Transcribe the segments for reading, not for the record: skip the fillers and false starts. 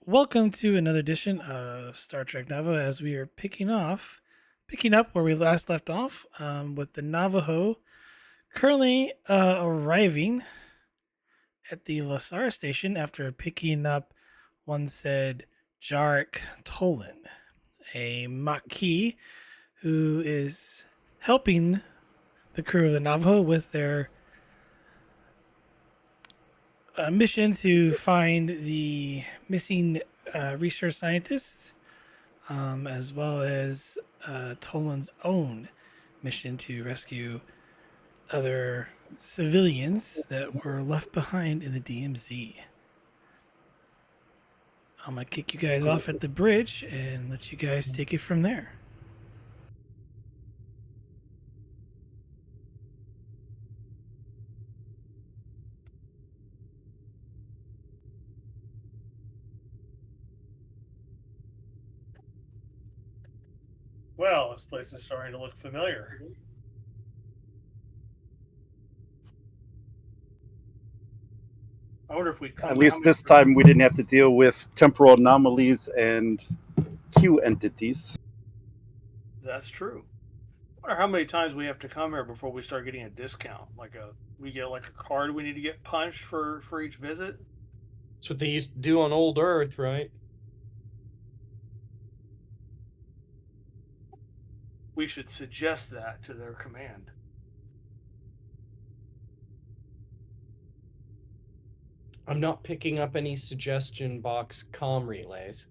Welcome to another edition of Star Trek Navajo as we are picking up where we last left off with the Navajo currently arriving at the Lasara station after picking up one said Jarek Tolin, a Maquis who is helping the crew of the Navajo with their mission to find the missing research scientists as well as Tolan's own mission to rescue other civilians that were left behind in the DMZ. I'm gonna kick you guys off at the bridge and let you guys take it from there. Well, this place is starting to look familiar. I wonder if we come At least this time we didn't have to deal with temporal anomalies and Q entities. That's true. I wonder how many times we have to come here before we start getting a discount. We get like a card we need to get punched for each visit. That's what they used to do on old Earth, right? We should suggest that to their command. I'm not picking up any suggestion box comm relays.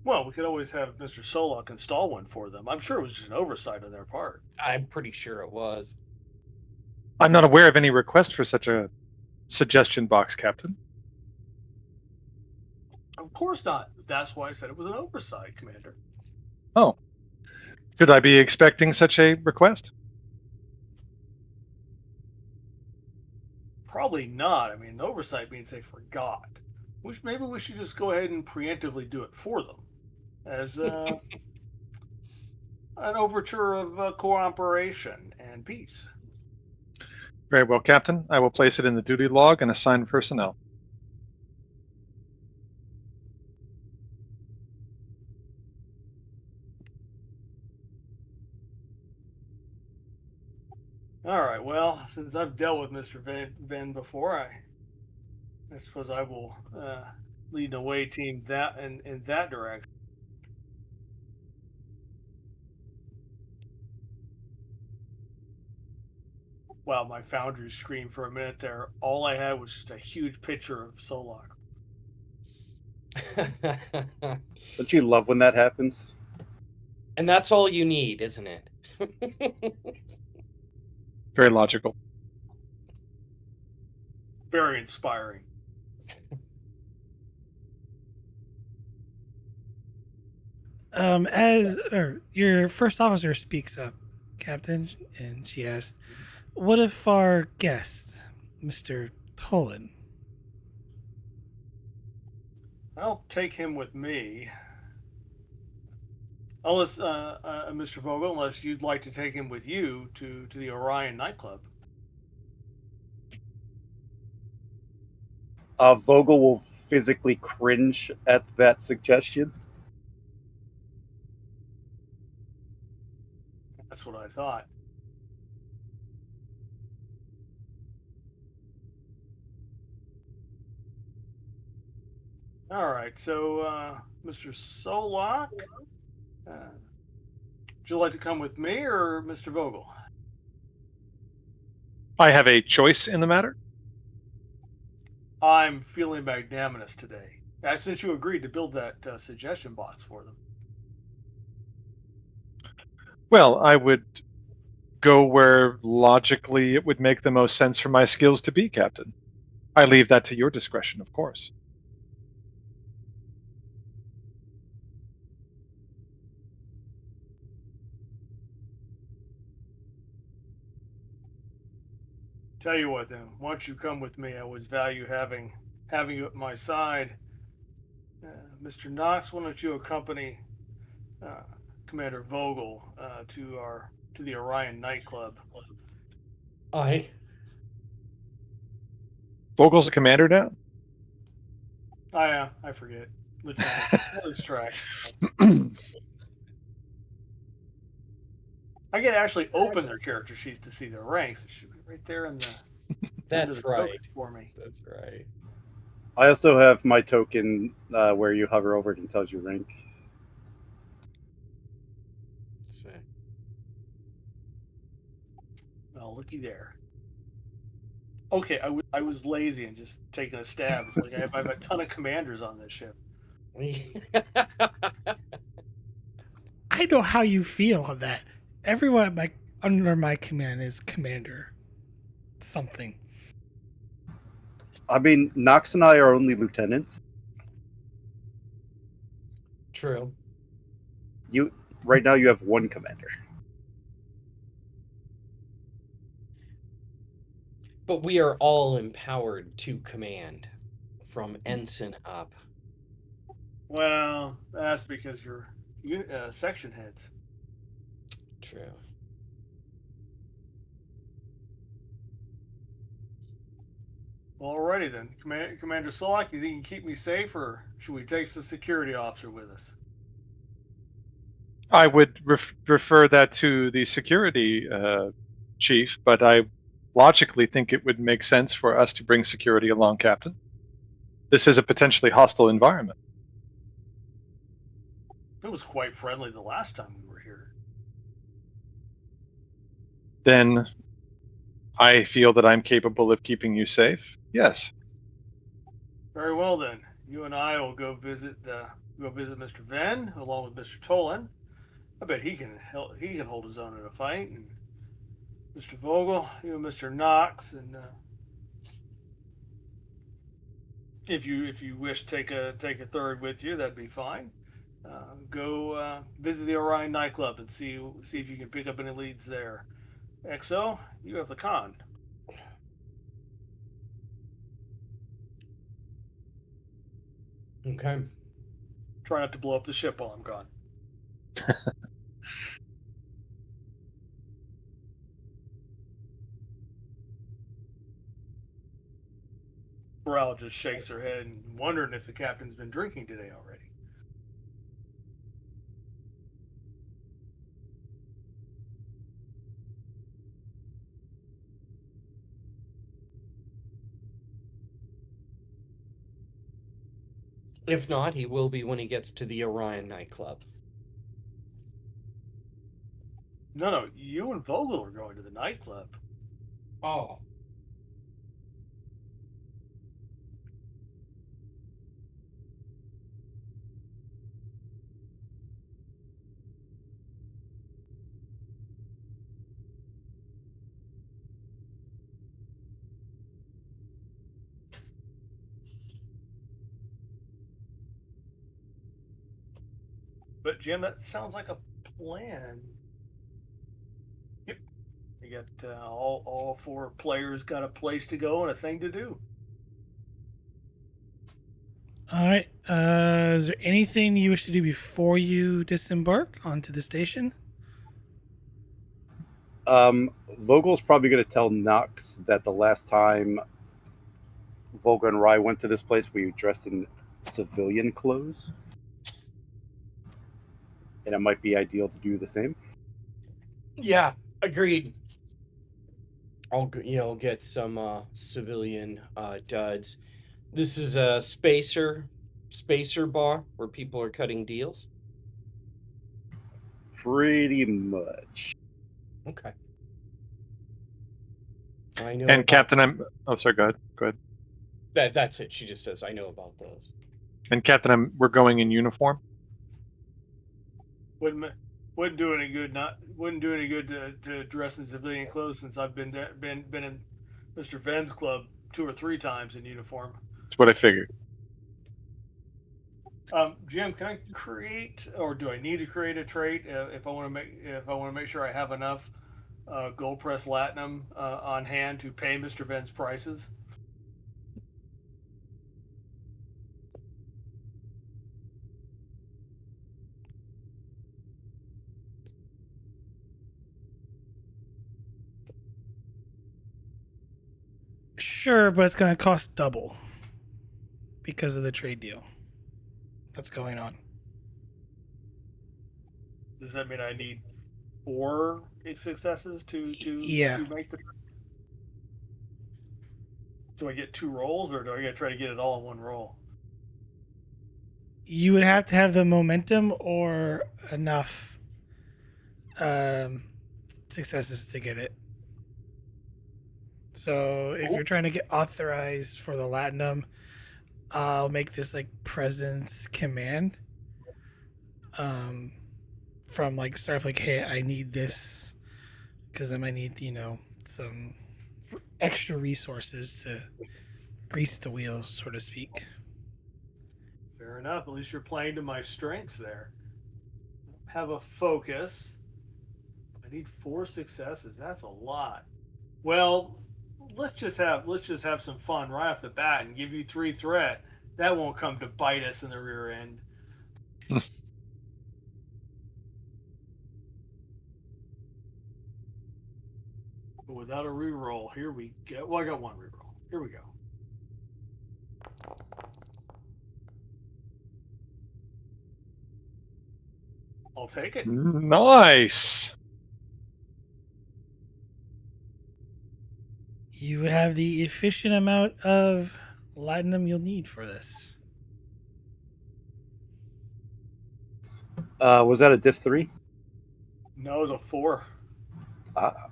Well, we could always have Mr. Solok install one for them. I'm sure it was just an oversight on their part. I'm pretty sure it was. I'm not aware of any request for such a suggestion box, Captain. Of course not. That's why I said it was an oversight, Commander. Oh. Should I be expecting such a request? Probably not. I mean, an oversight means they forgot. Which maybe we should just go ahead and preemptively do it for them as an overture of cooperation and peace. Very well, Captain. I will place it in the duty log and assign personnel. All right. Well, since I've dealt with Mr. Venn before, I suppose I will lead the way team that in that direction. Wow, my Foundry screen for a minute there. All I had was just a huge picture of Solok. Don't you love when that happens? And that's all you need, isn't it? Very logical. Very inspiring. As your first officer speaks up, Captain, and she asked, "What if our guest, Mr. Tolan?" I'll take him with me. Unless, Mr. Vogel, unless you'd like to take him with you to the Orion nightclub. Vogel will physically cringe at that suggestion. That's what I thought. All right, so Mr. Solok, would you like to come with me or Mr. Vogel? I have a choice in the matter. I'm feeling magnanimous today. Since you agreed to build that suggestion box for them. Well, I would go where logically it would make the most sense for my skills to be, Captain. I leave that to your discretion, of course. Tell you what, then, once you come with me, I always value having you at my side. Mr. Knox, why don't you accompany Commander Vogel to the Orion nightclub? Aye. Vogel's a commander now. I forget. Lieutenant. I lose track. I can actually open their character sheets to see their ranks. It should be right there in the under the That's right. token for me. That's right. I also have my token where you hover over it and tells you rank. Let's see. Oh, looky there. Okay, I was lazy and just taking a stab. It's like I have a ton of commanders on this ship. I know how you feel on that. Everyone under my command is commander something. I mean, Knox and I are only lieutenants. True. Right now you have one commander. But we are all empowered to command from ensign up. Well, that's because you're section heads. True. Alrighty then, Commander Solak, you think you can keep me safe, or should we take the security officer with us? I would refer that to the security chief, but I logically think it would make sense for us to bring security along, Captain. This is a potentially hostile environment. It was quite friendly the last time we were here. Then I feel that I'm capable of keeping you safe. Yes. Very well then. You and I will go visit Mr. Venn along with Mr. Tolin. I bet he can hold his own in a fight. And Mr. Vogel, you and Mr. Knox, and if you wish to take a third with you, that'd be fine. Go visit the Orion nightclub and see if you can pick up any leads there. XO, you have the con. Okay. Try not to blow up the ship while I'm gone. Burrell just shakes her head and wondering if the captain's been drinking today already. If not, he will be when he gets to the Orion nightclub. No, you and Vogel are going to the nightclub. Oh. But Jim, that sounds like a plan. Yep. You got all four players got a place to go and a thing to do. All right. Is there anything you wish to do before you disembark onto the station? Vogel's probably going to tell Knox that the last time Vogel and Rye went to this place, we were dressed in civilian clothes. And it might be ideal to do the same. Yeah, agreed. I'll get some civilian duds. This is a spacer bar where people are cutting deals. Pretty much. Okay. I know. And Captain, oh, sorry. Go ahead. That's it. She just says, "I know about those." And Captain, we're going in uniform. Wouldn't do any good. Wouldn't do any good to dress in civilian clothes since I've been in Mr. Venn's club 2 or 3 times in uniform. That's what I figured. Jim, can I create, or do I need to create a trait if I want to make sure I have enough gold press latinum on hand to pay Mr. Venn's prices? Sure, but it's going to cost double because of the trade deal that's going on. Does that mean I need 4 successes to Yeah. make the? Do I get 2 rolls, or do I got to try to get it all in one roll? You would have to have the momentum or enough um, successes to get it. So if you're trying to get authorized for the Latinum, I'll make this like presence command. From like start of like, hey, I need this because I might need some extra resources to grease the wheels, so to speak. Fair enough. At least you're playing to my strengths there. Have a focus. I need 4 successes. That's a lot. Well, let's just have some fun right off the bat and give you 3 threat. That won't come to bite us in the rear end. But without a reroll, here we go. Well, I got 1 reroll. Here we go. I'll take it. Nice. You would have the efficient amount of latinum you'll need for this. Was that a diff 3? No, it was a 4. Ah.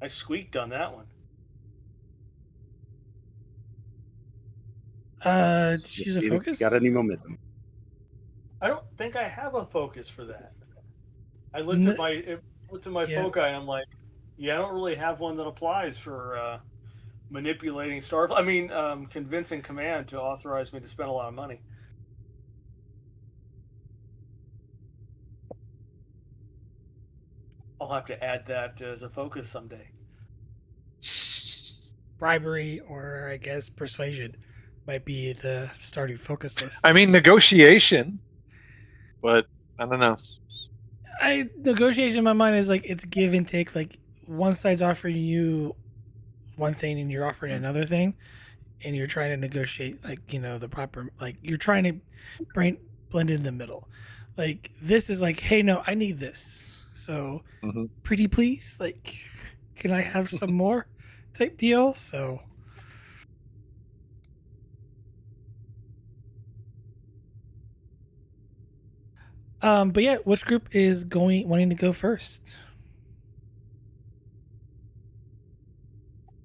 I squeaked on that one. Did you use a You focus? got any momentum? I don't think I have a focus for that. I looked at my Yeah. foci and I'm like, yeah, I don't really have one that applies for manipulating star. I mean, convincing command to authorize me to spend a lot of money. I'll have to add that as a focus someday. Bribery or I guess persuasion might be the starting focus list. I mean, negotiation, but I don't know. Negotiation in my mind is like it's give and take. Like one side's offering you one thing and you're offering another thing, and you're trying to negotiate like the proper like you're trying to blend in the middle. Like this is like, hey, no, I need this. So pretty please, like, can I have some more type deal? So. But yeah, which group is wanting to go first?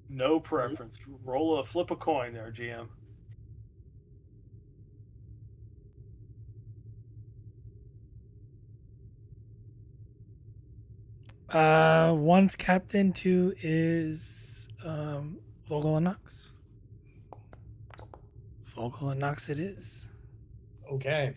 No preference. Flip a coin there, GM. One's captain, 2 is Vogel and Knox. Vogel and Knox it is. Okay.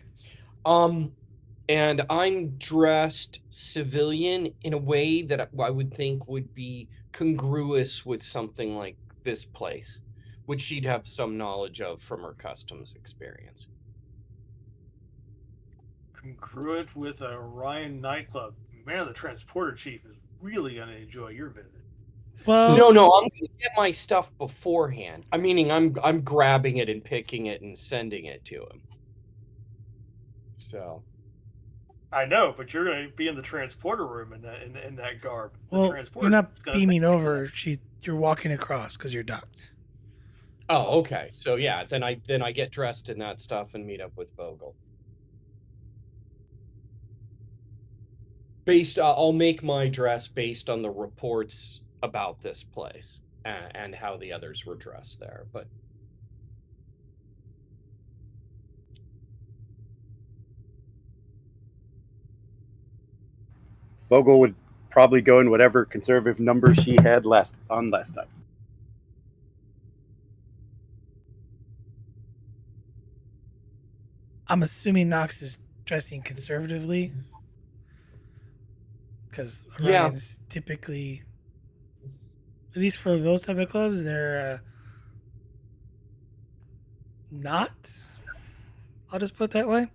And I'm dressed civilian in a way that I would think would be congruous with something like this place, which she'd have some knowledge of from her customs experience. Congruent with a Orion nightclub. Man, the transporter chief is really going to enjoy your visit. Well, no, I'm going to get my stuff beforehand. I meaning I'm grabbing it and picking it and sending it to him. So. I know, but you're going to be in the transporter room in that garb. Well, you're not beaming over. You're walking across because you're docked. Oh, okay. So yeah, then I get dressed in that stuff and meet up with Vogel. I'll make my dress based on the reports about this place and how the others were dressed there. But Vogel would probably go in whatever conservative number she had last time. I'm assuming Knox is dressing conservatively because Orion's typically, at least for those type of clubs, they're not. I'll just put it that way.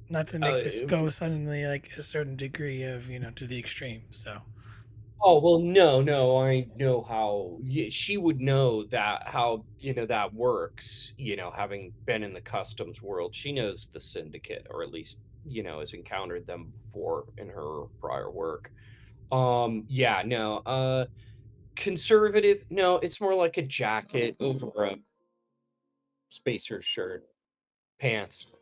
Not to make this go suddenly like a certain degree of to the extreme. So. Oh, well, no, I know how she would know that how, that works, having been in the customs world. She knows the syndicate, or at least, has encountered them before in her prior work. Yeah, no, conservative, no, it's more like a jacket over a spacer shirt, pants.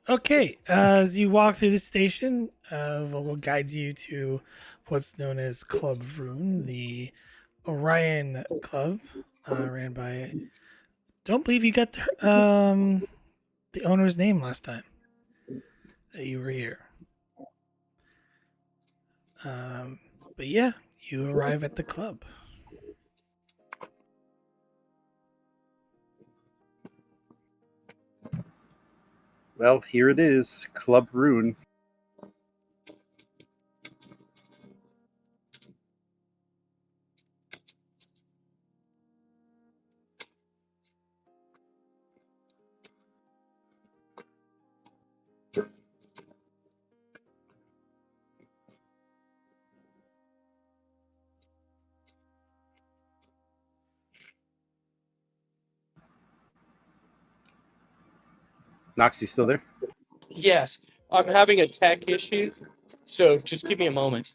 Okay, as you walk through the station, Vogel guides you to what's known as Club Rune, the Orion Club, ran by. Don't believe you got the owner's name last time that you were here. Um, but yeah, you arrive at the club. Well, here it is, Club Rune. Nox, you still there? Yes, I'm having a tech issue, so just give me a moment.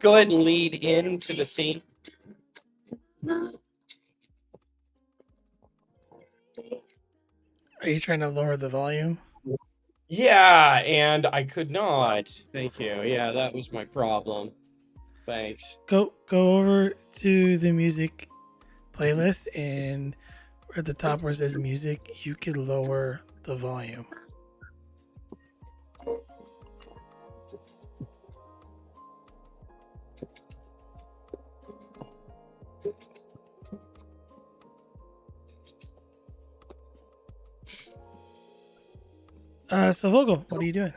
Go ahead and lead into the scene. Are you trying to lower the volume? Yeah, and I could not. Thank you. Yeah, that was my problem. Thanks. Go over to the music playlist, and at the top where it says music, you could lower the volume. So Vogel, what are you doing?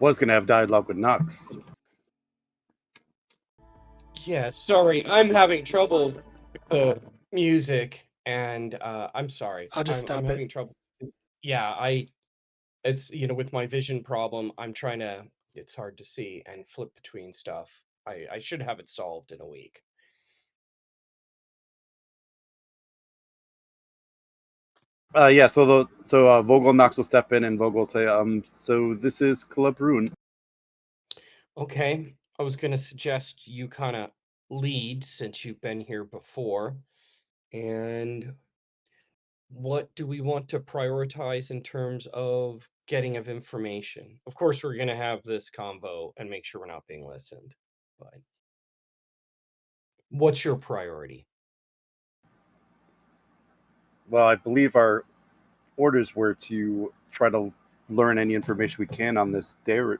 Was going to have dialogue with Nox. Yeah, sorry, I'm having trouble with the music, and I'm sorry. I'll just I'm stop having it. trouble. Yeah, it's with my vision problem, I'm trying to. It's hard to see and flip between stuff. I should have it solved in a week. Yeah, so Vogel and Nox will step in, and Vogel will say, so this is Club Rune. Okay, I was gonna suggest you kind of lead since you've been here before. And what do we want to prioritize in terms of getting of information? Of course, we're going to have this convo and make sure we're not being listened. But what's your priority? Well, I believe our orders were to try to learn any information we can on this Dera.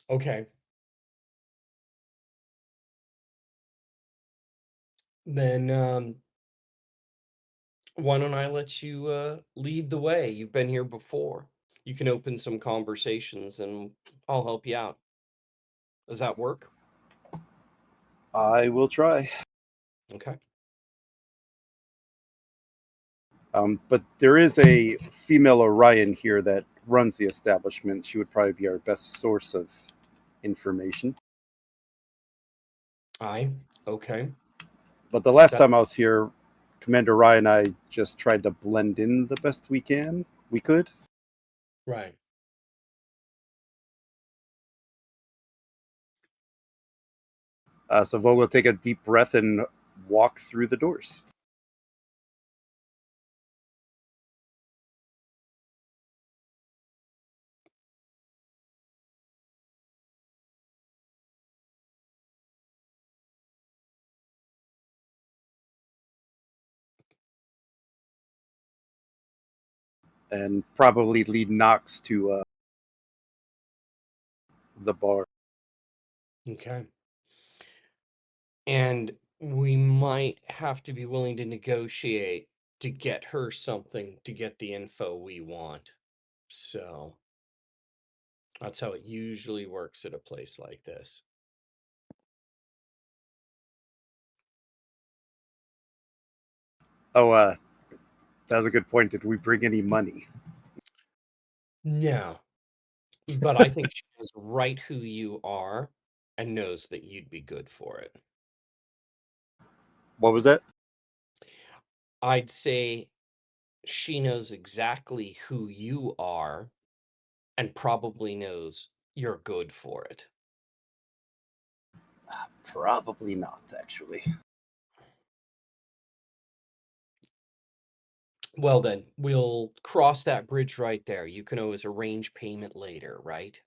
Okay. Then why don't I let you lead the way? You've been here before. You can open some conversations and I'll help you out. Does that work? I will try. Okay. But there is a female Orion here that runs the establishment. She would probably be our best source of information. Okay. But the last That's time I was here, Commander Ryan and I just tried to blend in the best we could. right. So Vogel will take a deep breath and walk through the doors. And probably lead Knox to the bar. Okay. And we might have to be willing to negotiate to get her something to get the info we want. So That's how it usually works at a place like this. Oh, that was a good point. Did we bring any money? No, but I think she knows right who you are and knows that you'd be good for it. What was that? I'd say she knows exactly who you are and probably knows you're good for it. Probably not, actually. Well, then, we'll cross that bridge right there. You can always arrange payment later, right?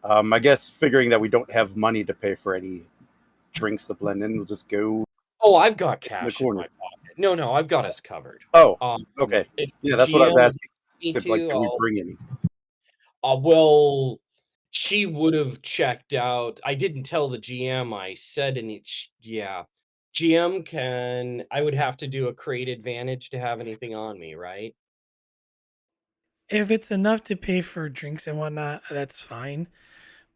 I guess figuring that we don't have money to pay for any drinks to blend in, we'll just go Oh, I've got in the cash in corner. my pocket. No, I've got us covered. Oh, Um, okay. if Yeah, the that's what I was GM would asking. me Did to, we bring any? well, she would have checked out. I didn't tell the GM. I said in each, yeah. GM I would have to do a crate advantage to have anything on me, right? If it's enough to pay for drinks and whatnot, that's fine.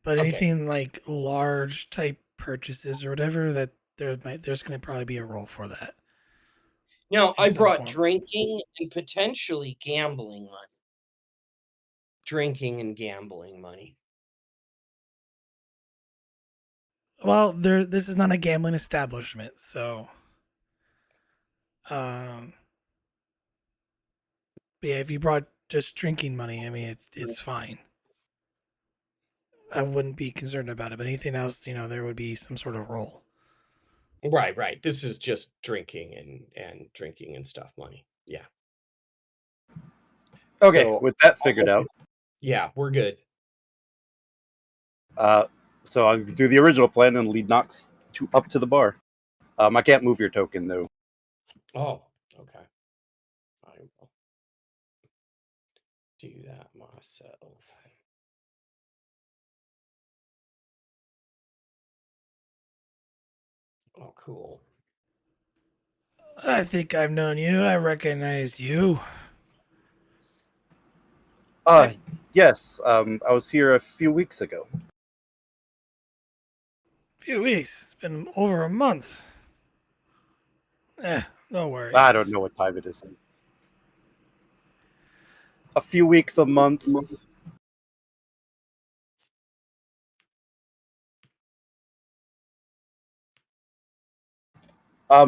But Okay. anything like large type purchases or whatever, that there's going to probably be a role for that Now, in I some brought form. drinking and potentially gambling money. Drinking and gambling money. Well, this is not a gambling establishment, so um, but yeah, if you brought just drinking money, I mean, it's fine. I wouldn't be concerned about it. But anything else, there would be some sort of role. Right. This is just drinking and drinking and stuff money. Yeah. Okay, So, with that figured out, yeah, we're good. so I'll do the original plan and lead Knox up to the bar. I can't move your token though. Oh, okay. I will do that myself. Oh, cool. I think I've known you. I recognize you. Uh, yes. I was here a few weeks ago. Few weeks. It's been over a month. No I don't worries. know what time it is. A few weeks, a month.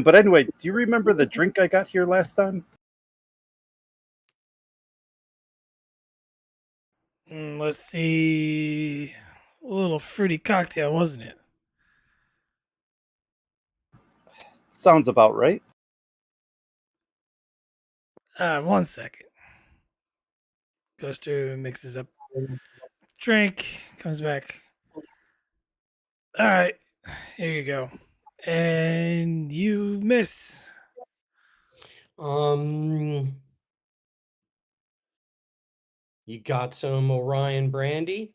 But anyway, do you remember the drink I got here last time? Let's see. A little fruity cocktail, wasn't it? Sounds about right. 1 second. Goes through, mixes up drink, comes back. All right, here you go. And you miss. Um, you got some Orion brandy?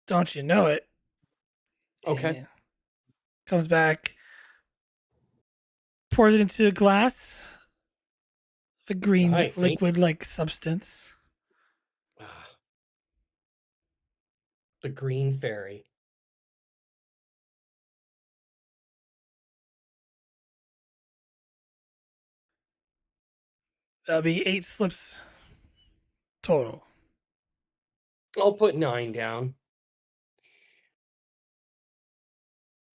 Don't you know it? Okay. And comes back, pours it into a glass of a green Hi, thank you. liquid like substance. Ah, the Green Fairy. That'll be 8 slips total. I'll put 9 down.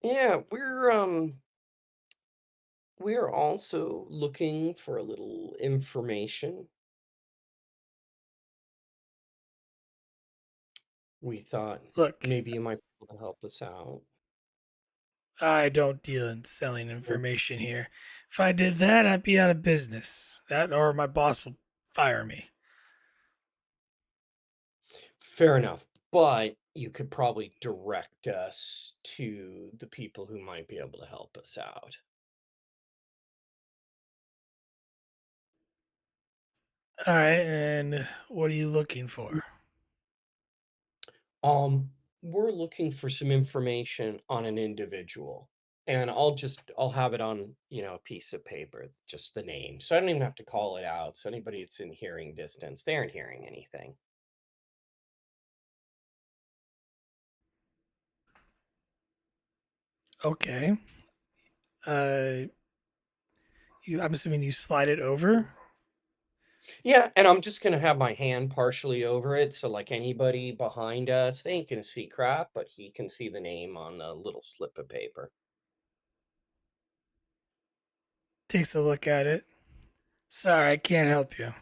Yeah, we're also looking for a little information. We thought Look, maybe you might be able to help us out. I don't deal in selling information here. If I did that, I'd be out of business. That or my boss will fire me. Fair enough, but you could probably direct us to the people who might be able to help us out. All right, and what are you looking for? Um, we're looking for some information on an individual. And I'll have it on, a piece of paper, just the name. So I don't even have to call it out. So anybody that's in hearing distance, they aren't hearing anything. Okay. Uh, I'm assuming you slide it over. Yeah, and I'm just gonna have my hand partially over it, so like anybody behind us, they ain't gonna see crap, but he can see the name on the little slip of paper. Takes a look at it. Sorry, I can't help you.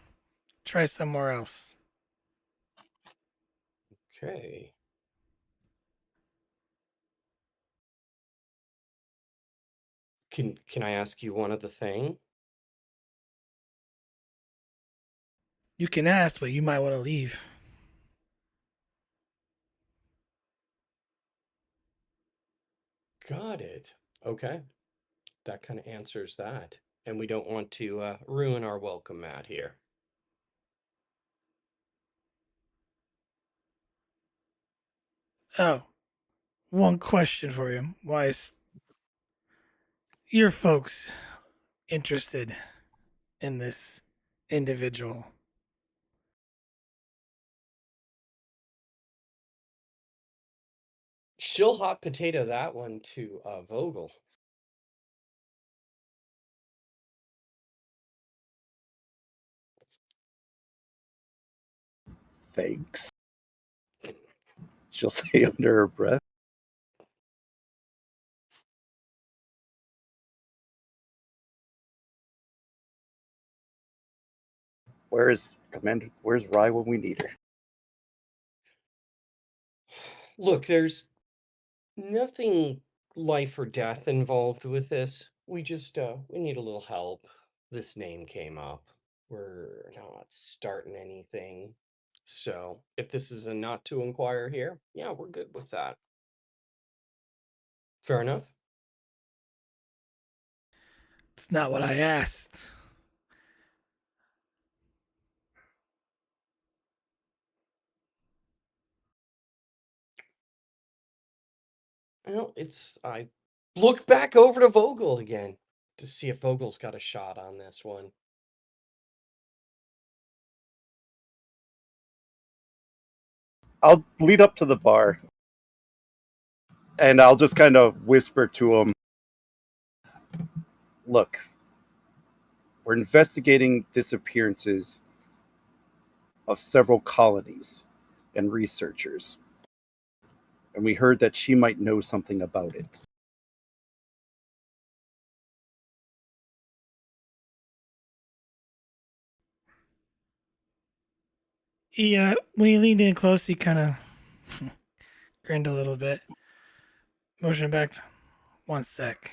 Try somewhere else. Okay. Can I ask you one other thing? You can ask, but you might want to leave. Got it. Okay. That kind of answers that. And we don't want to ruin our welcome mat here. Oh, one question for you. Why is your folks interested in this individual? She'll hot potato that one to Vogel. Thanks. She'll say under her breath. Where's Commander? Where's Rye when we need her? Look, there's nothing life or death involved with this. We need a little help. This name came up. We're not starting anything. So if this is a not to inquire here, yeah, we're good with that. Fair enough. It's not what I asked. Well, I look back over to Vogel again to see if Vogel's got a shot on this one. I'll lead up to the bar and I'll just kind of whisper to him, look, we're investigating disappearances of several colonies and researchers. And we heard that she might know something about it. When he leaned in close, he kind of grinned a little bit. Motion back. One sec.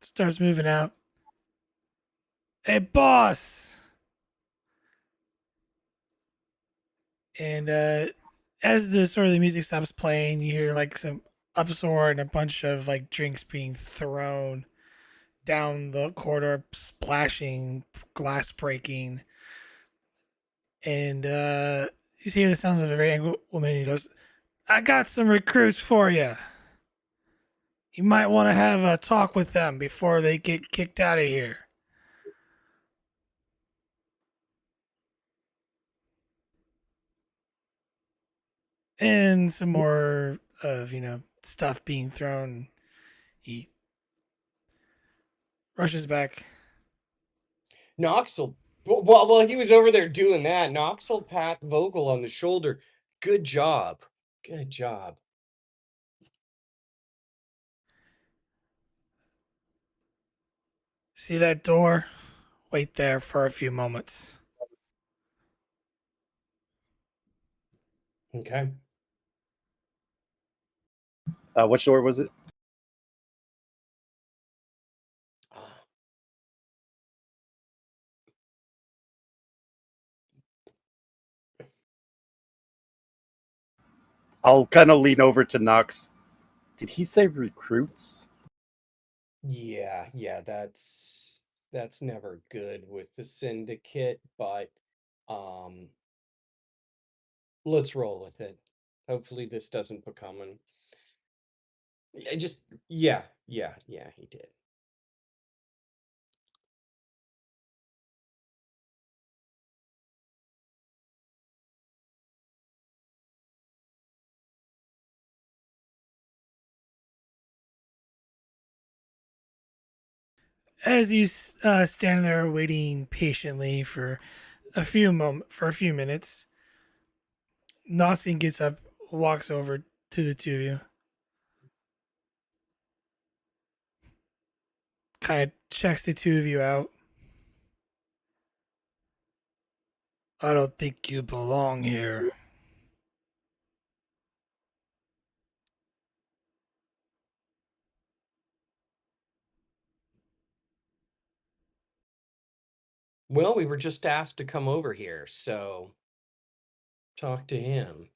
Starts moving out. Hey, boss! And as the sort of the music stops playing, you hear like some upsoar and a bunch of like drinks being thrown down the corridor, splashing, glass breaking. And you hear the sounds of a very angry woman. And he goes, I got some recruits for you. You might want to have a talk with them before they get kicked out of here. And some more of, stuff being thrown. He rushes back. Knox will, while he was over there doing that, Knox will pat Vogel on the shoulder. Good job. Good job. See that door? Wait there for a few moments. Okay. Which door was it? Ah, I'll kind of lean over to Knox. Did he say recruits? Yeah, that's never good with the syndicate, but let's roll with it. Hopefully this doesn't become an yeah, he did. As you stand there waiting patiently for a few minutes, Nossian gets up, walks over to the two of you, kind of checks the two of you out. I don't think you belong here. Well, we were just asked to come over here, so talk to him.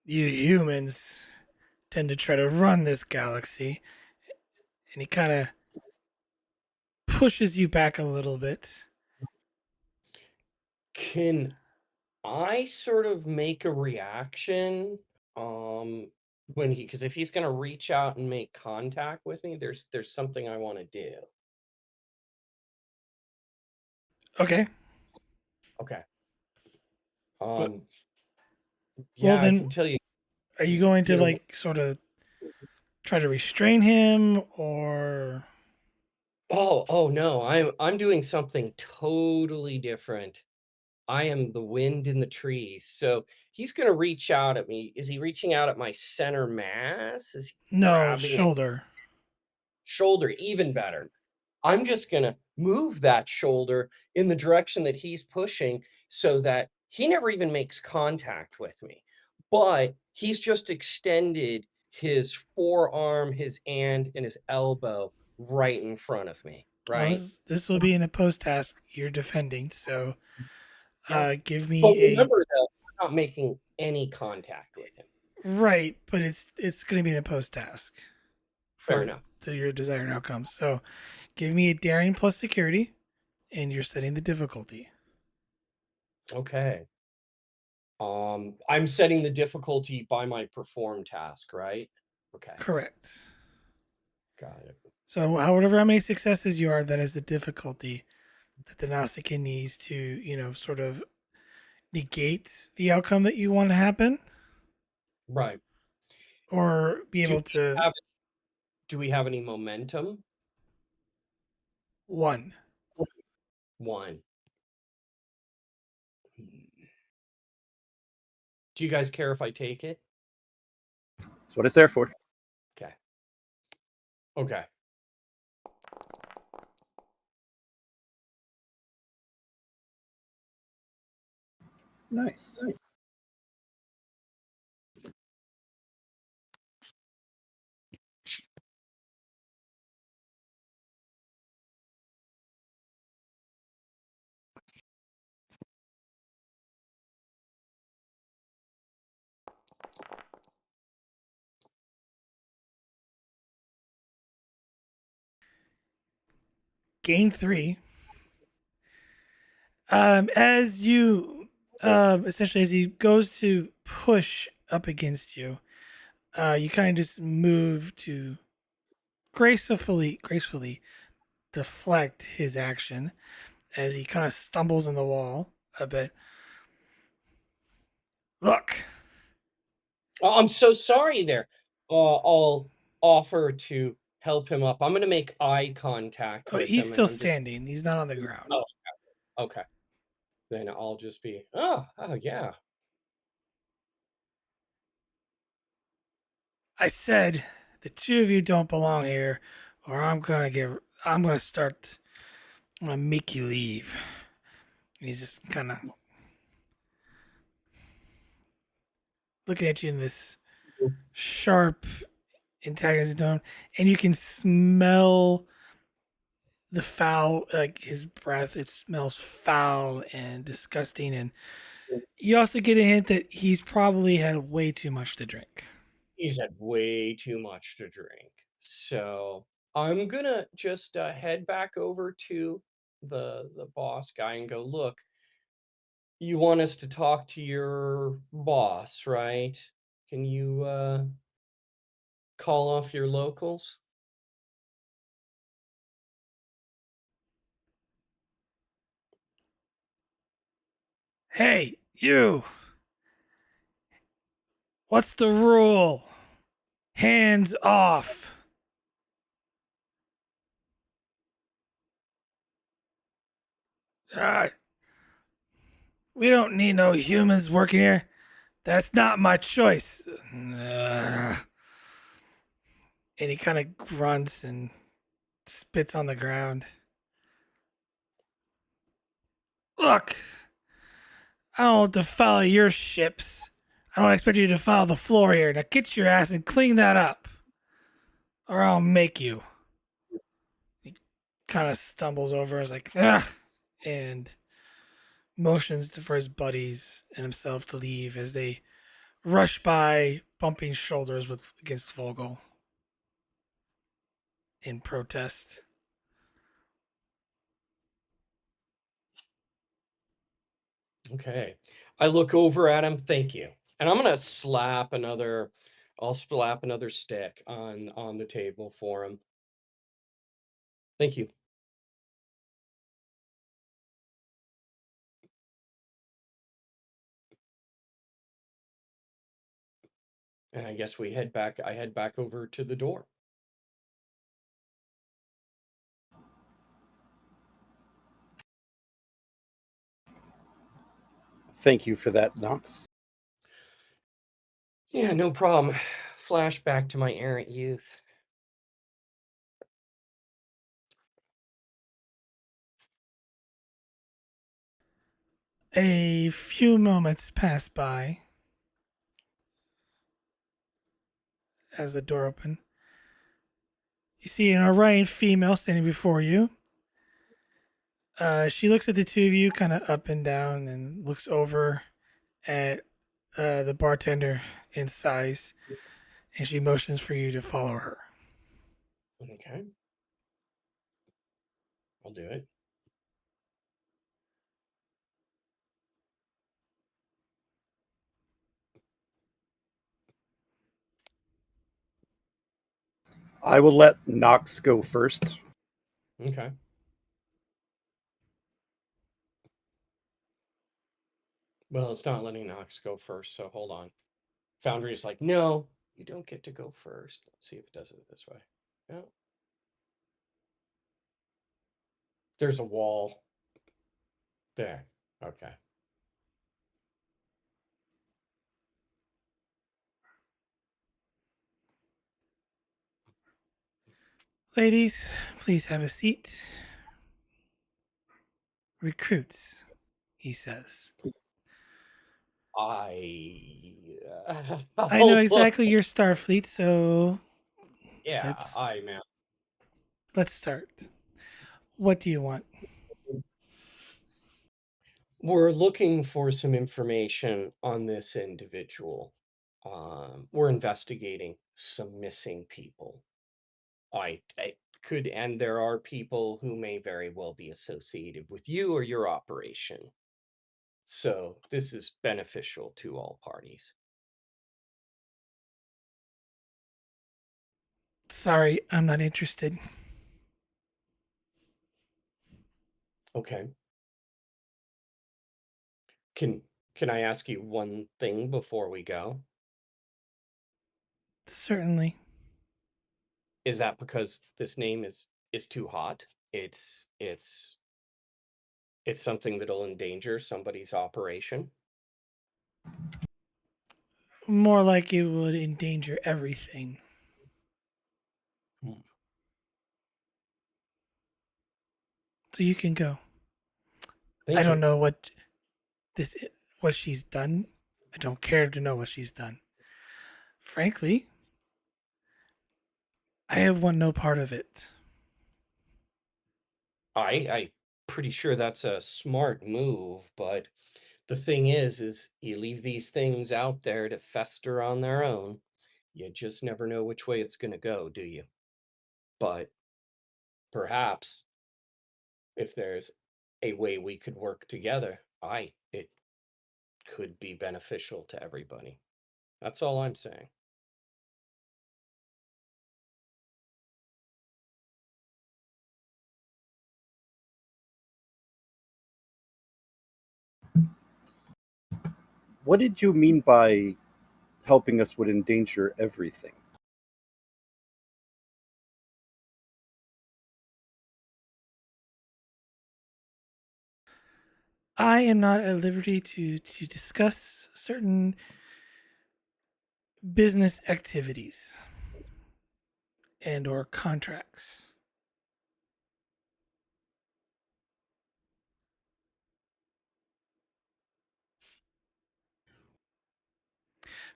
You humans tend to try to run this galaxy. And he kind of pushes you back a little bit. Can I sort of make a reaction when because if he's going to reach out and make contact with me, there's something I want to do. Okay. Okay. Well, Yeah, I then, can tell you. are you going to You know, like sort of try to restrain him, or oh no, I'm doing something totally different. I am the wind in the trees. So he's going to reach out at me. Is he reaching out at my center mass? Is he no grabbing it? shoulder? Shoulder, even better. I'm just going to move that shoulder in the direction that he's pushing so that he never even makes contact with me. But he's just extended his forearm, his hand, and his elbow right in front of me, Well, right? this will be in a post task you're defending. So, Yeah. give But me remember that I'm not making any contact with him. a right, but it's going to be in a post task Fair for enough. your desired outcome. So, give me a daring plus security, and you're setting the difficulty. Okay. I'm setting the difficulty by my perform task, right? Okay, Correct. got it. So, however how many successes you are, that is the difficulty that the Nausicaa needs to, sort of negate the outcome that you want to happen, Right. or be Do able we to have do we have any momentum? one. One. Do you guys care if I take it? That's what it's there for. Okay. Okay. Nice. Gain 3. As you essentially as he goes to push up against you, you kind of just move to gracefully deflect his action as he kind of stumbles in the wall a bit. Look, Oh, I'm so sorry there. I'll offer to help him up. I'm going to make eye contact oh, with he's him and still I'm just standing. He's not on the ground. oh, okay. Then I'll just be, oh yeah. I said the two of you don't belong here, or I'm gonna start. I'm gonna make you leave. And he's just kind of looking at you in this sharp antagonism tone, and you can smell the foul, like his breath, it smells foul and disgusting. And you also get a hint that he's probably had way too much to drink. He's had way too much to drink. So I'm gonna just head back over to the boss guy and go, look, you want us to talk to your boss, right? Can you call off your locals? Hey, you! What's the rule? Hands off. Uh, we don't need no humans working here. That's not my choice. And he kind of grunts and spits on the ground. Look, I don't defile your ships. I don't expect you to defile the floor here. Now get your ass and clean that up, or I'll make you. He kind of stumbles over and is like, ah, and motions for his buddies and himself to leave as they rush by, bumping shoulders with against Vogel in protest. Okay. I look over at him, thank you. And I'm gonna I'll slap another stick on the table for him. Thank you. And I guess I head back over to the door. Thank you for that, Knox. Yeah, no problem. Flashback to my errant youth. A few moments pass by as the door opens. You see an Orion female standing before you. She looks at the two of you kind of up and down and looks over at the bartender in size, and she motions for you to follow her. Okay. I'll do it. I will let Knox go first. Okay. Well, it's not letting Knox go first, so hold on. Foundry is like, no, you don't get to go first. Let's see if it does it this way. No. There's a wall. There. Okay. Ladies, please have a seat. Recruits, he says. I I know look. exactly your Starfleet, so Yeah, let's man. let's start. What do you want? We're looking for some information on this individual. We're investigating some missing people. I could, and there are people who may very well be associated with you or your operation. So this is beneficial to all parties. Sorry, I'm not interested. Okay. Can I ask you one thing before we go? Certainly. Is that because this name is too hot? It's something that'll endanger somebody's operation. More like it would endanger everything. Hmm. So you can go. I Thank don't you. know what she's done. I don't care to know what she's done. Frankly, I have won no part of it. I pretty sure that's a smart move, but the thing is you leave these things out there to fester on their own. You just never know which way it's going to go, do you? But perhaps if there's a way we could work together, it could be beneficial to everybody. That's all I'm saying. What did you mean by helping us would endanger everything? I am not at liberty to discuss certain business activities and or contracts.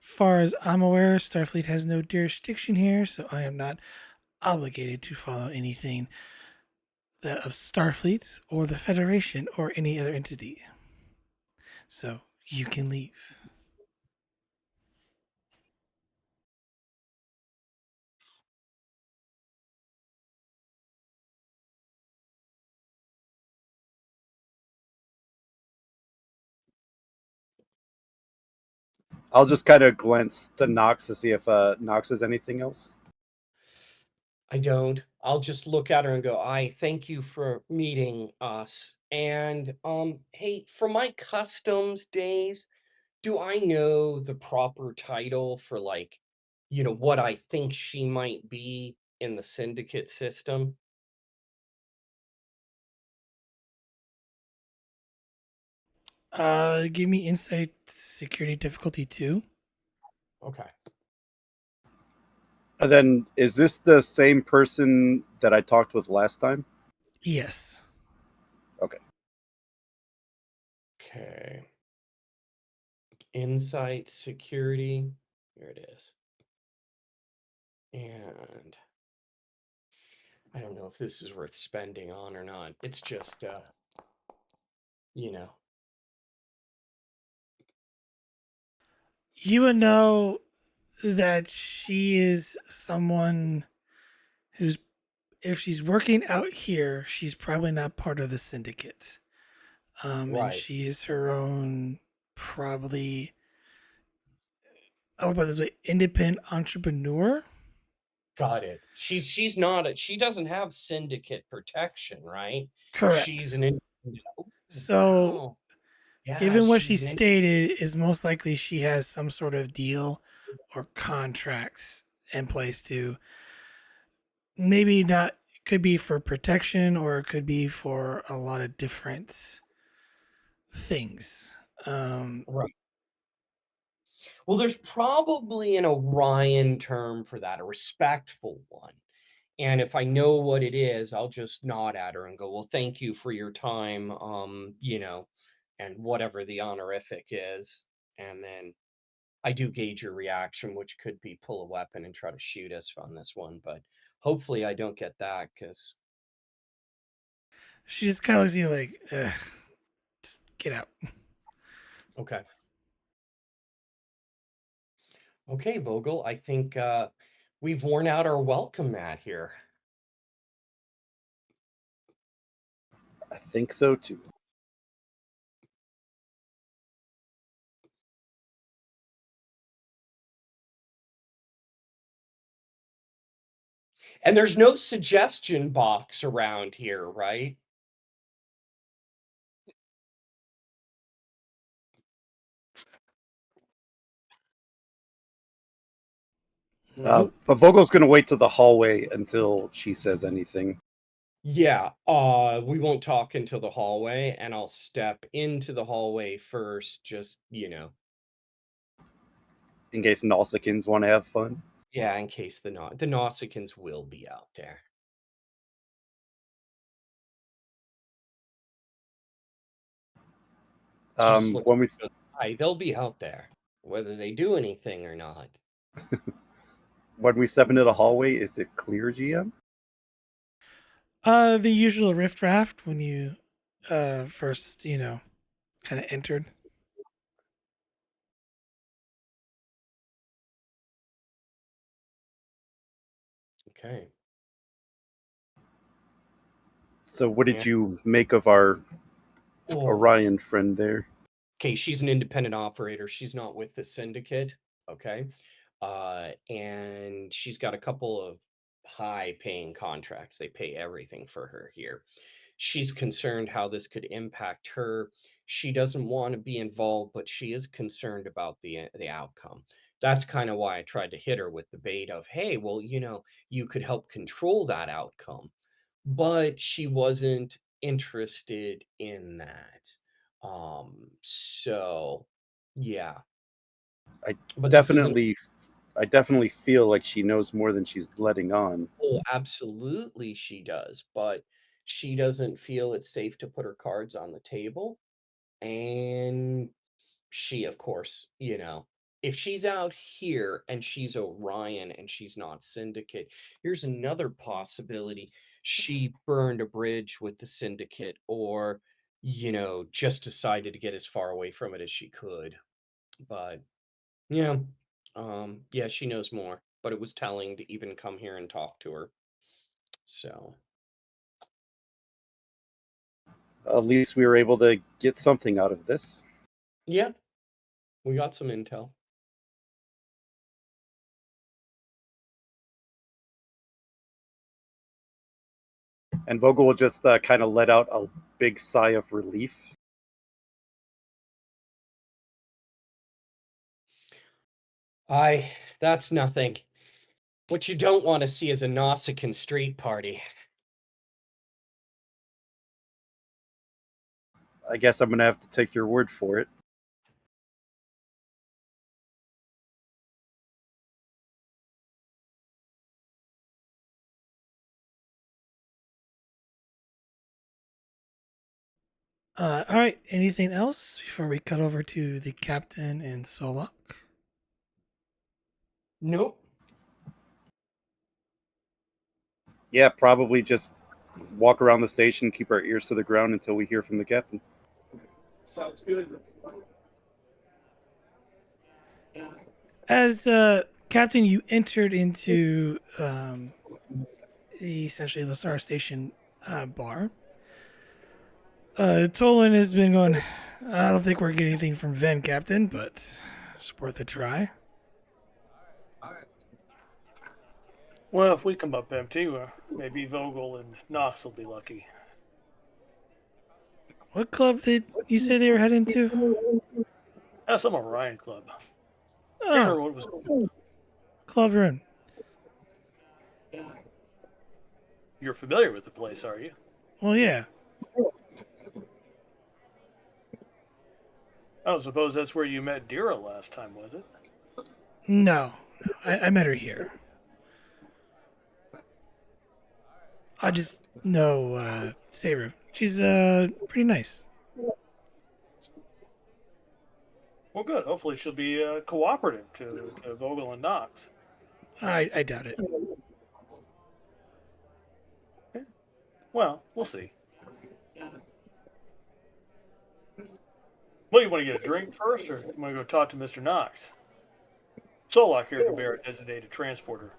Far as I'm aware, Starfleet has no jurisdiction here, so I am not obligated to follow anything that of Starfleet or the Federation or any other entity. So you can leave. I'll just kind of glance to Knox to see if Knox has anything else. I don't. I'll just look at her and go, I thank you for meeting us. And hey, for my customs days, do I know the proper title for like, what I think she might be in the syndicate system? Give me insight security difficulty 2. Okay. And then, is this the same person that I talked with last time? Yes. Okay. Okay. Insight security. Here it is. And I don't know if this is worth spending on or not. It's just you know. You would know that she is someone who's, if she's working out here, she's probably not part of the syndicate. And Right. she is her own, probably, I'll put it this way, independent entrepreneur. Got it. She's not she doesn't have syndicate protection, right? She's Correct. an independent. So, Wow. Yeah, given what she she's an stated, is most likely she has some sort of deal or contracts in place to, maybe not, could be for protection or it could be for a lot of different things. right. Well, there's probably an Orion term for that, a respectful one. And if I know what it is, I'll just nod at her and go, well, thank you for your time, and whatever the honorific is. And then I do gauge your reaction, which could be pull a weapon and try to shoot us on this one. But hopefully I don't get that because, She just kind of looks at you like, just get out. okay. Okay, Vogel, I think we've worn out our welcome mat here. I think so too. And there's no suggestion box around here, right? Nope. But Vogel's going to wait to the hallway until she says anything. Yeah, we won't talk until the hallway, and I'll step into the hallway first, just, In case Nausicaans want to have fun. yeah, in case the Nausicaans will be out there. She just looks When we and goes, "Hi, they'll be out there, whether they do anything or not." step into the hallway, is it clear, GM? The usual rift raft when you first, kind of entered. Okay. So, what Yeah. did you make of our Oh. Orion friend there? Okay, she's an independent operator. She's not with the syndicate. Okay. And she's got a couple of high paying contracts. They pay everything for her here. She's concerned how this could impact her. She doesn't want to be involved, but she is concerned about the outcome. That's kind of why I tried to hit her with the bait of, hey, well, you could help control that outcome. But she wasn't interested in that. So yeah. I But this isn't. definitely, I definitely feel like she knows more than she's letting on. Oh, absolutely she does, but she doesn't feel it's safe to put her cards on the table. And she, of course, if she's out here and she's Orion and she's not Syndicate, here's another possibility. She burned a bridge with the Syndicate, or, just decided to get as far away from it as she could. But yeah, yeah, she knows more, but it was telling to even come here and talk to her. So, At least we were able to get something out of this. yeah, we got some intel. And Vogel will just kind of let out a big sigh of relief. That's nothing. What you don't want to see is a Nausicaan street party. I guess I'm going to have to take your word for it. All right. Anything else before we cut over to the captain and Solok? Nope. Yeah, probably just walk around the station, keep our ears to the ground until we hear from the captain. Sounds good. As captain, you entered into essentially the Star Station bar. Tolin has been going. I don't think we're getting anything from Ven, Captain, but it's worth a try. Well, if we come up empty, maybe Vogel and Knox will be lucky. What club did you say they were heading to? That's some Orion Club. Can't Oh, remember what it was called. Club Rune. You're familiar with the place, are you? Well, yeah. I don't suppose that's where you met Dera last time, was it? No, I met her here. I just know Saber. She's pretty nice. Well, good. Hopefully she'll be cooperative to Vogel and Knox. I doubt it. Well, we'll see. Well, you want to get a drink first, or you want to go talk to Mr. Knox? Solak here can be our designated transporter.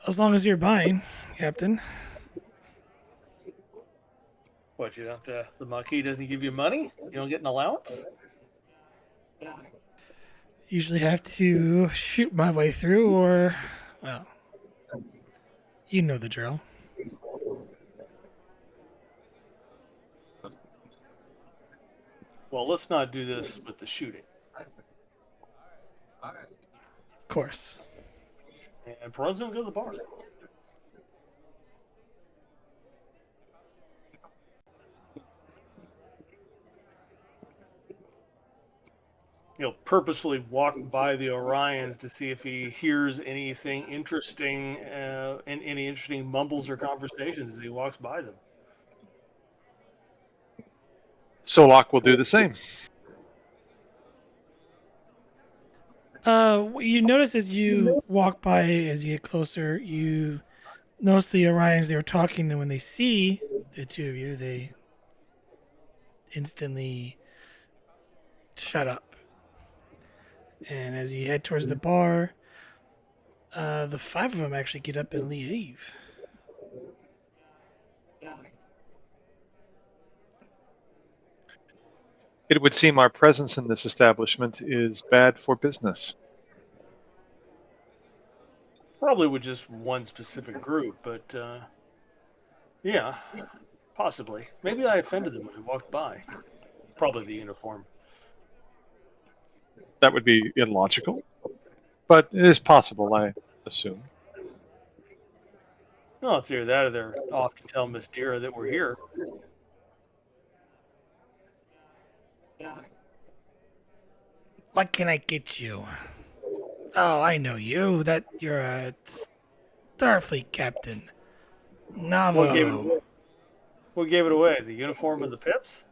As long as you're buying, Captain. What, you don't, the Maquis doesn't give you money? You don't get an allowance? Usually have to shoot my way through, or, well, you know the drill. Well, let's not do this with the shooting. Of course. And Perron's going to go to the bar. purposely walk by the Orions to see if he hears anything interesting and any interesting mumbles or conversations as he walks by them. Solak will do the same. What you notice as you walk by, as you get closer, you notice the Orions. They were talking, and when they see the two of you, they instantly shut up. And as you head towards the bar, the five of them actually get up and leave. It would seem our presence in this establishment is bad for business. Probably with just one specific group, but yeah, possibly. Maybe I offended them when I walked by. Probably the uniform. That would be illogical, but it is possible, I assume. No, it's either that or they're off to tell Miss Dera that we're here. What can I get you? Oh, I know you. That you're a Starfleet captain. Navajo. What gave it away? The uniform and the pips?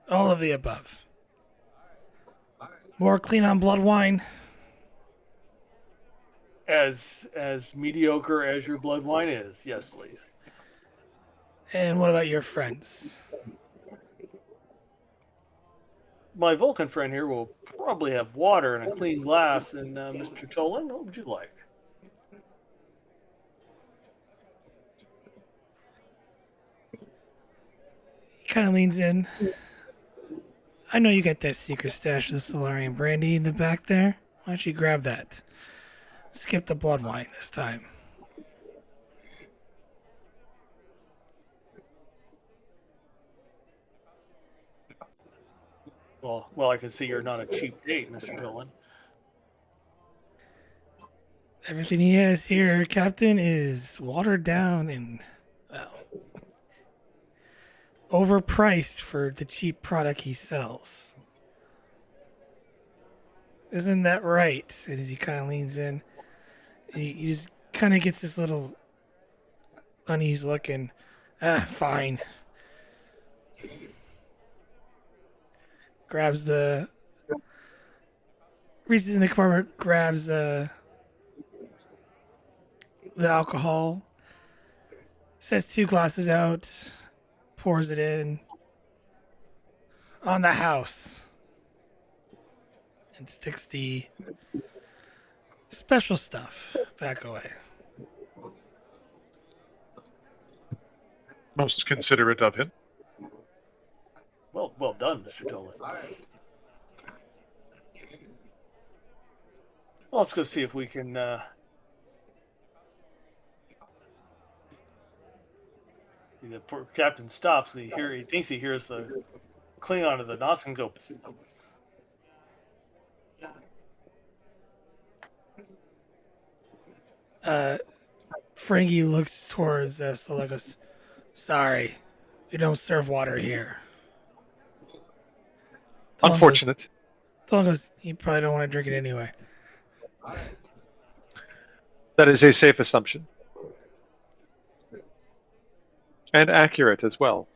All of the above. More clean on blood wine. As mediocre as your blood wine is, yes, please. And what about your friends? My Vulcan friend here will probably have water and a clean glass. And Mr. Tolin, what would you like? He kind of leans in. I know you got that secret stash of the Solarian brandy in the back there. Why don't you grab that? Skip the blood wine this time. Well, I can see you're not a cheap date, Mr. Tolin. Everything he has here, Captain, is watered down and, well, overpriced for the cheap product he sells. Isn't that right? And as he kind of leans in, he just kind of gets this little uneasy look and, fine. Grabs reaches in the compartment, grabs the alcohol, sets two glasses out, pours it in on the house, and sticks the special stuff back away. Most considerate of him. Well done, Mr. Tolin. Well, let's go see if we can. The poor captain stops. He thinks he hears the Klingon of the Nazi and go. Psst. Frankie looks towards Sola, goes, sorry, we don't serve water here. Unfortunate. Sola goes, you probably don't want to drink it anyway. That is a safe assumption. And accurate as well.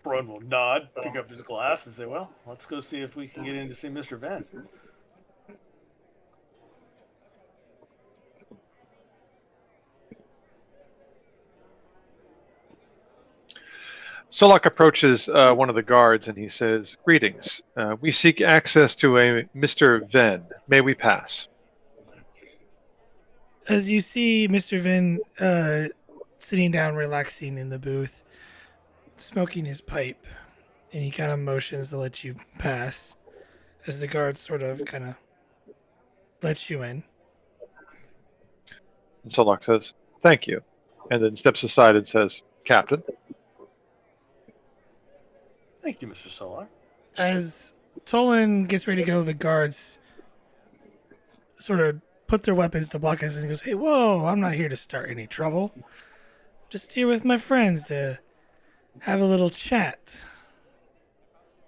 Brun will nod, pick up his glass, and say, well, let's go see if we can get in to see Mr. Venn. Solak approaches one of the guards and he says, greetings. We seek access to a Mr. Venn. May we pass? As you see Mr. Vin sitting down, relaxing in the booth, smoking his pipe, and he kind of motions to let you pass as the guard sort of kind of lets you in. And Solak says, thank you. And then steps aside and says, Captain. Thank you, Mr. Solar. As Tolin gets ready to go, the guards sort of put their weapons to block us and he goes, hey, whoa, I'm not here to start any trouble. Just here with my friends to have a little chat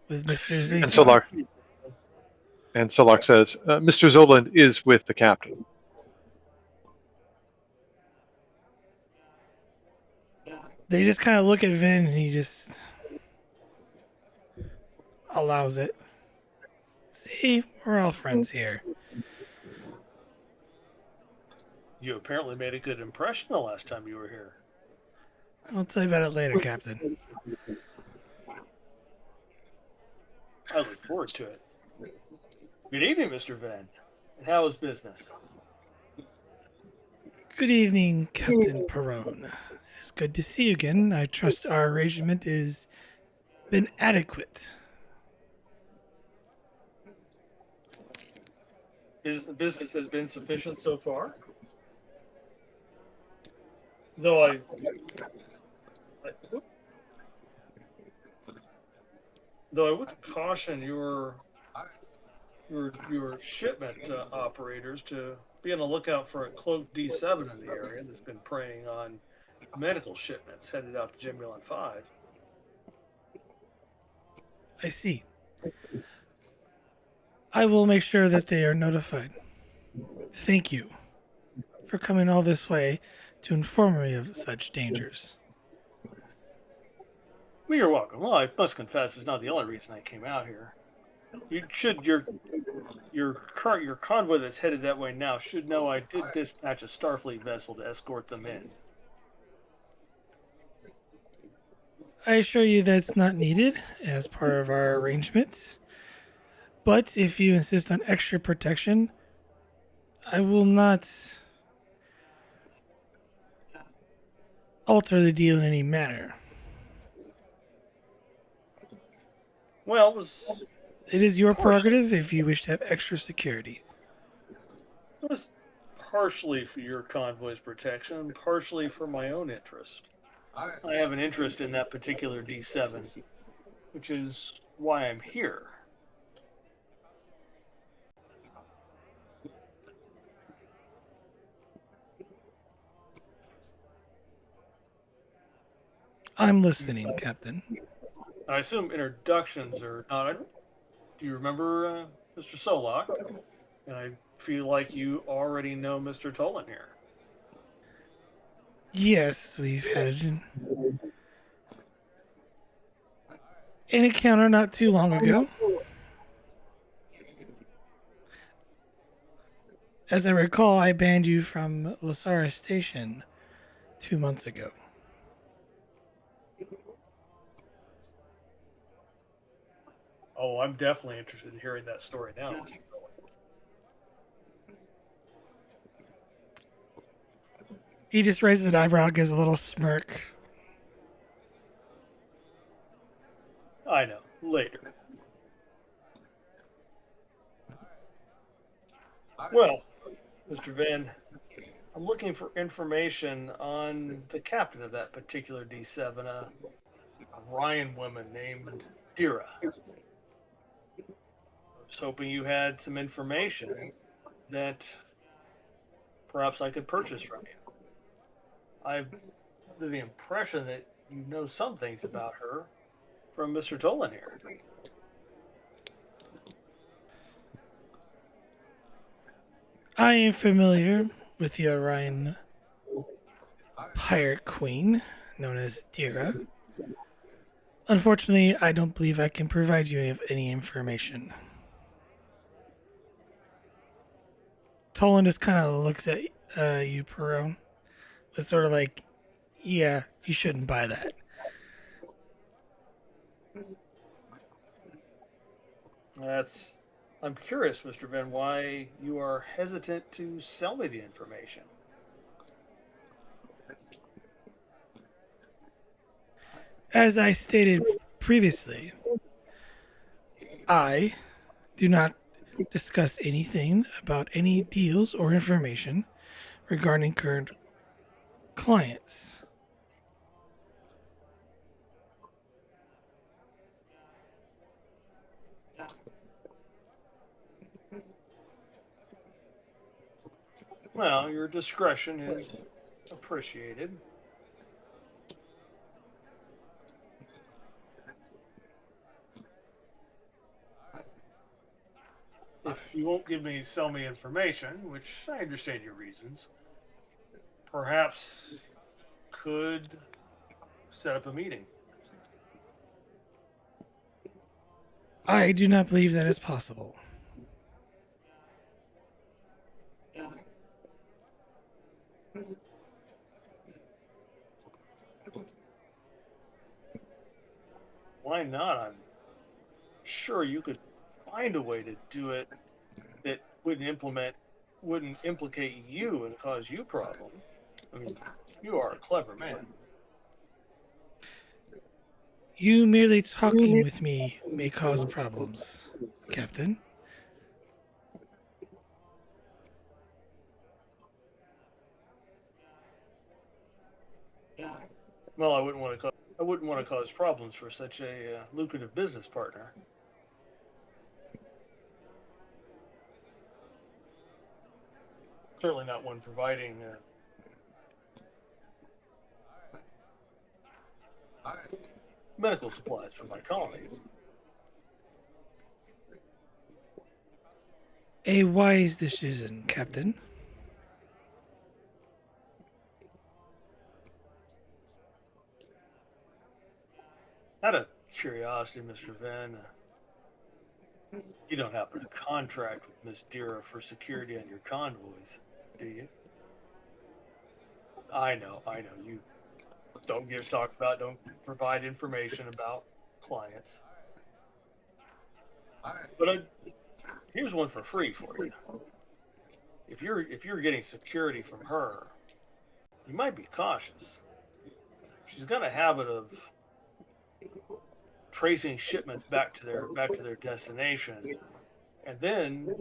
with Mr. And Zayton. Solar says, Mr. Zoland is with the captain. They just kind of look at Vin and he just allows it. See, we're all friends here. You apparently made a good impression the last time you were here. I'll tell you about it later, Captain. I look forward to it. Good evening, Mr. Venn. And how is business? Good evening, Captain Perone. It's good to see you again. I trust our arrangement has been adequate. Is the business has been sufficient so far? Though I would caution your shipment operators to be on the lookout for a cloaked D7 in the area that's been preying on medical shipments headed out to Gemulan 5. I see. I will make sure that they are notified. Thank you for coming all this way to inform me of such dangers. Well, you're welcome. Well, I must confess, it's not the only reason I came out here. Your convoy that's headed that way now should know I did dispatch a Starfleet vessel to escort them in. I assure you that's not needed as part of our arrangements. But if you insist on extra protection, I will not alter the deal in any manner. Well, It is your prerogative if you wish to have extra security. it was partially for your convoy's protection, partially for my own interest. I have an interest in that particular D7, which is why I'm here. I'm listening, Captain. I assume introductions are not. Do you remember Mr. Solak? And I feel like you already know Mr. Tolin here. Yes, we've had an encounter not too long ago. As I recall, I banned you from Lasara Station 2 months ago. Oh, I'm definitely interested in hearing that story now, Mr. Tolin. He just raises an eyebrow, gives a little smirk. I know. Later. Well, Mr. Van, I'm looking for information on the captain of that particular D7, a Orion woman named Dera. I was hoping you had some information that perhaps I could purchase from you. I'm under the impression that you know some things about her from Mr. Tolan here. I am familiar with the Orion Pirate Queen, known as Dera. Unfortunately, I don't believe I can provide you any information. Tolan just kind of looks at you, Perone, with sort of like, yeah, you shouldn't buy that. I'm curious, Mr. Venn, why you are hesitant to sell me the information. As I stated previously, I do not discuss anything about any deals or information regarding current clients. Well, your discretion is appreciated. if you won't sell me information, which I understand your reasons, perhaps could set up a meeting. I do not believe that is possible. Why not? I'm sure you could find a way to do it that wouldn't implicate you and cause you problems. I mean, you are a clever man. You merely talking with me may cause problems, Captain. Well, I wouldn't want to cause problems for such a lucrative business partner. Certainly not one providing medical supplies for my colonies. A wise decision, Captain. Out of curiosity, Mr. Venn, you don't happen to contract with Miss Dera for security on your convoys, do you? I know. You don't provide information about clients. But here's one for free for you. If you're getting security from her, you might be cautious. She's got a habit of tracing shipments back to their destination, and then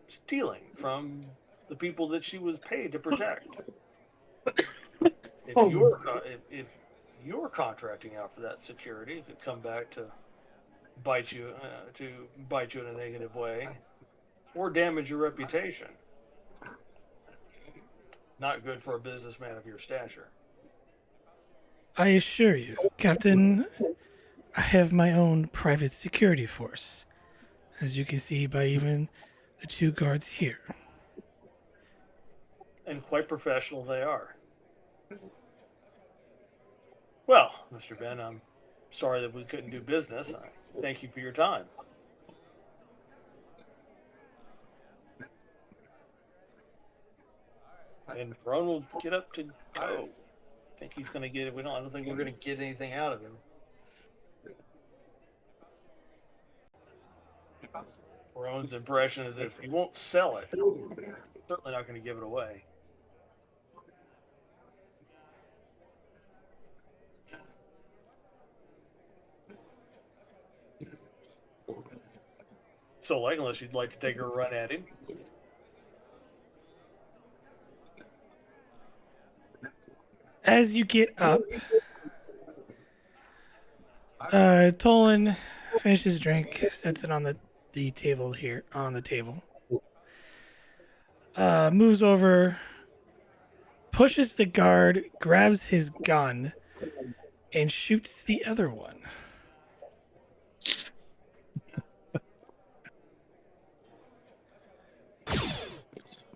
stealing from the people that she was paid to protect. If you're contracting out for that security, it could come back to bite you in a negative way, or damage your reputation. Not good for a businessman of your stature. I assure you, Captain, I have my own private security force, as you can see by even the two guards here. And quite professional they are. Well, Mr. Ben, I'm sorry that we couldn't do business. I thank you for your time. And Ron will get up to go. I think he's going to get it. I don't think we're going to get anything out of him. Ron's impression is that if he won't sell it, certainly not going to give it away. So, like, unless you'd like to take a run at him. As you get up, Tolin finishes his drink, sets it on the table here, on the table. Moves over, pushes the guard, grabs his gun, and shoots the other one.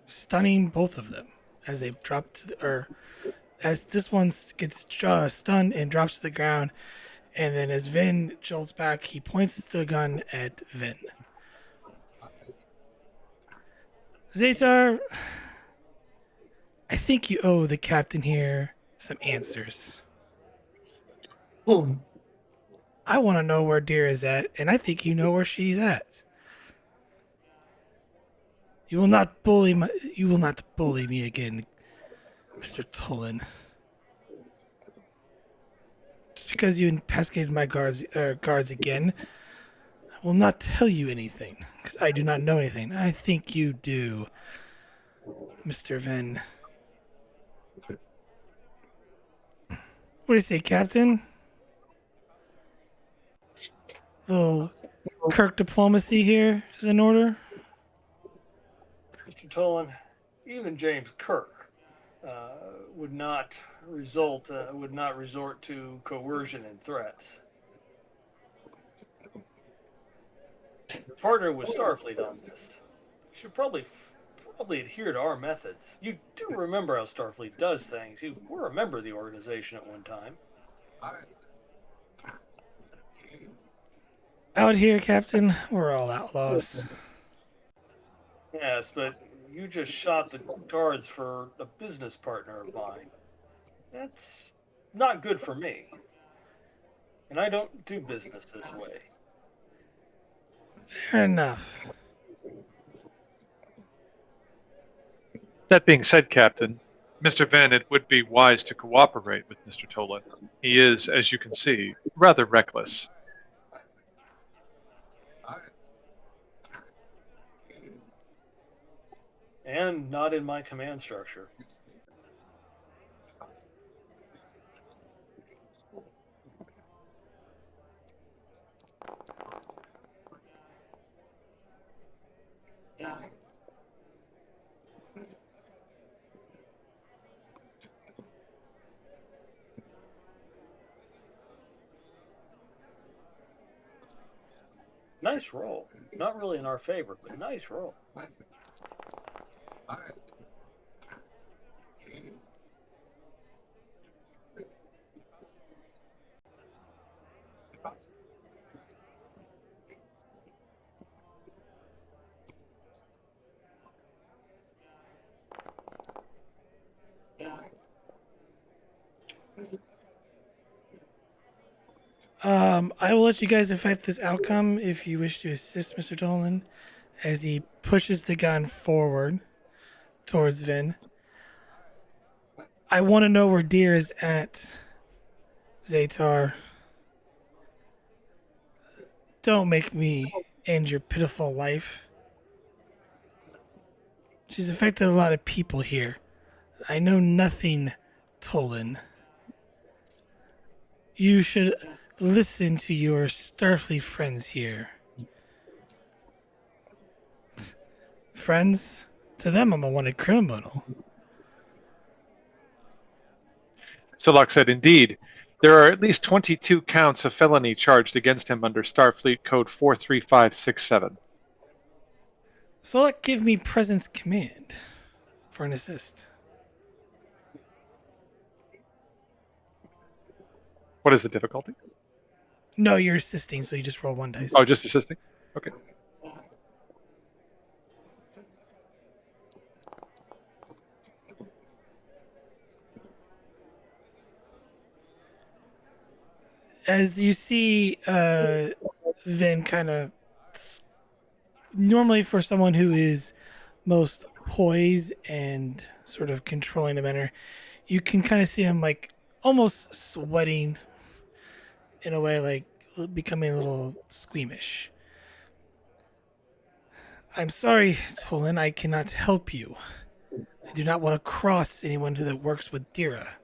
Stunning both of them as they drop as this one gets stunned and drops to the ground, and then as Vin jolts back, he points the gun at Vin. Zatar, I think you owe the captain here some answers. I want to know where Dera is at, and I think you know where she's at. You will not bully me again, Mr. Tolin. Just because you incapacitated my guards again, I will not tell you anything, because I do not know anything. I think you do, Mr. Venn. What do you say, Captain? Little Kirk diplomacy here is in order. Mr. Tolan, even James Kirk would not resort to coercion and threats. partner with Starfleet on this. You should probably adhere to our methods. You do remember how Starfleet does things. You were a member of the organization at one time. Out here, Captain, we're all outlaws. Yes, but you just shot the guards for a business partner of mine. That's not good for me. And I don't do business this way. Fair enough. That being said, Captain, Mr. Venn, it would be wise to cooperate with Mr. Tolin. He is, as you can see, rather reckless. And not in my command structure. Nice roll. Not really in our favor, but nice roll. I will let you guys affect this outcome if you wish to assist Mr. Dolan as he pushes the gun forward towards Vin. I want to know where Deer is at, Zaytar. Don't make me end your pitiful life. She's affected a lot of people here. I know nothing, Tolan. You should listen to your Starfleet friends here. Friends? To them, I'm a wanted criminal. Solak said, indeed, there are at least 22 counts of felony charged against him under Starfleet Code 43567. So give me presence command for an assist. What is the difficulty? No, you're assisting, so you just roll one dice. Oh, just assisting? Okay. As you see, Vin kind of normally for someone who is most poised and sort of controlling the manner, you can kind of see him like almost sweating in a way, like becoming a little squeamish. I'm sorry, Tolan, I cannot help you. I do not want to cross anyone that works with Dera.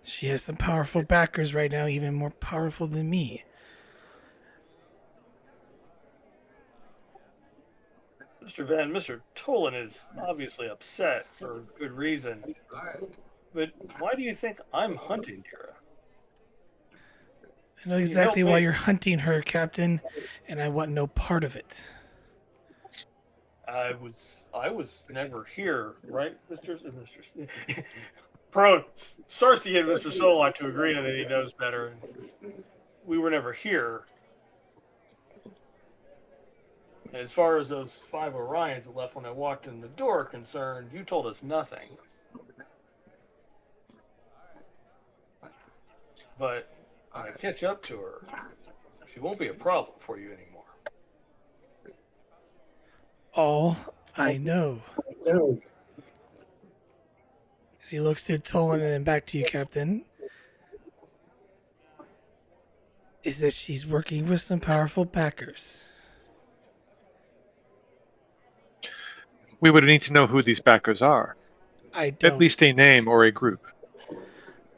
She has some powerful backers right now, even more powerful than me. Mr. Van, Mr. Tolan is obviously upset for good reason. But why do you think I'm hunting Dera? I know exactly why you're hunting her, Captain, and I want no part of it. I was never here, right, Mr. Prone starts to get Mr. Solak to agree that he knows better. We were never here. And as far as those 5 Orions that left when I walked in the door are concerned, you told us nothing. But when I catch up to her, she won't be a problem for you anymore. All I know. As he looks to Tolan and then back to you, Captain, is that she's working with some powerful backers. We would need to know who these backers are. I don't. At least a name or a group.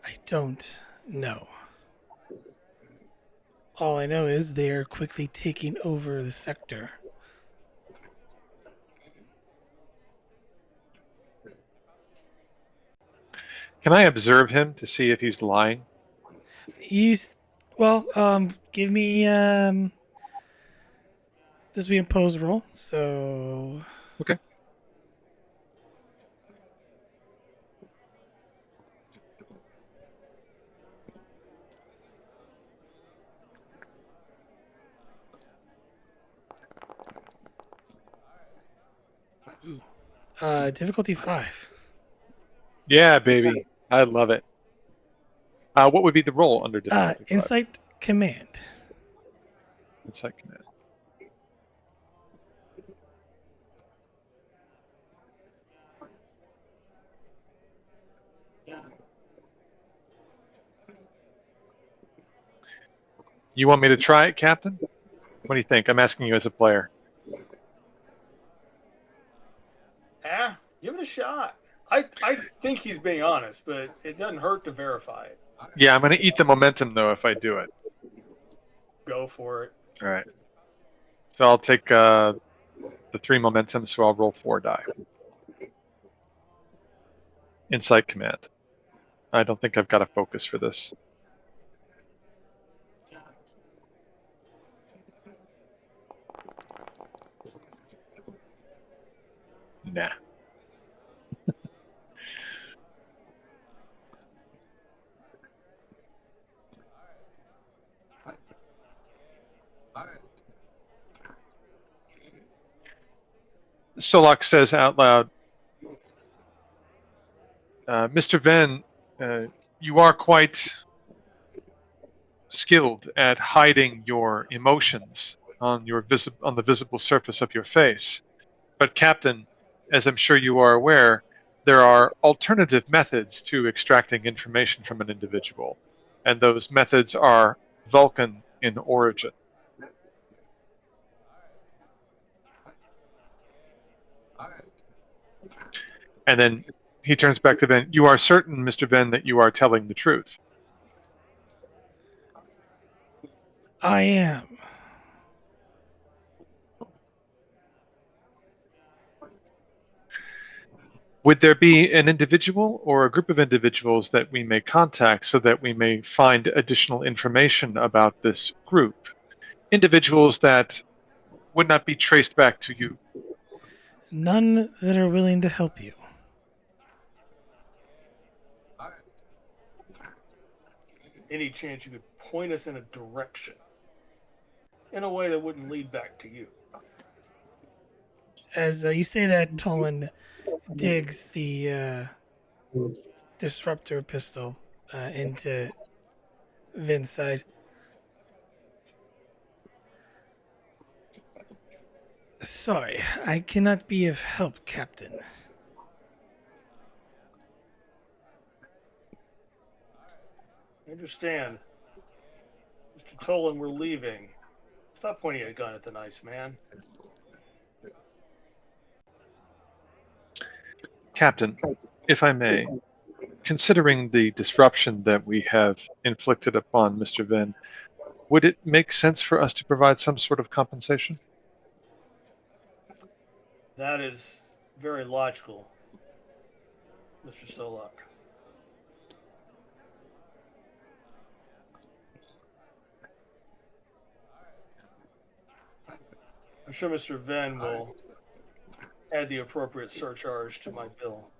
I don't know. All I know is they are quickly taking over the sector. Can I observe him to see if he's lying? Give me this will be a pose roll. So Okay. difficulty 5. Yeah, baby. I love it. What would be the roll under difficulty 5? Insight command. Insight command. You want me to try it, Captain? What do you think? I'm asking you as a player. Give it a shot. I think he's being honest, but it doesn't hurt to verify it. Yeah, I'm going to eat the momentum, though, if I do it. Go for it. All right. So I'll take the 3 momentum, so I'll roll 4 die. Insight command. I don't think I've got a focus for this. Nah. Solak says out loud, Mr. Venn, you are quite skilled at hiding your emotions on the visible surface of your face. But Captain, as I'm sure you are aware, there are alternative methods to extracting information from an individual, and those methods are Vulcan in origin. And then he turns back to Ben. You are certain, Mr. Venn, that you are telling the truth? I am. Would there be an individual or a group of individuals that we may contact so that we may find additional information about this group? Individuals that would not be traced back to you? None that are willing to help you. Any chance you could point us in a direction in a way that wouldn't lead back to you? As you say that, Tolin digs the disruptor pistol into Vin's side. Sorry, I cannot be of help, Captain. I understand. Mr. Tolan, we're leaving. Stop pointing a gun at the nice man. Captain, if I may, considering the disruption that we have inflicted upon Mr. Venn, would it make sense for us to provide some sort of compensation? That is very logical, Mr. Solak. I'm sure Mr. Venn will add the appropriate surcharge to my bill.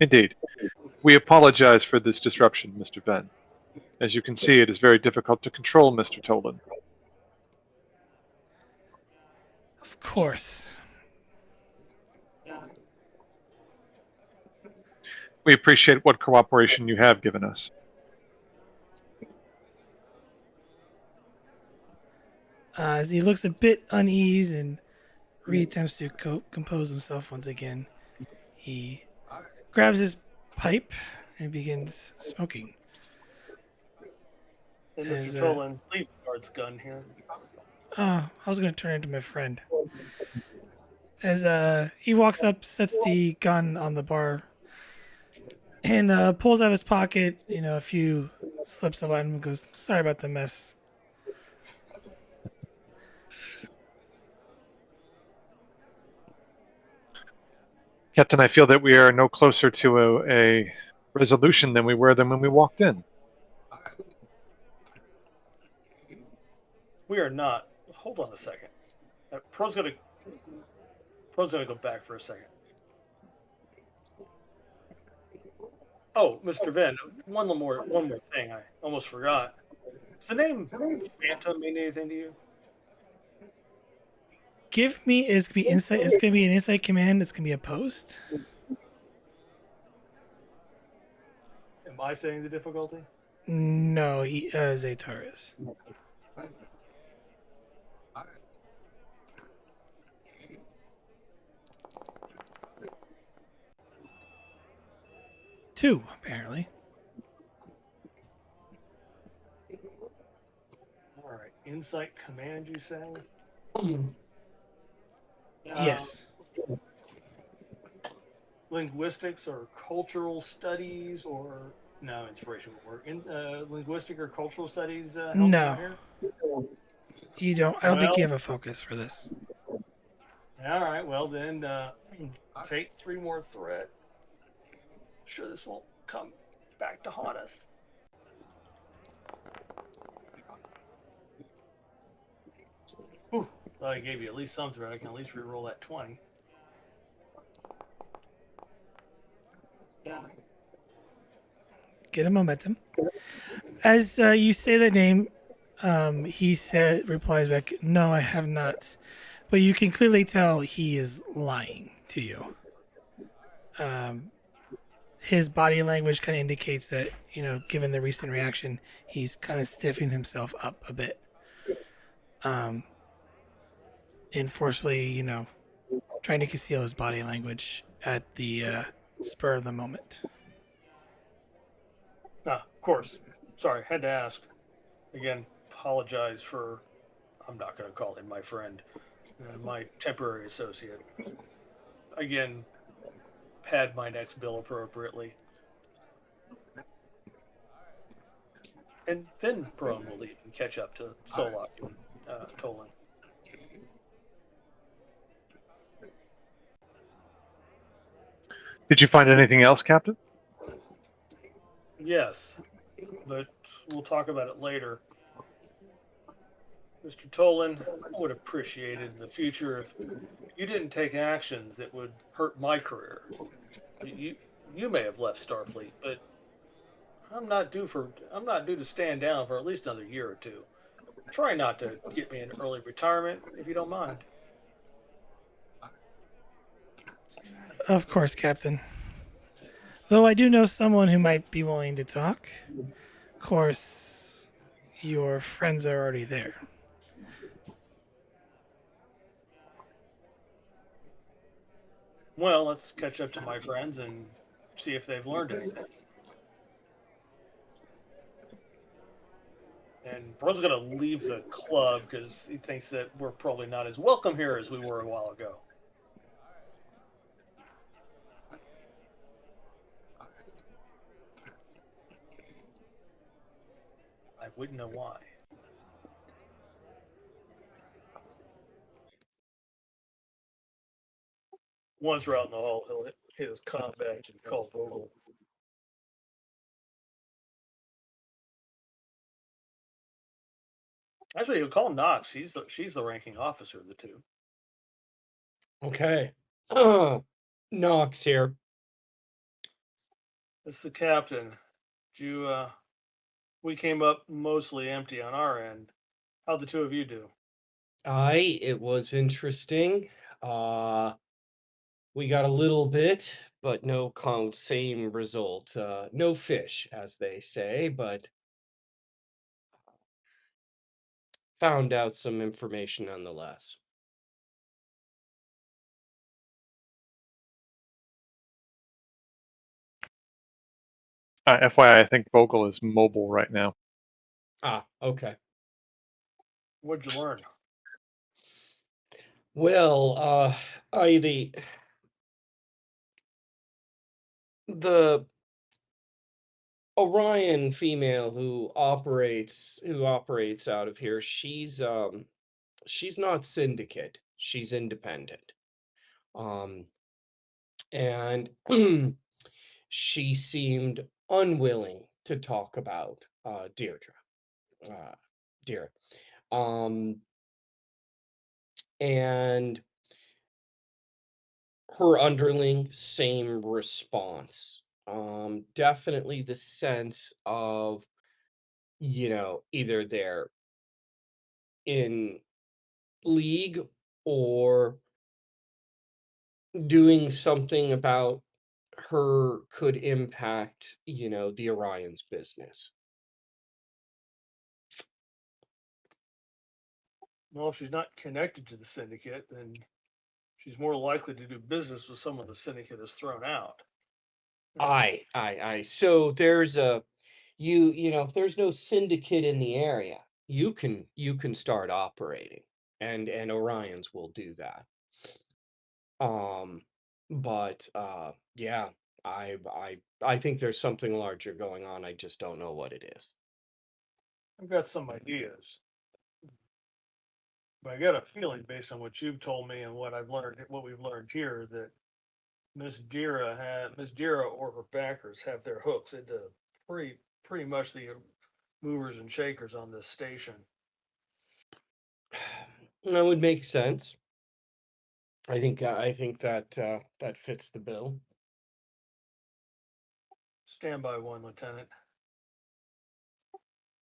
Indeed. We apologize for this disruption, Mr. Venn. As you can see, it is very difficult to control Mr. Tolin. Of course. We appreciate what cooperation you have given us. As he looks a bit uneasy and reattempts to compose himself once again, he grabs his pipe and begins smoking. And As, Mr. Tolan, leave the guard's gun here. I was going to turn into my friend. As he walks up, sets the gun on the bar, and pulls out of his pocket, a few slips of Latin and goes, "Sorry about the mess." Captain, I feel that we are no closer to a resolution than we were when we walked in. We are not. Hold on a second. Pro's gonna go back for a second. Oh, Mr. Venn, one more thing. I almost forgot. Does the name Phantom mean anything to you? Give me it's gonna be insight. It's gonna be an insight command. It's gonna be a post. Am I saying the difficulty? No, he Zaytar is. Two, apparently. All right. Insight command, you say? Yes. Linguistics or cultural studies or no inspiration will work. Linguistic or cultural studies help me out No, here. you don't. I don't think Well, you have a focus for this. all right. Well, then take 3 more threat. Sure, this won't come back to haunt us. Whew, thought I gave you at least some threat. I can at least re-roll that 20. Get a momentum. As you say that name, he replies back, "No, I have not." But you can clearly tell he is lying to you. His body language kind of indicates that, given the recent reaction, he's kind of stiffing himself up a bit, and forcefully, trying to conceal his body language at the spur of the moment. Ah, of course. Sorry, had to ask. Again, apologize for. I'm not going to call him my friend, my temporary associate. Again, pad my next bill appropriately. And then Perone will leave and catch up to Solak and Tolin. Did you find anything else, Captain? Yes, but we'll talk about it later. Mr. Tolin, I would appreciate it in the future if you didn't take actions that would hurt my career. You may have left Starfleet, but I'm not due to stand down for at least another year or two. Try not to get me an early retirement if you don't mind. Of course, Captain. Though I do know someone who might be willing to talk. Of course, your friends are already there. Well, let's catch up to my friends and see if they've learned anything. And Bro's going to leave the club because he thinks that we're probably not as welcome here as we were a while ago. I wouldn't know why. Once we're out in the hall, he'll hit his comm badge and call Vogel. Actually, he'll call Knox. She's the ranking officer of the two. Okay. Knox here. It's the captain. We came up mostly empty on our end. How'd the two of you do? It was interesting. We got a little bit, but no same result. No fish, as they say, but found out some information nonetheless. FYI, I think Vogel is mobile right now. Ah, okay. What'd you learn? Well, the Orion female who operates out of here, she's not syndicate. She's independent. And she seemed unwilling to talk about Deirdre. Deirdre. Um And her underling, same response. Definitely the sense of, either they're in league or doing something about her could impact, the Orion's business. Well, if she's not connected to the syndicate, then she's more likely to do business with someone the syndicate has thrown out. Aye. So there's if there's no syndicate in the area, you can start operating, and Orions will do that. Um, but yeah, I think there's something larger going on. I just don't know what it is. I've got some ideas, but I got a feeling based on what you've told me and what I've learned, what we've learned here, that Miss Dera or her backers have their hooks into pretty much the movers and shakers on this station. That would make sense. I think that fits the bill. Stand by one, Lieutenant.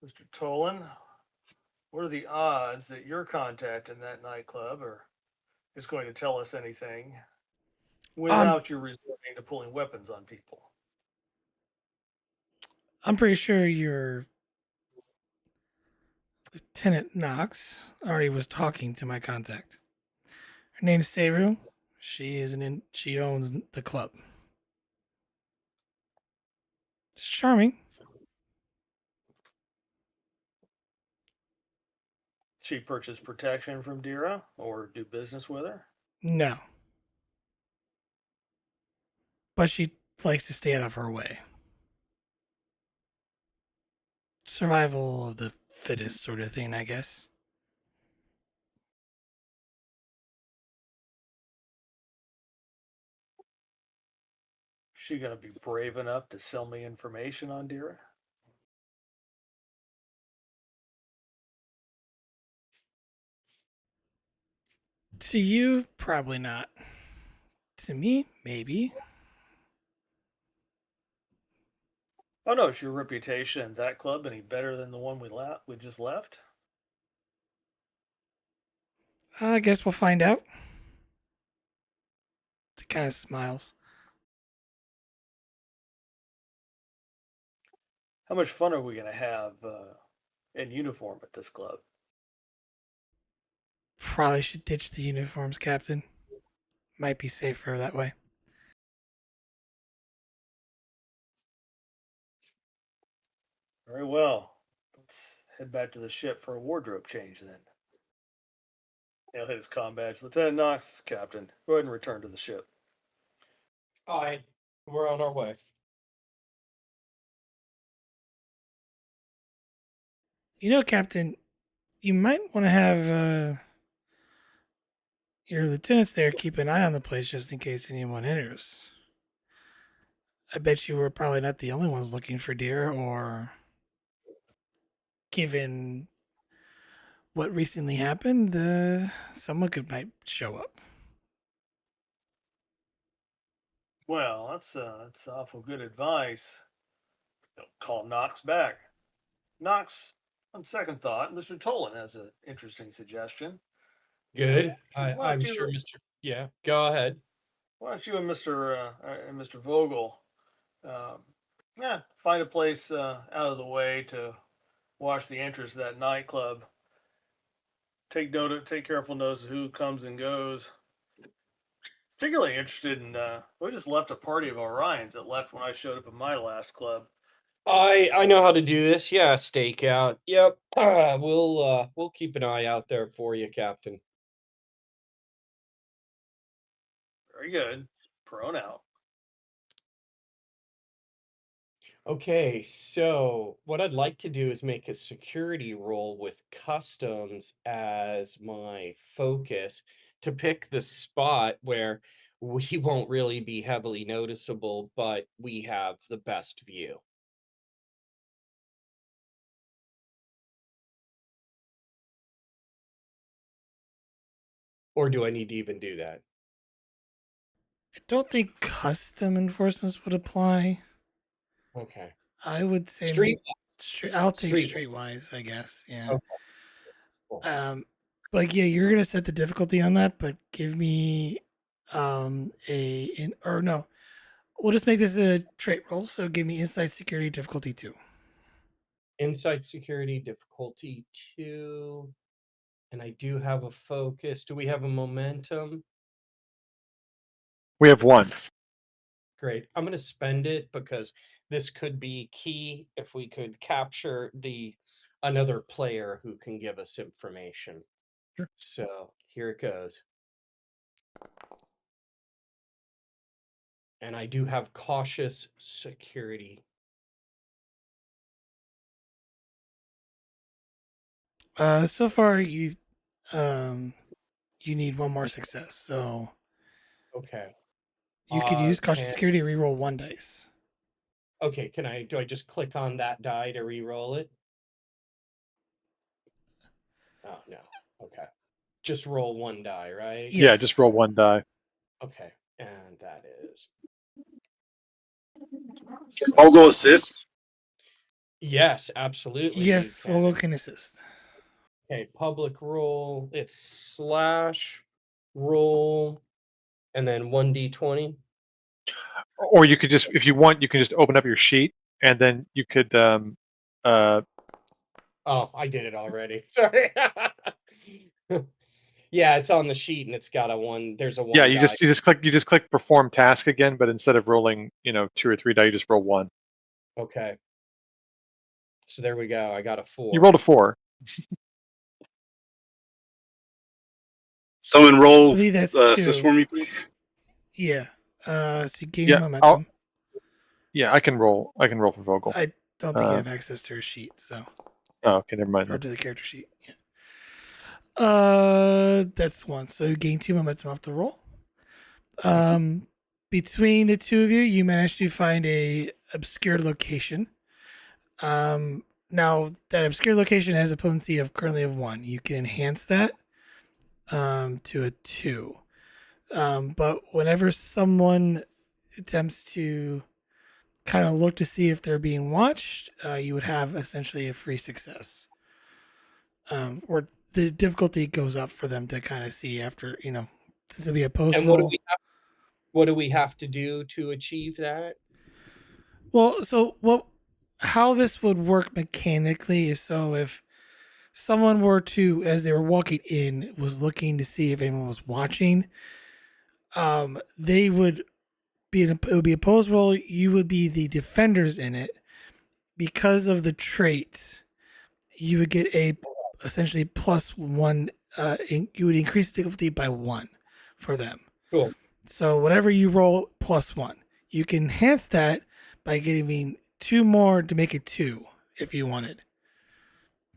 Mr. Tolan, what are the odds that your contact in that nightclub is going to tell us anything Um, without you resorting to pulling weapons on people? I'm pretty sure your Lieutenant Knox already was talking to my contact. Her name's Seru. She owns the club. It's charming. She purchase protection from Dera or do business with her? No. But she likes to stay out of her way. Survival of the fittest sort of thing, I guess. She gonna be brave enough to sell me information on Dera? To you, probably not. To me, maybe. Oh no, is your reputation in that club any better than the one we just left? I guess we'll find out. It kind of smiles. How much fun are we gonna have in uniform at this club? Probably should ditch the uniforms, Captain. Might be safer that way. Very well. Let's head back to the ship for a wardrobe change then. He'll hit his comm badge. Lieutenant Knox, Captain. Go ahead and return to the ship. Aye, we're on our way. You know, Captain, you might want to have your lieutenants there keep an eye on the place just in case anyone enters. I bet you were probably not the only ones looking for deer, or given what recently happened, someone might show up. Well, that's awful good advice. Don't call Knox back. Knox, on second thought, Mr. Tolan has an interesting suggestion. Uh, Good. why don't I'm sure, you Mr. Yeah, go ahead. and Mr. Vogel, um, find a place out of the way to watch the entrance of that nightclub. Take careful notice of who comes and goes. Particularly interested in. We just left a party of Orions that left when I showed up at my last club. I know how to do this. Yeah, stakeout. Yep. We'll keep an eye out there for you, Captain. Very good. Prone out. Okay, so what I'd like to do is make a security roll with customs as my focus to pick the spot where we won't really be heavily noticeable, but we have the best view. Or do I need to even do that? I don't think custom enforcements would apply. Okay. I would say Street. I'll take Street. streetwise, I guess. Yeah. Okay. Cool. Like yeah, you're gonna set the difficulty on that, but give me or no. We'll just make this a trait roll. So give me inside security difficulty 2. Inside security difficulty 2. And I do have a focus. Do we have a momentum? We have 1. Great. I'm going to spend it because this could be key if we could capture another player who can give us information. Sure. So here it goes. And I do have cautious security. So far you need one more success. So Okay. you could use cautious Can security to reroll 1 dice. okay, do I just click on that die to re-roll it? Oh no. Okay. Just roll 1 die, right? Yeah, Yes. just roll 1 die. Okay. And that is Vogel assist. yes, absolutely. you Yes, can. Vogel can assist. Okay, public roll. It's slash roll and then 1d20. Or you could just, if you want, you can just open up your sheet and then you could Oh, I did it already. Sorry. Yeah, it's on the sheet and it's got a 1. There's a 1 yeah, die. you just click perform task again, but instead of rolling, 2 or 3 die, you just roll 1. Okay. So there we go. I got a 4. You rolled a 4. Someone I roll believe that's assist 2. for me, please. Yeah. So you gain Yeah, momentum. I can roll for Vogel. I don't think you have access to her sheet, so Oh, okay, never mind or then. to the character sheet. Yeah. That's 1. So you gain 2 momentum off the roll. Between the two of you, you managed to find a obscured location. Now that obscured location has a potency of currently of 1. You can enhance that to a 2. But whenever someone attempts to kind of look to see if they're being watched, you would have essentially a free success. Or the difficulty goes up for them to kind of see after, since it'll be a post And roll. what do we have to do to achieve that? Well, how this would work mechanically is so if someone were to, as they were walking in, was looking to see if anyone was watching, they would it would be a pose roll. You would be the defenders in it because of the trait. You would get a essentially +1. You would increase the difficulty by 1 for them. Cool. So whatever you roll +1, you can enhance that by giving 2 more to make it 2 if you wanted.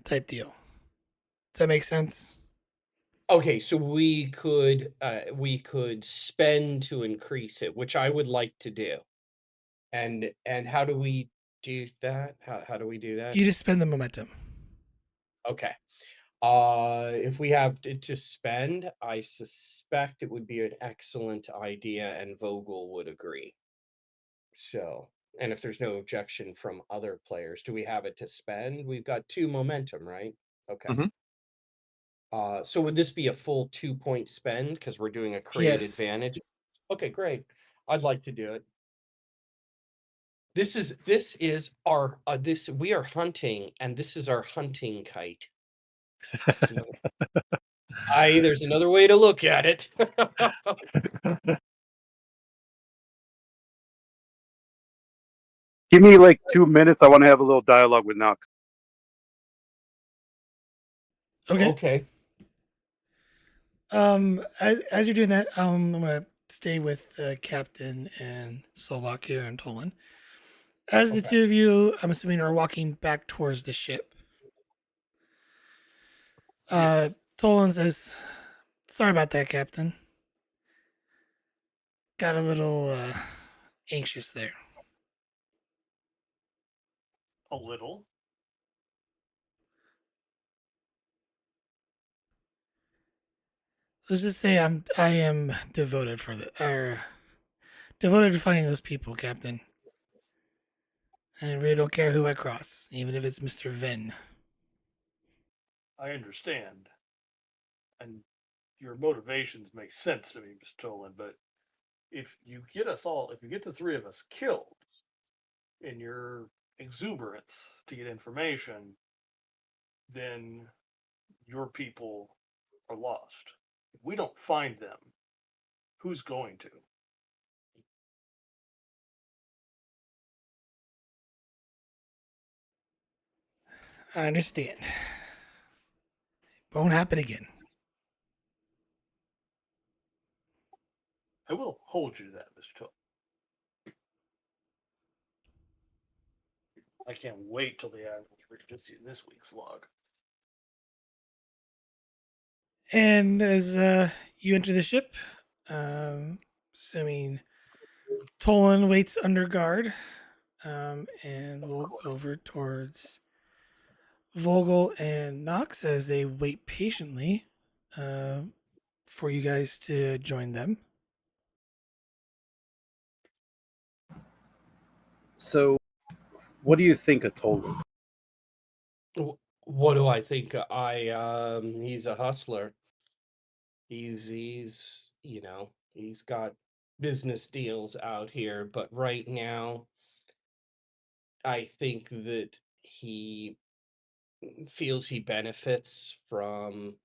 Type deal. Does that make sense? Okay, so we could spend to increase it, which I would like to do. And how do we do that? How do we do that? You just spend the momentum. Okay. If we have to spend, I suspect it would be an excellent idea and Vogel would agree. So, and if there's no objection from other players, do we have it to spend? We've got 2 momentum, right? Okay. Mhm. So would this be a full 2-point spend because we're doing a create Yes. advantage? Okay, great. I'd like to do it. This is our we are hunting, and this is our hunting kite. There's another way to look at it. Give me like 2 minutes. I want to have a little dialogue with Knox. Okay. Okay. As you're doing that, I'm gonna stay with Captain and Solak here and Tolan. As the Okay. two of you, I'm assuming, are walking back towards the ship. Yes. Tolan says, "Sorry about that, Captain. Got a little anxious there." A little. let's just say I am devoted to finding those people, Captain. I really don't care who I cross, even if it's Mr. Venn. I understand, and your motivations make sense to me, Mr. Tolan. But if you get the three of us killed in your exuberance to get information, then your people are lost. If we don't find them, who's going to? I understand. Won't happen again. I will hold you to that, Mr. Tolan. I can't wait till the Admiral reads this week's log. And as you enter the ship, assuming Tolan waits under guard, and we'll go over towards Vogel and Knox as they wait patiently uh, for you guys to join them. So, what do you think of Tolan? What do I think? He's a hustler. He's he's got business deals out here, but right now I think that he feels he benefits from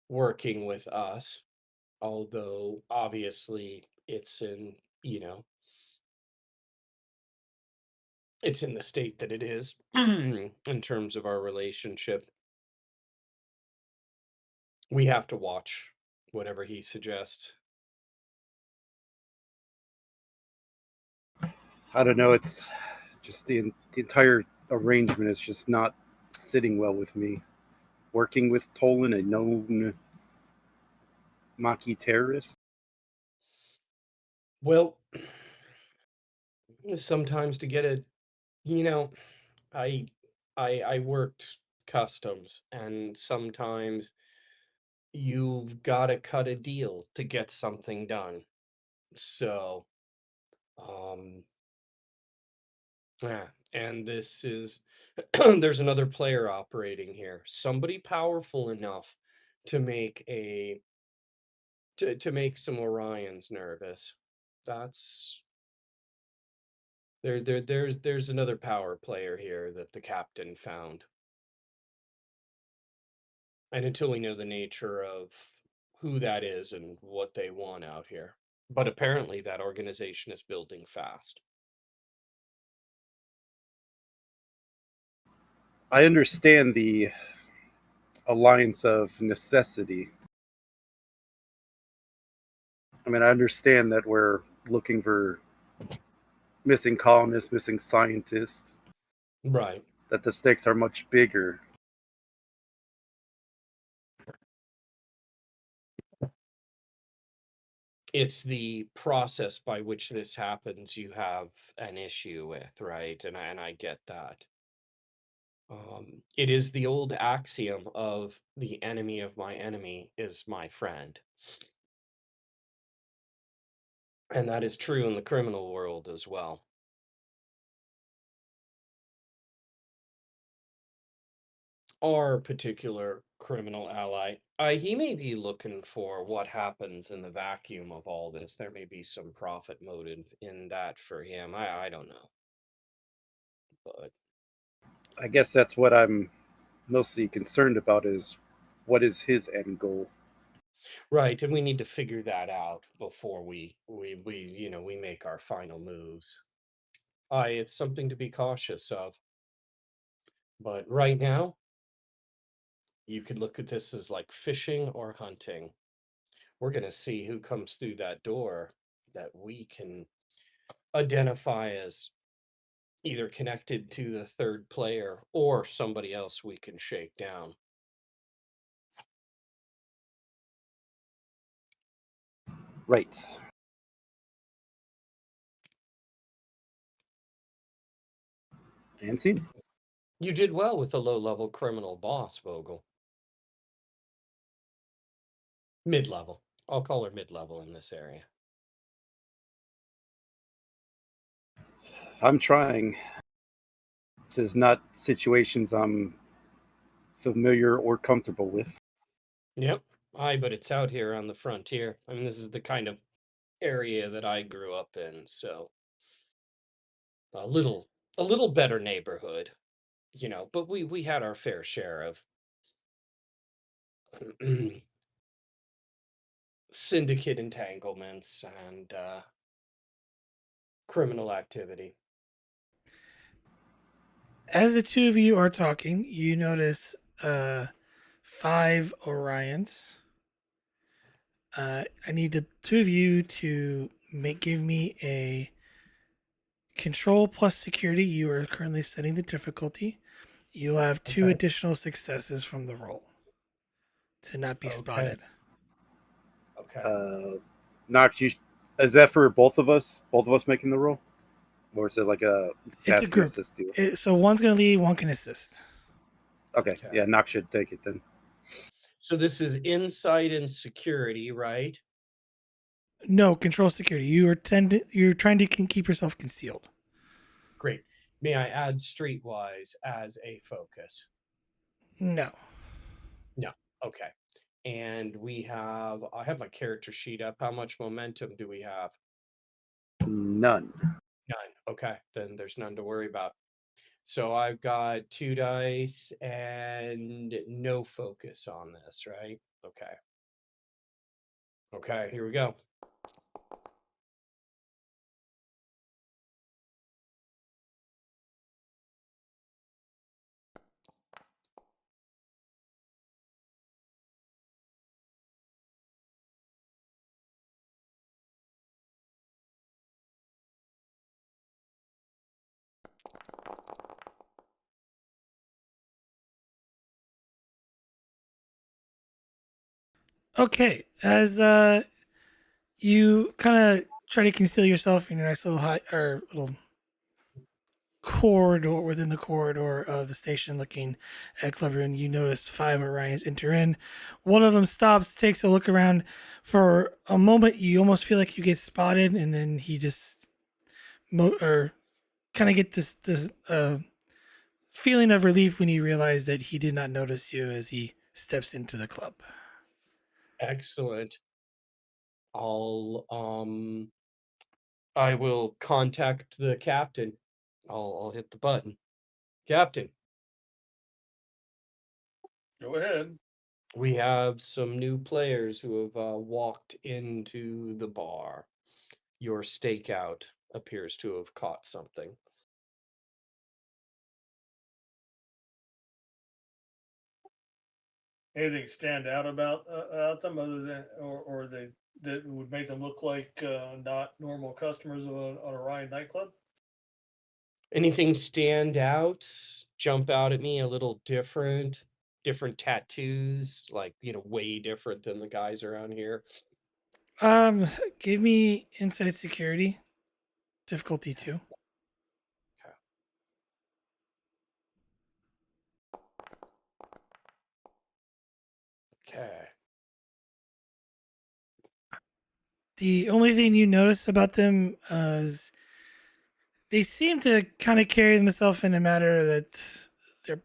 working with us, although obviously you know, it's in the state that it is in terms of our relationship. We have to watch whatever he suggests. I don't know. It's just the entire arrangement is just not sitting well with me. Working with Tolan, a known Maquis terrorist. Well, sometimes to get a, you know, I I worked customs, and sometimes you've got to cut a deal to get something done. So, um, yeah, and this is there's another player operating here. Somebody powerful enough to make to make some Orions nervous. That's there's another power player here that the captain found. And until we know the nature of who that is and what they want out here. But apparently that organization is building fast. I understand the alliance of necessity. I mean, I understand that we're looking for missing colonists, missing scientists, Right. that the stakes are much bigger. It's the process by which this happens you have an issue with, right? And I get that. It is the old axiom of the enemy of my enemy is my friend. And that is true in the criminal world as well. Our particular criminal ally, he may be looking for what happens in the vacuum of all this. There may be some profit motive in that for him. I don't know. But I guess that's what I'm mostly concerned about is what is his end goal? right, and we need to figure that out before we make our final moves. It's something to be cautious of. But right now, you could look at this as like fishing or hunting. We're going to see who comes through that door that we can identify as either connected to the third player or somebody else we can shake down. Right. And see, You did well with the low-level criminal boss, Vogel. Mid-level. I'll call her mid-level in this area. I'm trying. This is not situations I'm familiar or comfortable with. Yep. Aye, but it's out here on the frontier. I mean, this is the kind of area that I grew up in, so a little better neighborhood, but we had our fair share of syndicate entanglements and criminal activity. As the two of you are talking, you notice 5 Orions. I need the two of you to give me a control plus security. You are currently setting the difficulty. You'll have 2 Okay. additional successes from the roll to not be Okay. spotted. Okay. Knox, is that for both of us? Both of us making the roll? Or is it like a It's a task group. assist deal? So one's going to lead, one can assist. Okay. Okay. Yeah, Knox should take it then. So this is insight and security, right? No, control security. You're trying to keep yourself concealed. Great. May I add streetwise as a focus? No. No. Okay. And I have my character sheet up. How much momentum do we have? None. None. Okay. Then there's none to worry about. So I've got 2 dice and no focus on this, right? Okay. Okay, here we go. Okay. As you kind of try to conceal yourself in your nice little little corridor within the corridor of the station looking at Cleveland, you notice 5 Orions enter in. One of them stops, takes a look around. For a moment, you almost feel like you get spotted, and then he just or kind of get this feeling of relief when you realize that he did not notice you as he steps into the club. Excellent. I will contact the captain. I'll hit the button. Captain, Go ahead. we have some new players who have walked into the bar. Your stakeout appears to have caught something. Anything stand out about them other than or they that would make them look like not normal customers of an Orion nightclub? Anything stand out? Jump out at me a little different? Different tattoos, like, way different than the guys around here. Um, Give me inside security, difficulty 2. Okay. The only thing you notice about them is they seem to kind of carry themselves in a manner that they're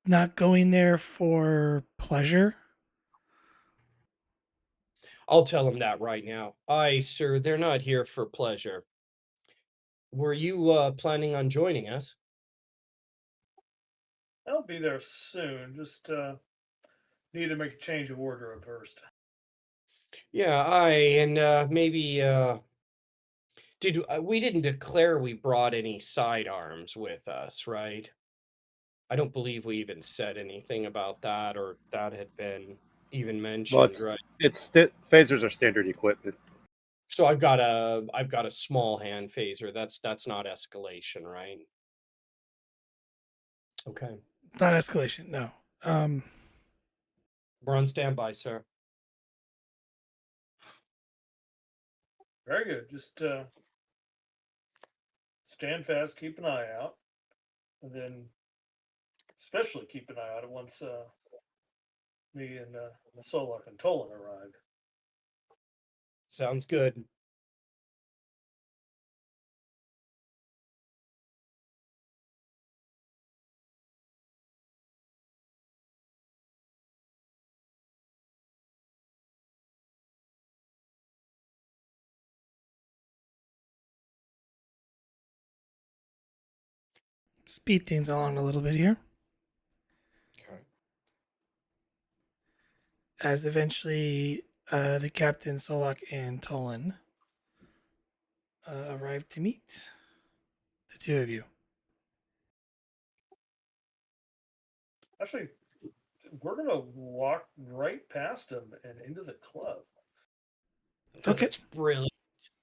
not going there for pleasure. I'll tell him that right now. Aye, sir, they're not here for pleasure. Were you planning on joining us? I'll be there soon. Just need to make a change of wardrobe first. Yeah, aye, and maybe we didn't declare we brought any sidearms with us, right? I don't believe we even said anything about that, or that had been even Well, mentioned, right? phasers are standard equipment. So I've got a small hand phaser. That's not escalation, right? Okay. Not escalation, no. We're on standby, sir. Very good. Just stand fast, keep an eye out, and then especially keep an eye out once me and Solok and Tolan arrived. Sounds good. Speed things along a little bit here. Okay. As eventually the captain, Solok, and Tolan arrive to meet the two of you. Actually, we're gonna walk right past him and into the club. Okay.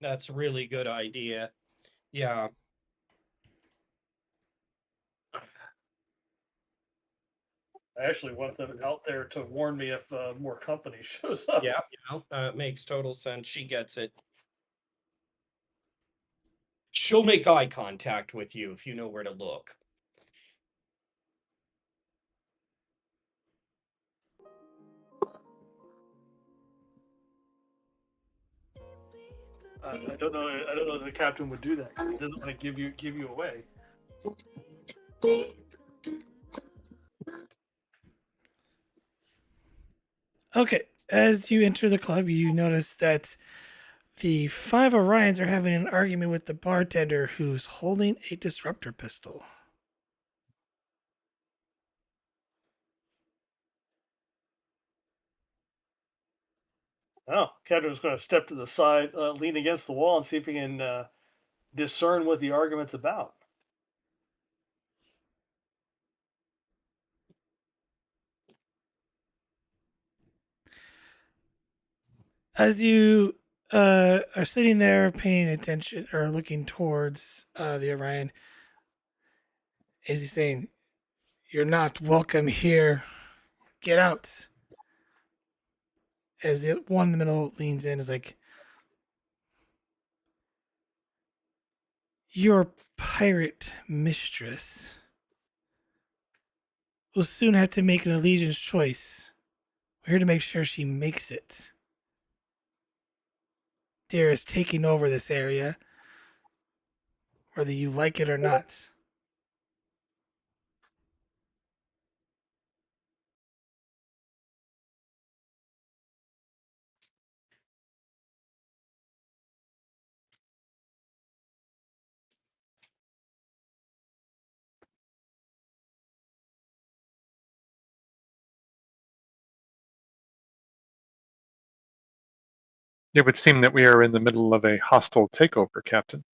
That's really good idea. Yeah. I actually want them out there to warn me if more company shows up. Yeah, it makes total sense. She gets it. She'll make eye contact with you if you know where to look. I don't know. I don't know if the captain would do that. 'Cause he doesn't want to give you away. Okay. As you enter the club, you notice that the 5 Orions are having an argument with the bartender who's holding a disruptor pistol. Oh, captain's going to step to the side, lean against the wall, and see if he can discern what the argument's about. As you are sitting there paying attention or looking towards the Orion, is he saying, "You're not welcome here. Get out." As the one in the middle leans in, is like, "Your pirate mistress will soon have to make an allegiance choice. We're here to make sure she makes it. Dera is taking over this area, whether you like it or not." It would seem that we are in the middle of a hostile takeover, Captain.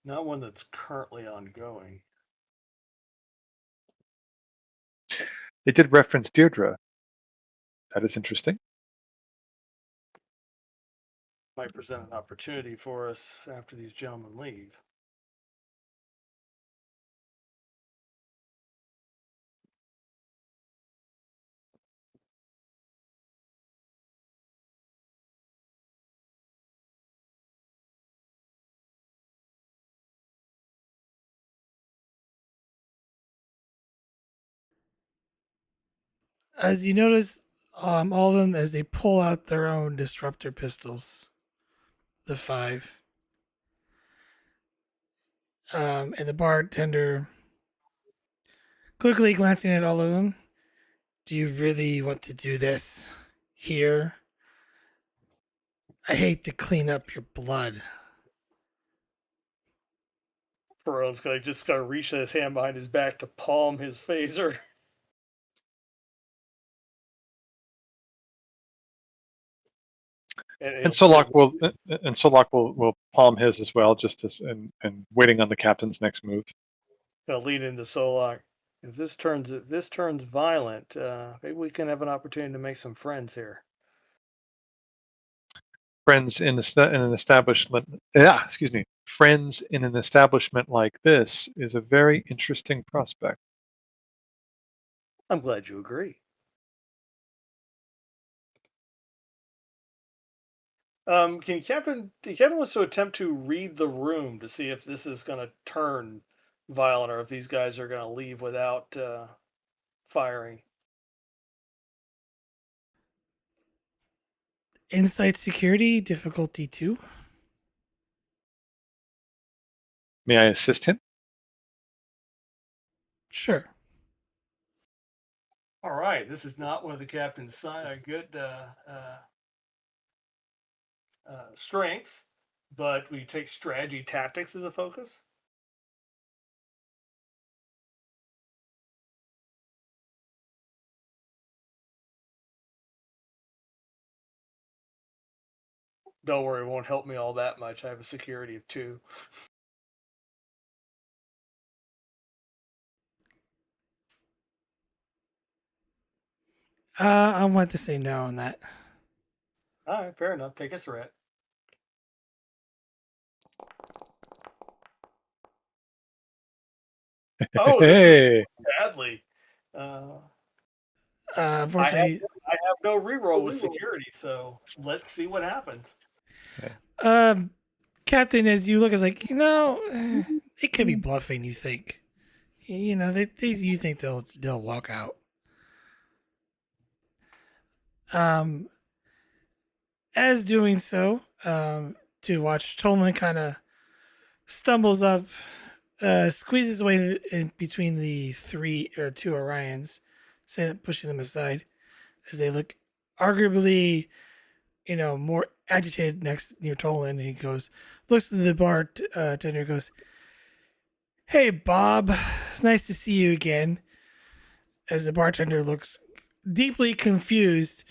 Not one that's currently ongoing. They did reference Deirdre. That is interesting. Might present an opportunity for us after these gentlemen leave. As you notice, all of them, as they pull out their own disruptor pistols, the 5. And the bartender, quickly glancing at all of them, "Do you really want to do this here? I hate to clean up your blood." Perot's just got to reach his hand behind his back to palm his phaser. And Solok will palm his as well, just as and waiting on the captain's next move. Gonna lead into Solok. If this turns violent, maybe we can have an opportunity to make some friends here. Friends in an establishment. Yeah, excuse me. Friends in an establishment like this is a very interesting prospect. I'm glad you agree. The captain wants to attempt to read the room to see if this is going to turn violent or if these guys are going to leave without firing. Insight security, difficulty 2. May I assist him? Sure. All right, this is not one of the captain's good strengths, but we take strategy tactics as a focus. Don't worry, it won't help me all that much. I have a security of 2. I want to say no on that. All right, fair enough. Take a threat. Oh, this is Hey, badly. Uh, Unfortunately, I have no reroll with security, so let's see what happens. um, Captain, as you look, is like, it could be bluffing. You think, you think they'll walk out. As doing so, to watch Tolman kind of stumbles up, squeezes away in between the 2 Orions, pushing them aside as they look arguably, more agitated next near Tolan. And he looks to the bartender, goes, "Hey, Bob, nice to see you again." As the bartender looks deeply confused,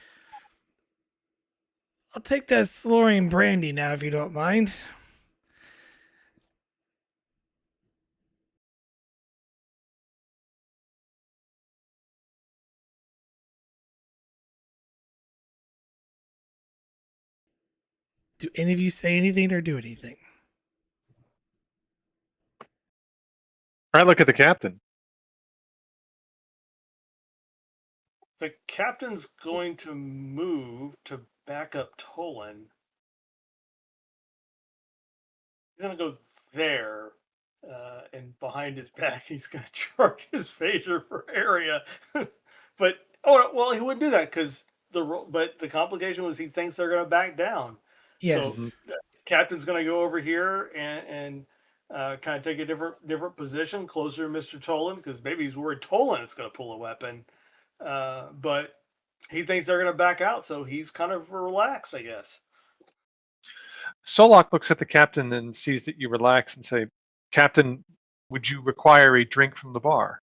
"I'll take that Slorian brandy now, if you don't mind." Do any of you say anything or do anything? all right, look at the captain. The captain's going to move to back up Tolan. He's going to go there, and behind his back, he's going to charge his phaser for area. But he wouldn't do that because the complication was he thinks they're going to back down. Yes. So captain's going to go over here and kind of take a different position closer to Mr. Tolan because maybe he's worried Tolan is going to pull a weapon, but he thinks they're going to back out, so he's kind of relaxed, I guess. Solok looks at the captain and sees that you relax and say, "Captain, would you require a drink from the bar?"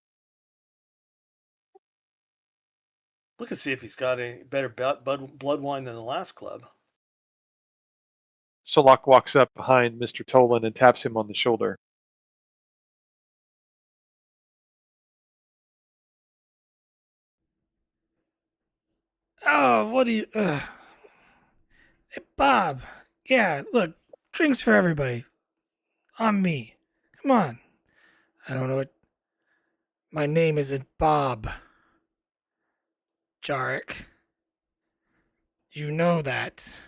Look and see if he's got a better blood wine than the last club. Solok walks up behind Mr. Tolan and taps him on the shoulder. Oh, what do you? Hey, Bob. Yeah, look, drinks for everybody. On me. Come on. I don't know what. My name isn't Bob. Jarek. You know that.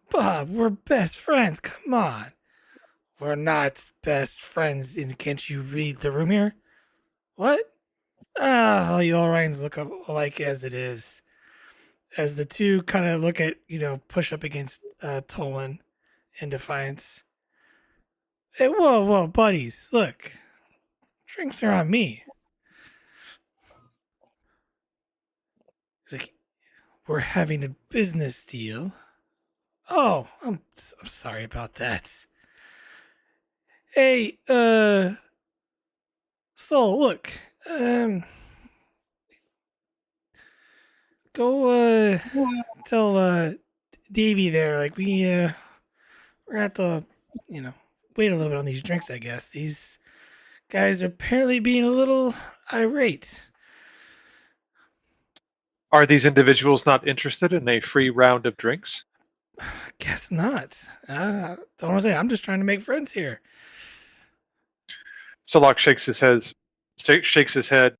Bob, we're best friends. Come on. We're not best friends. And can't you read the room here? What? Ah, you Orions look alike as it is. As the two kind of look at, push up against Tolan in defiance. Hey, whoa, buddies. Look, drinks are on me. He's like, we're having a business deal. Oh, I'm sorry about that. Hey, Soul, look, go, tell, Davey there, like, we're gonna have to, wait a little bit on these drinks, I guess. These guys are apparently being a little irate. Are these individuals not interested in a free round of drinks? Guess not. Don't want to say. I'm just trying to make friends here. Solok shakes his head.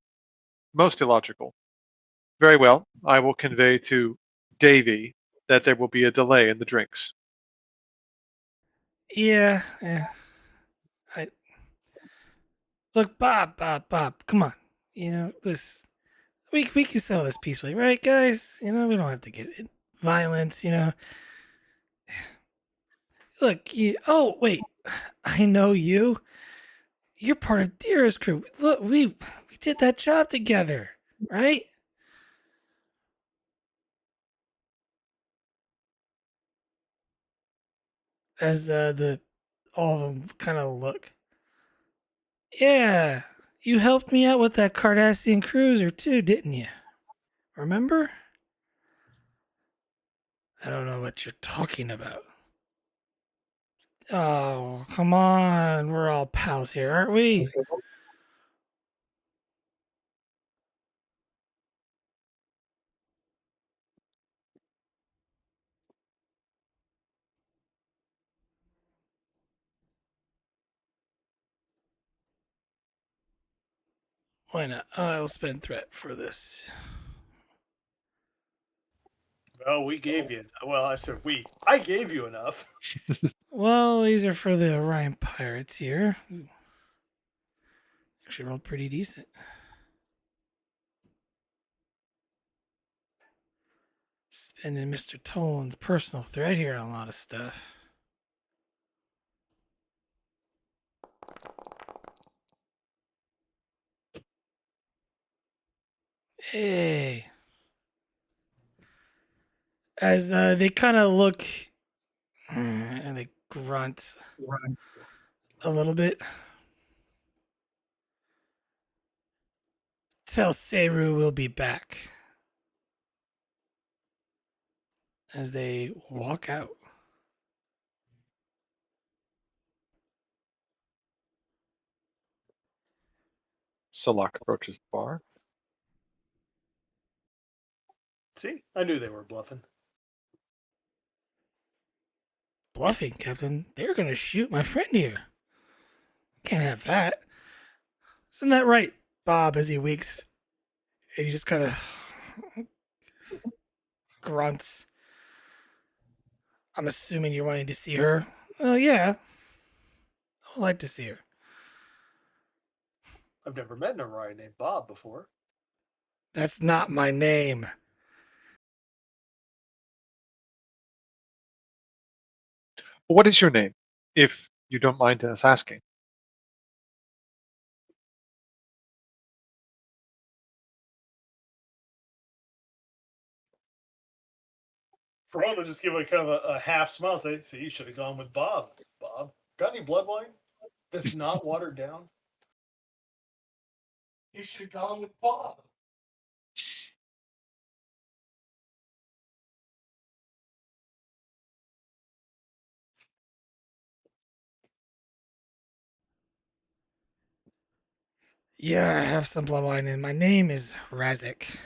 Most illogical. Very well. I will convey to Davy that there will be a delay in the drinks. Yeah. Look, Bob. Come on. This we can settle this peacefully, right, guys? We don't have to get it. violence, you know. Look, oh, wait. I know you. You're part of Dera's crew. Look, we did that job together, right? As the all of them kind of look. Yeah, you helped me out with that Cardassian cruiser too, didn't you? Remember? I don't know what you're talking about. Oh, come on. We're all pals here, aren't we? Why not? I'll spend threat for this. Well, we gave you. Well, I said we. I gave you enough. Well, these are for the Orion Pirates here. Actually rolled pretty decent. Spending Mr. Tolan's personal threat here on a lot of stuff. Hey. As they kind of look and they grunt a little bit. Tell Seru we'll be back. As they walk out. Salak approaches the bar. See, I knew they were bluffing. Bluffing, Captain. They're gonna shoot my friend here. Can't have that. Isn't that right, Bob? As he winks, and he just kind of grunts. I'm assuming you're wanting to see her. Oh yeah, I would like to see her. I've never met an Orion named Bob before. That's not my name. What is your name, if you don't mind us asking? Perron will just give a kind of a half smile. Say, "See, you should have gone with Bob. Bob, got any blood wine that's not watered down?" You should have gone with Bob. Yeah, I have some bloodline, and my name is Razik,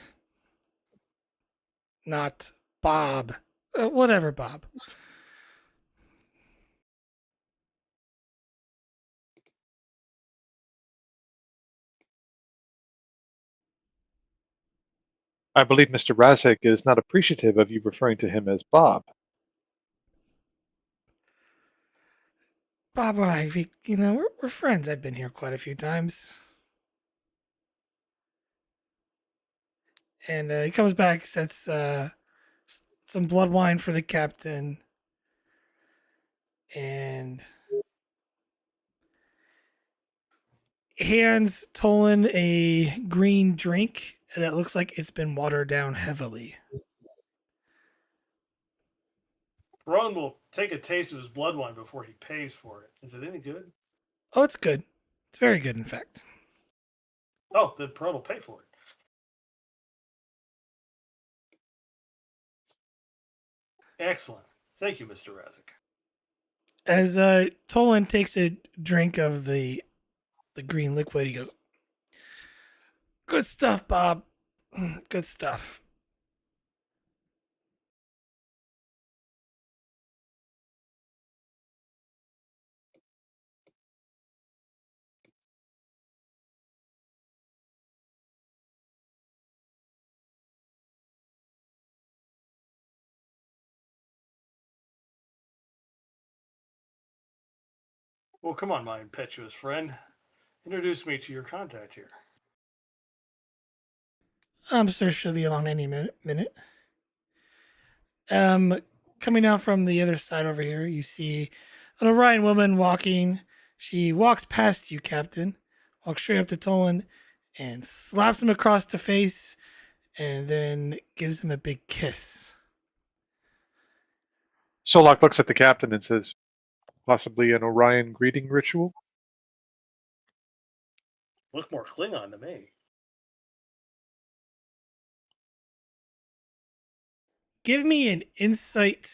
not Bob. Whatever, Bob. I believe Mr. Razek is not appreciative of you referring to him as Bob. Bob and I, we're friends. I've been here quite a few times. And he comes back, sets some blood wine for the captain, and hands Tolan a green drink that looks like it's been watered down heavily. Perron will take a taste of his blood wine before he pays for it. Is it any good? Oh, it's good. It's very good, in fact. Oh, then Perron will pay for it. Excellent. Thank you, Mr. Razik. As Tolan takes a drink of the green liquid, he goes, "Good stuff, Bob. Good stuff." Well, come on, my impetuous friend. Introduce me to your contact here. I'm sure she'll be along any minute. Coming down from the other side over here, you see an Orion woman walking. She walks past you, Captain, walks straight up to Tolan and slaps him across the face and then gives him a big kiss. Solak looks at the captain and says, possibly an Orion greeting ritual? Look more Klingon to me. Give me an insight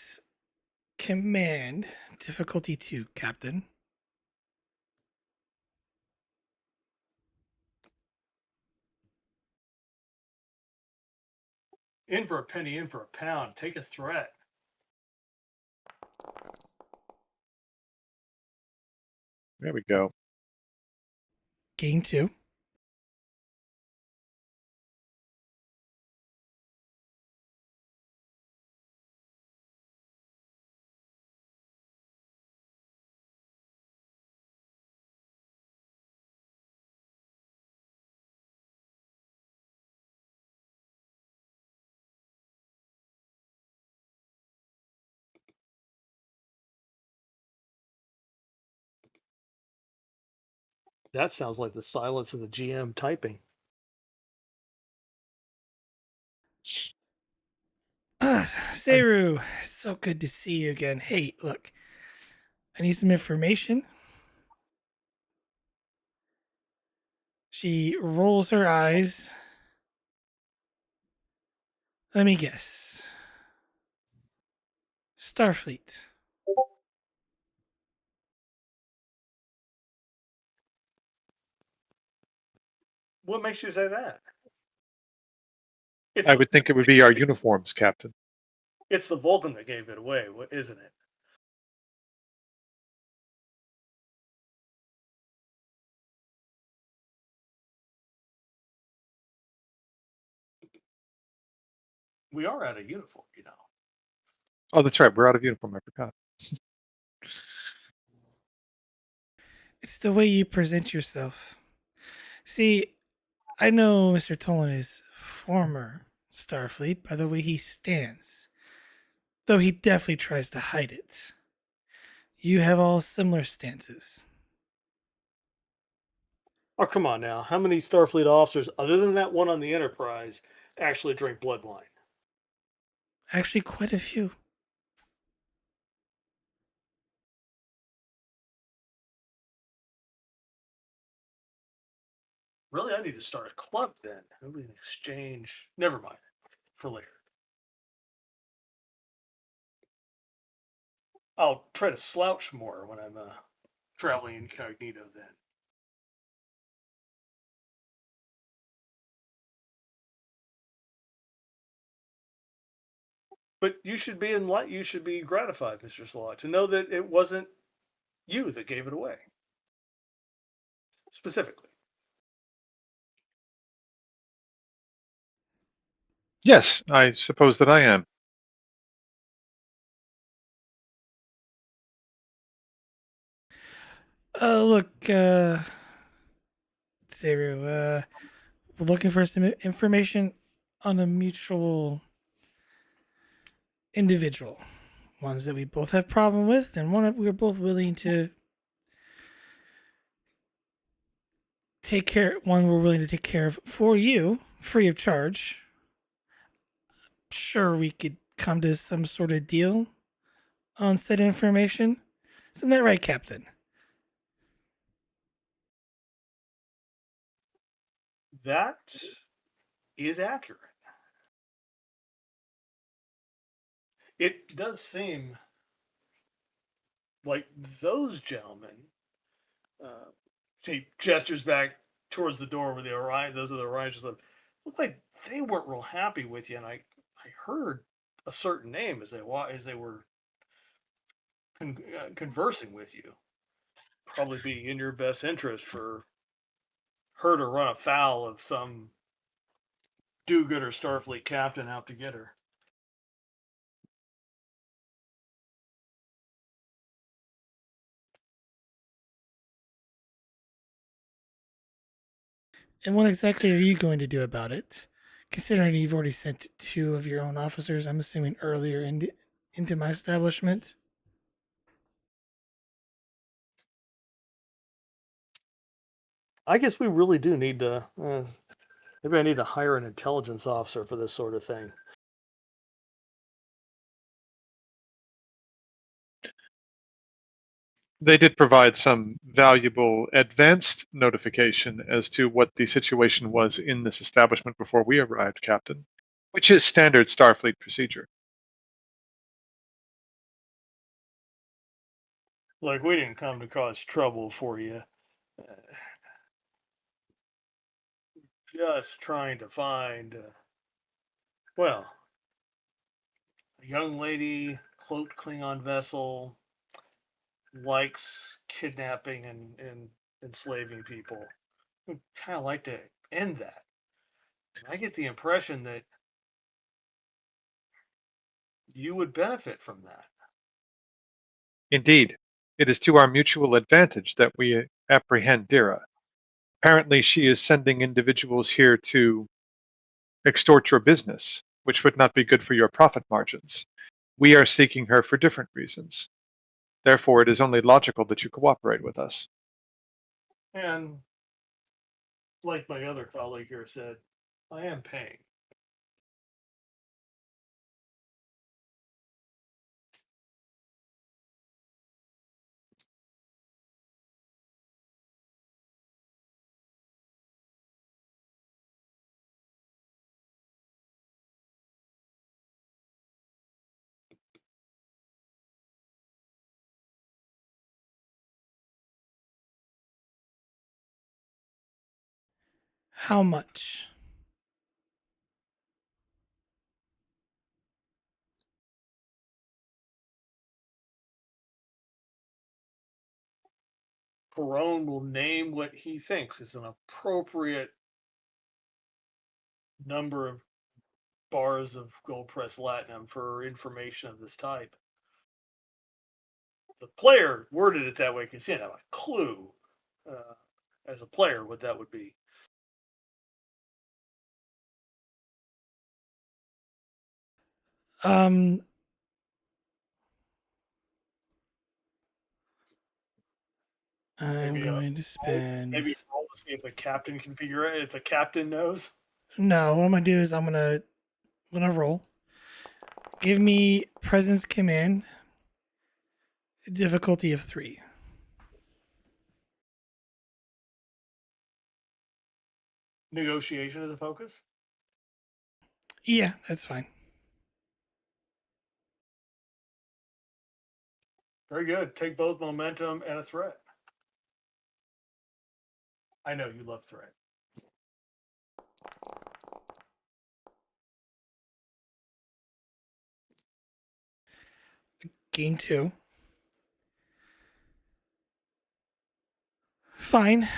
command, difficulty 2, Captain. In for a penny, in for a pound. Take a threat. There we go. Gain 2. That sounds like the silence of the GM typing. Seru, it's so good to see you again. Hey, look, I need some information. She rolls her eyes. Let me guess. Starfleet. What makes you say that? It's I would think it would be our uniforms, Captain. it's the Vulcan that gave it away, isn't it? We are out of uniform, you know. Oh, that's right. We're out of uniform. I forgot. It's the way you present yourself. See, I know Mr. Tolan is former Starfleet by the way he stands, though he definitely tries to hide it. You have all similar stances. Oh, come on now. How many Starfleet officers, other than that one on the Enterprise, actually drink blood wine? Actually, quite a few. Really, I need to start a club then. Maybe an exchange. Never mind. For later. I'll try to slouch more when I'm traveling incognito then. But you should be you should be gratified, Mr. Slot, to know that it wasn't you that gave it away. Specifically. Yes, I suppose that I am. Look, Seru, we're looking for some information on a mutual individual. Ones that we both have problem with, and one that we're both willing to take care. One we're willing to take care of for you, free of charge. Sure, we could come to some sort of deal on said information. Isn't that right, Captain? That is accurate. It does seem like those gentlemen, she gestures back towards the door where the Orion, those are the Orions, look like they weren't real happy with you. And I heard a certain name as as they were conversing with you. Probably be in your best interest for her to run afoul of some do-gooder Starfleet captain out to get her. And what exactly are you going to do about it? Considering you've already sent 2 of your own officers, I'm assuming earlier into my establishment. I guess we really do need to. Maybe I need to hire an intelligence officer for this sort of thing. They did provide some valuable advanced notification as to what the situation was in this establishment before we arrived, Captain, which is standard Starfleet procedure. Like, we didn't come to cause trouble for you. Just trying to find, well, a young lady, cloaked Klingon vessel, likes kidnapping and enslaving people. We'd kind of like to end that. I get the impression that you would benefit from that. Indeed, it is to our mutual advantage that we apprehend Dera. Apparently, she is sending individuals here to extort your business, which would not be good for your profit margins. We are seeking her for different reasons. Therefore, it is only logical that you cooperate with us. And like my other colleague here said, I am paying. How much? Perone will name what he thinks is an appropriate number of bars of gold press latinum for information of this type. The player worded it that way because he didn't have a clue as a player what that would be. Um, I'm Maybe going to spend. maybe roll to see if the captain can figure it. If the captain knows, No, what I'm gonna do is I'm gonna roll. Give me presence command. Difficulty of 3. negotiation is the focus. Yeah, that's fine. Very good. Take both momentum and a threat. I know you love threat. Gain 2. Fine.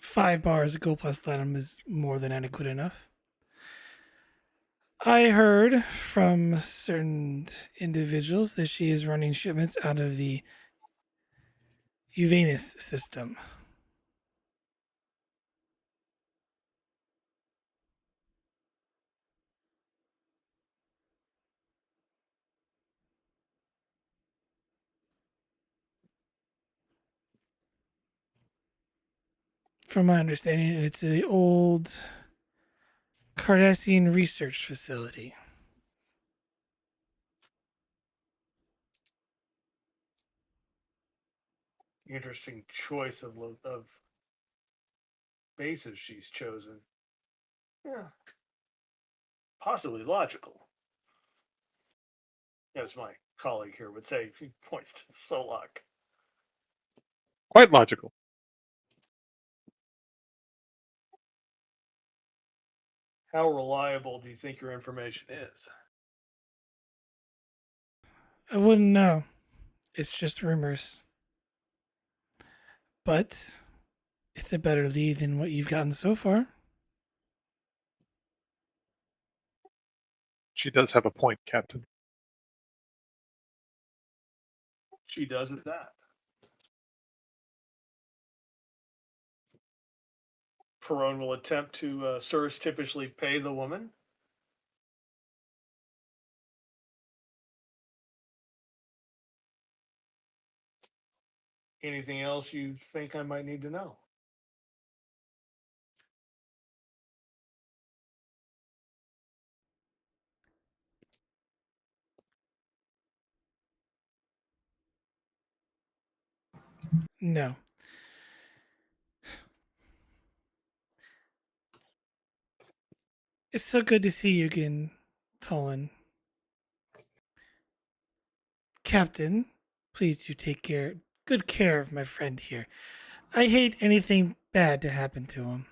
5 bars of gold plus platinum is more than adequate enough. I heard from certain individuals that she is running shipments out of the Uranus system. From my understanding, it's the old Cardassian research facility. Interesting choice of bases she's chosen. Yeah, possibly logical. As my colleague here would say, he points to Solak. Quite logical. How reliable do you think your information is? I wouldn't know. It's just rumors. But it's a better lead than what you've gotten so far. She does have a point, Captain. She does at that. Perone will attempt to surreptitiously pay the woman. Anything else you think I might need to know? No. It's so good to see you again, Tolin. Captain, please do take good care of my friend here. I hate anything bad to happen to him.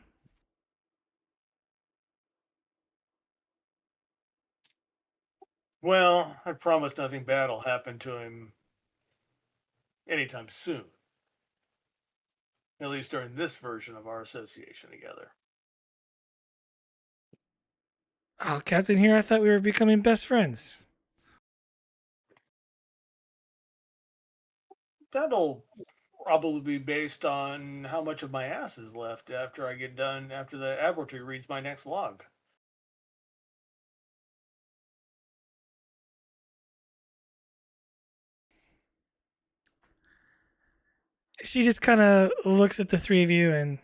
Well, I promise nothing bad will happen to him anytime soon. At least during this version of our association together. Oh, Captain, here I thought we were becoming best friends. That'll probably be based on how much of my ass is left after I get done, after the Admiralty reads my next log. She just kind of looks at the three of you and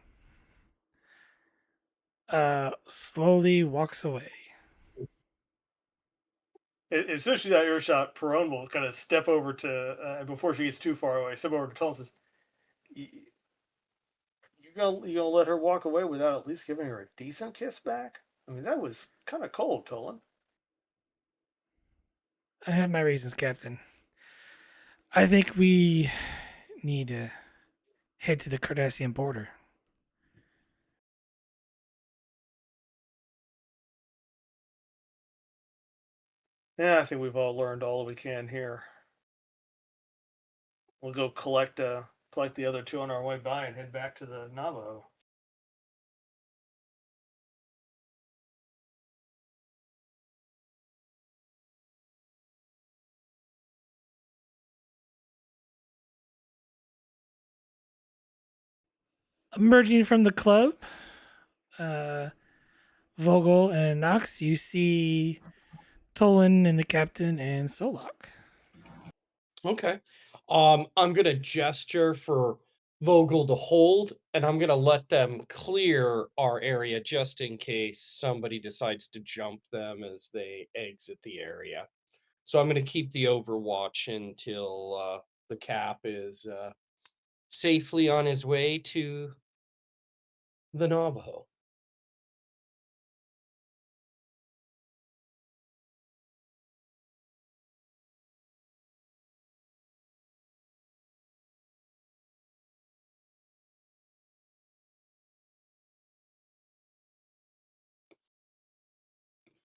slowly walks away. As soon as she's out of earshot, Perone will kind of step over to, before she gets too far away, step over to Tulin and says, you gonna let her walk away without at least giving her a decent kiss back? I mean, that was kind of cold, Tolan. I have my reasons, Captain. I think we need to head to the Cardassian border. Yeah, I think we've all learned all we can here. We'll go collect the other two on our way by and head back to the Navajo. Emerging from the club, uh, Vogel and Knox, you see Tolan and the captain and Solok. Okay. I'm gonna gesture for Vogel to hold, and I'm gonna let them clear our area just in case somebody decides to jump them as they exit the area. So I'm gonna keep the overwatch until the cap is safely on his way to the Navajo.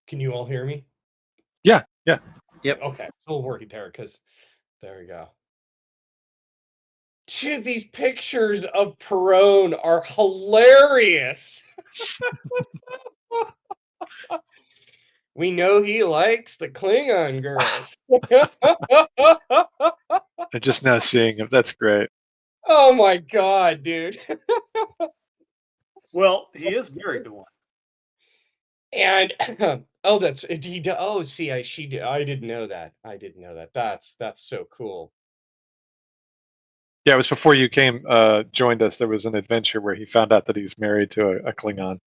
Can you all hear me? Yeah, yeah. Yep. Okay, still working there because there we go. Dude, these pictures of Perone are hilarious. We know he likes the Klingon girls. I'm just now seeing him. That's great. Oh my god, dude. Well, he is married to one. And oh, that's he. Oh, see, I didn't know that. I didn't know that. That's so cool. Yeah, it was before you came, joined us. There was an adventure where he found out that he's married to a Klingon.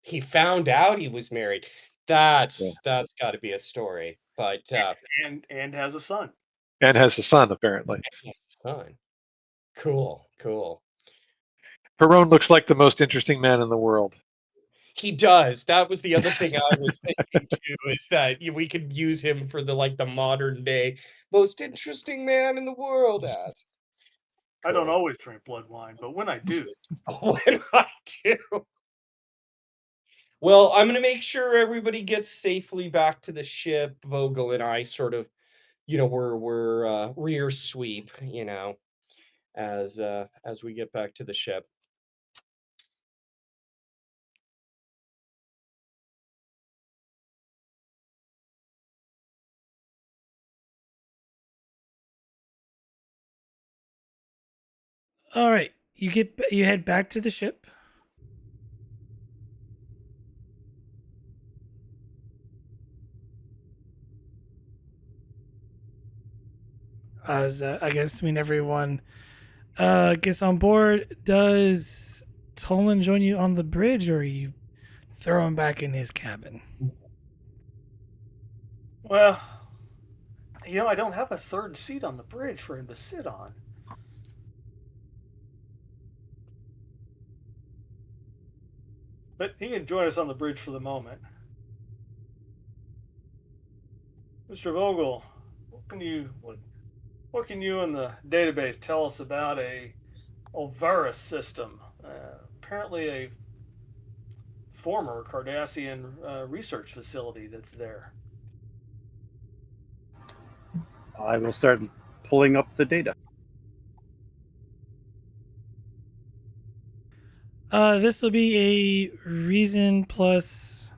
He found out he was married. Yeah. That's got to be a story. But And has a son. And has a son, apparently. he has a son. Cool, cool. Perone looks like the most interesting man in the world. He does. That was the other thing I was thinking too, is that we could use him for the modern day most interesting man in the world as. I don't Cool. always drink blood wine, but when I do, When I do. Well, I'm gonna make sure everybody gets safely back to the ship. Vogel and I sort of, we're rear sweep, as we get back to the ship. All right, you head back to the ship. As I guess everyone gets on board. Does Tolan join you on the bridge, or you throw him back in his cabin? Well, I don't have a third seat on the bridge for him to sit on. But he can join us on the bridge for the moment. Mr. Vogel, what can you and the database tell us about a Olvarus system? Apparently a former Cardassian research facility that's there. I will start pulling up the data. This will be a reason plus.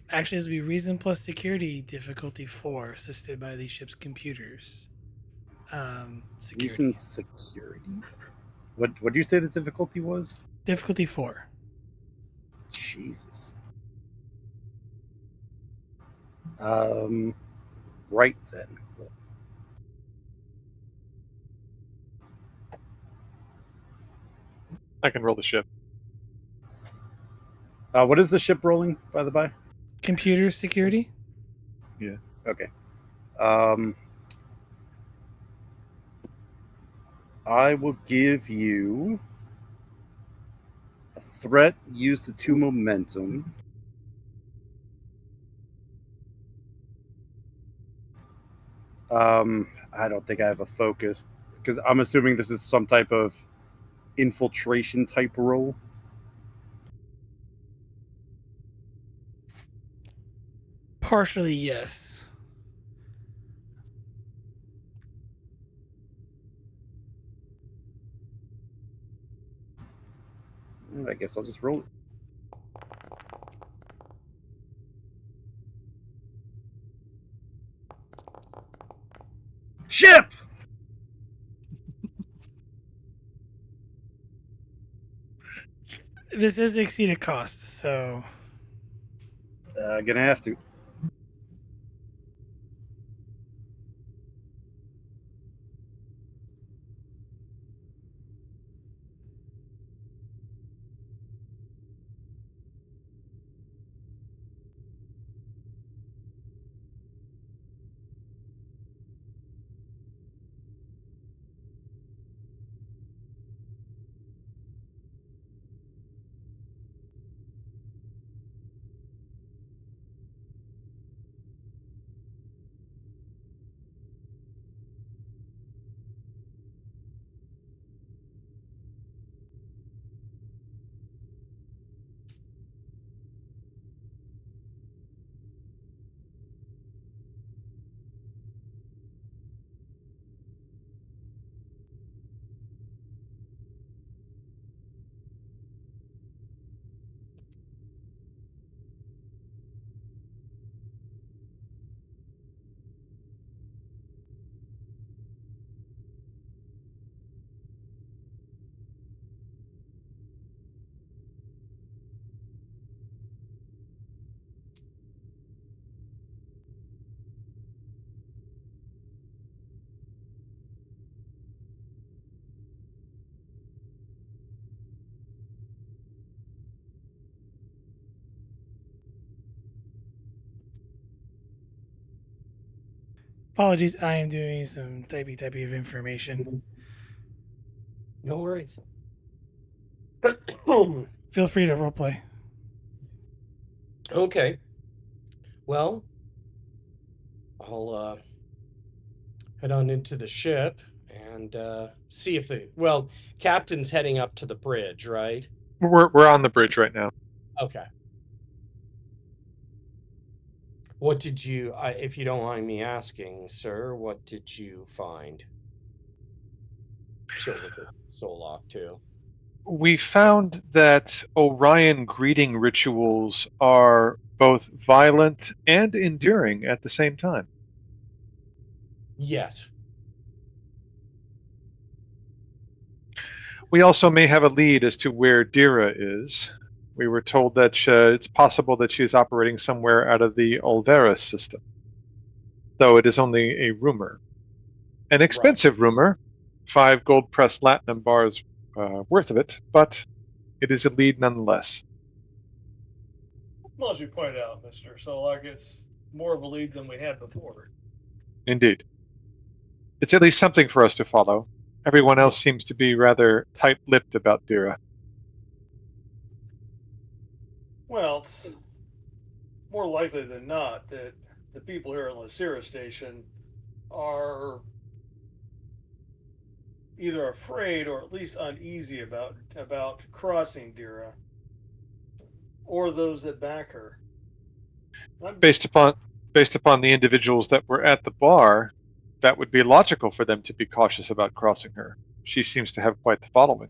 Actually, this will be reason plus security difficulty 4, assisted by the ship's computers. Security. Recent security. What do you say the difficulty was? Difficulty 4. Jesus. Right then. I can roll the ship. What is the ship rolling, by the by? Computer security. Yeah. Okay. I will give you a threat. Use the 2 momentum. I don't think I have a focus because I'm assuming this is some type of infiltration type role. Partially, yes. I guess I'll just roll it. Ship! This is exceeded cost, so Gonna have to. apologies. I am doing some typey of information. No worries. Feel free to roleplay. Okay. Well, I'll head on into the ship and see if captain's heading up to the bridge, right? We're on the bridge right now. Okay. What did you, if you don't mind me asking, sir, what did you find? She'll look at Solok too. We found that Orion greeting rituals are both violent and enduring at the same time. Yes. We also may have a lead as to where Dera is. We were told that it's possible that she is operating somewhere out of the Olvera system, though it is only a rumor. An expensive rumor, 5 gold pressed latinum bars worth of it, but it is a lead nonetheless. Well, as you pointed out, Mister, so like it's more of a lead than we had before. Indeed. It's at least something for us to follow. Everyone else seems to be rather tight-lipped about Dera. Well, it's more likely than not that the people here at Lacera Station are either afraid or at least uneasy about crossing Dera, or those that back her. Based upon the individuals that were at the bar, that would be logical for them to be cautious about crossing her. She seems to have quite the following.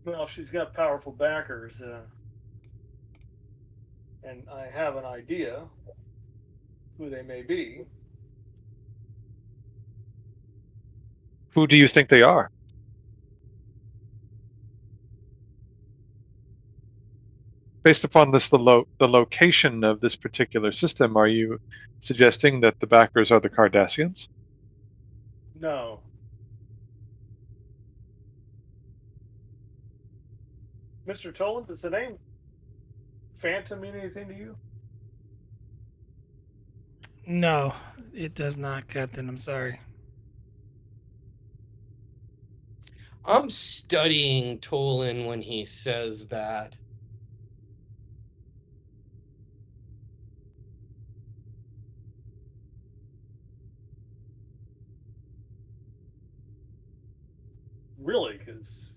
Well, she's got powerful backers, and I have an idea who they may be. Who do you think they are? Based upon this, the location of this particular system, are you suggesting that the backers are the Cardassians? No. Mr. Toland, does the name Phantom mean anything to you? No, it does not, Captain. I'm sorry. I'm studying Tolin when he says that. Really, because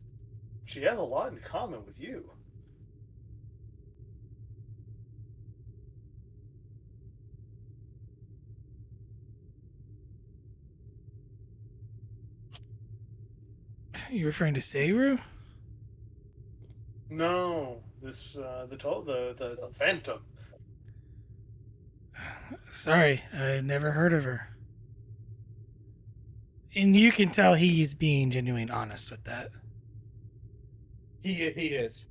she has a lot in common with you. You referring to Seru? No, this the Phantom. Sorry, I've never heard of her. And you can tell he's being genuinely honest with that. He is.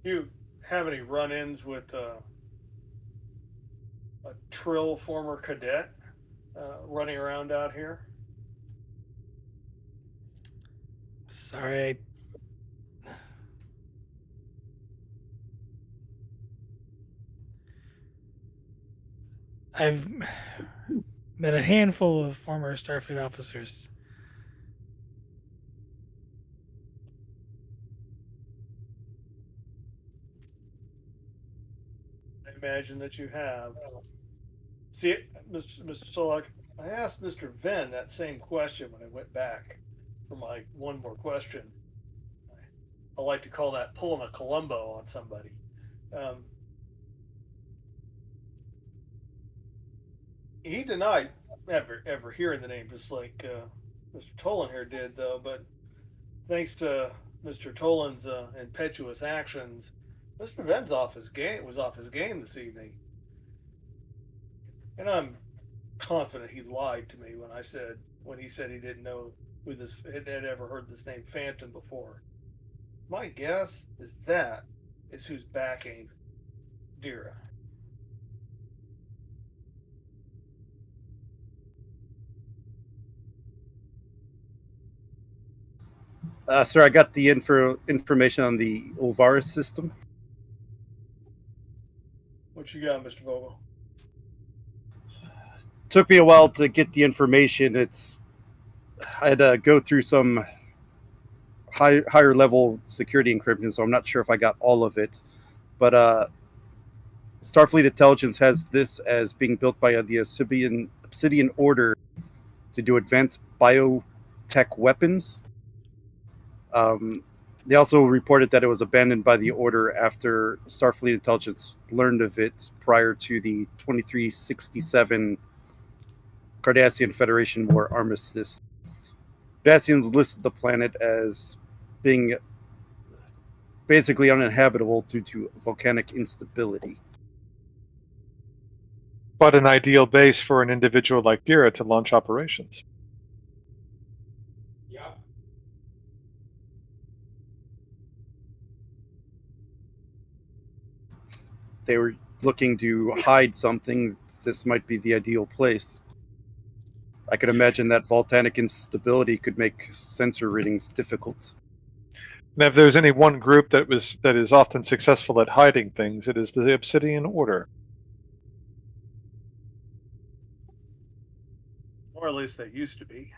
You have any run-ins with a Trill former cadet running around out here? Sorry. I've met a handful of former Starfleet officers. I imagine that you have. See, Mr. Solak, I asked Mr. Venn that same question when I went back for my one more question. I like to call that pulling a Columbo on somebody. He denied ever hearing the name, just like Mr. Tolan here did, though. But thanks to Mr. Tolan's impetuous actions, Mr. Venn's off his game. Was off his game this evening, and I'm confident he lied to me when he said he didn't know who this had ever heard this name Phantom before. My guess is that is who's backing Dera. Sir, I got the information on the Ulvaris system. What you got, Mr. Vogel? Took me a while to get the information. I had to go through some higher level security encryption, so I'm not sure if I got all of it. But Starfleet Intelligence has this as being built by the Obsidian Order to do advanced biotech weapons. They also reported that it was abandoned by the Order after Starfleet Intelligence learned of it prior to the 2367 Cardassian Federation War Armistice. Cardassians listed the planet as being basically uninhabitable due to volcanic instability. But an ideal base for an individual like Dera to launch operations. Yeah. They were looking to hide something. This might be the ideal place. I could imagine that volcanic instability could make sensor readings difficult. And if there's any one group that is often successful at hiding things, it is the Obsidian Order. Or at least they used to be.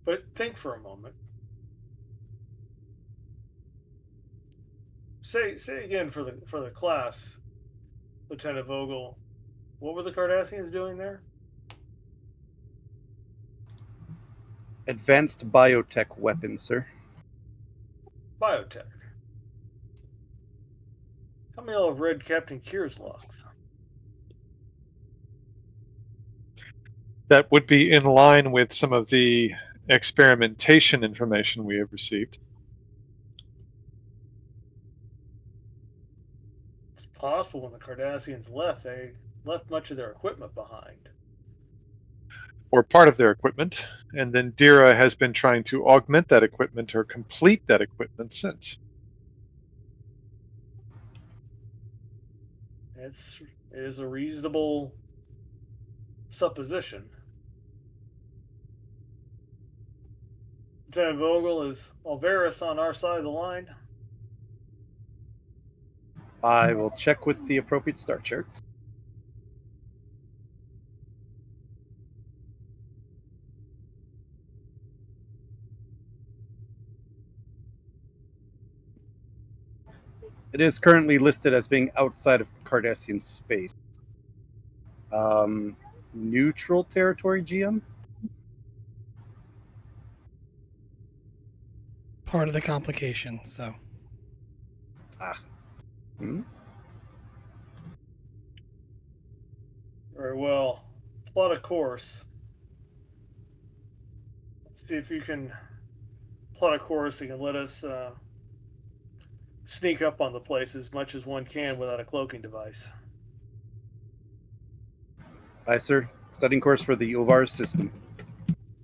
But think for a moment. Say again for the class, Lieutenant Vogel. What were the Cardassians doing there? Advanced biotech weapons, sir. Biotech. How many will have read Captain Kier's logs? That would be in line with some of the experimentation information we have received. It's possible when the Cardassians left, they left much of their equipment behind. Or part of their equipment, and then Dera has been trying to augment that equipment or complete that equipment since. It is a reasonable supposition. Lieutenant Vogel, is Alvarez on our side of the line? I will check with the appropriate star charts. It is currently listed as being outside of Cardassian space. Neutral territory, GM? Part of the complication, so. Very well. Plot a course. Let's see if you can plot a course that can let us sneak up on the place as much as one can without a cloaking device. Aye, sir. Setting course for the Ovar system.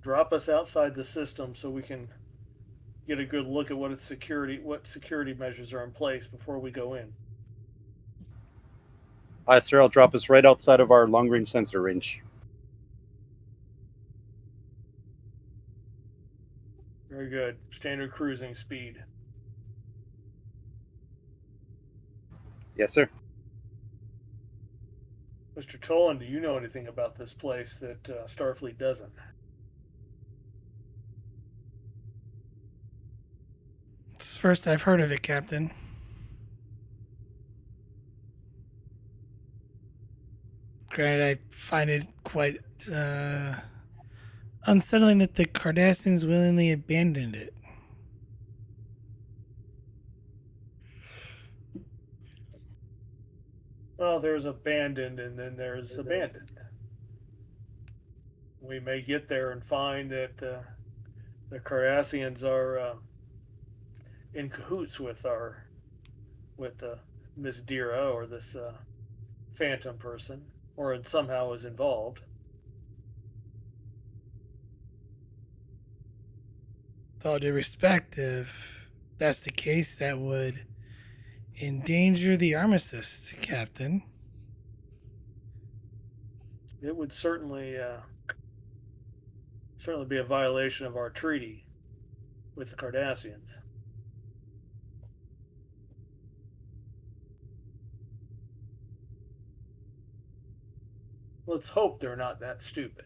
Drop us outside the system so we can get a good look at what security measures are in place before we go in. Aye, sir. I'll drop us right outside of our long-range sensor range. Very good. Standard cruising speed. Yes, sir. Mr. Tolin, do you know anything about this place that Starfleet doesn't? It's the first I've heard of it, Captain. Granted, I find it quite unsettling that the Cardassians willingly abandoned it. Well, there's abandoned and then there's abandoned. We may get there and find that the Cardassians are in cahoots with Miss Dera or this phantom person, or it somehow is involved. With all due respect, if that's the case, that would endanger the armistice, Captain. It would certainly be a violation of our treaty with the Cardassians. Let's hope they're not that stupid.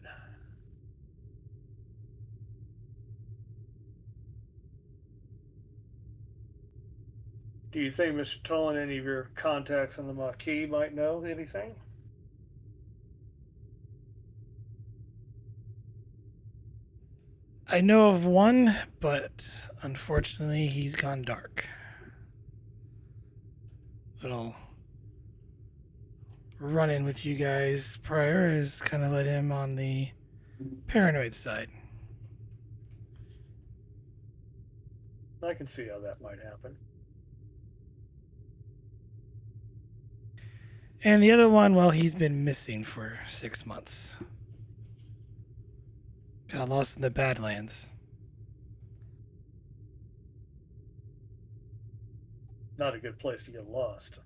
Do you think, Mr. Tolin, any of your contacts on the Maquis might know anything? I know of one, but unfortunately he's gone dark. Little run-in with you guys prior has kind of led him on the paranoid side. I can see how that might happen. And the other one, well, he's been missing for 6 months. Got lost in the Badlands. Not a good place to get lost.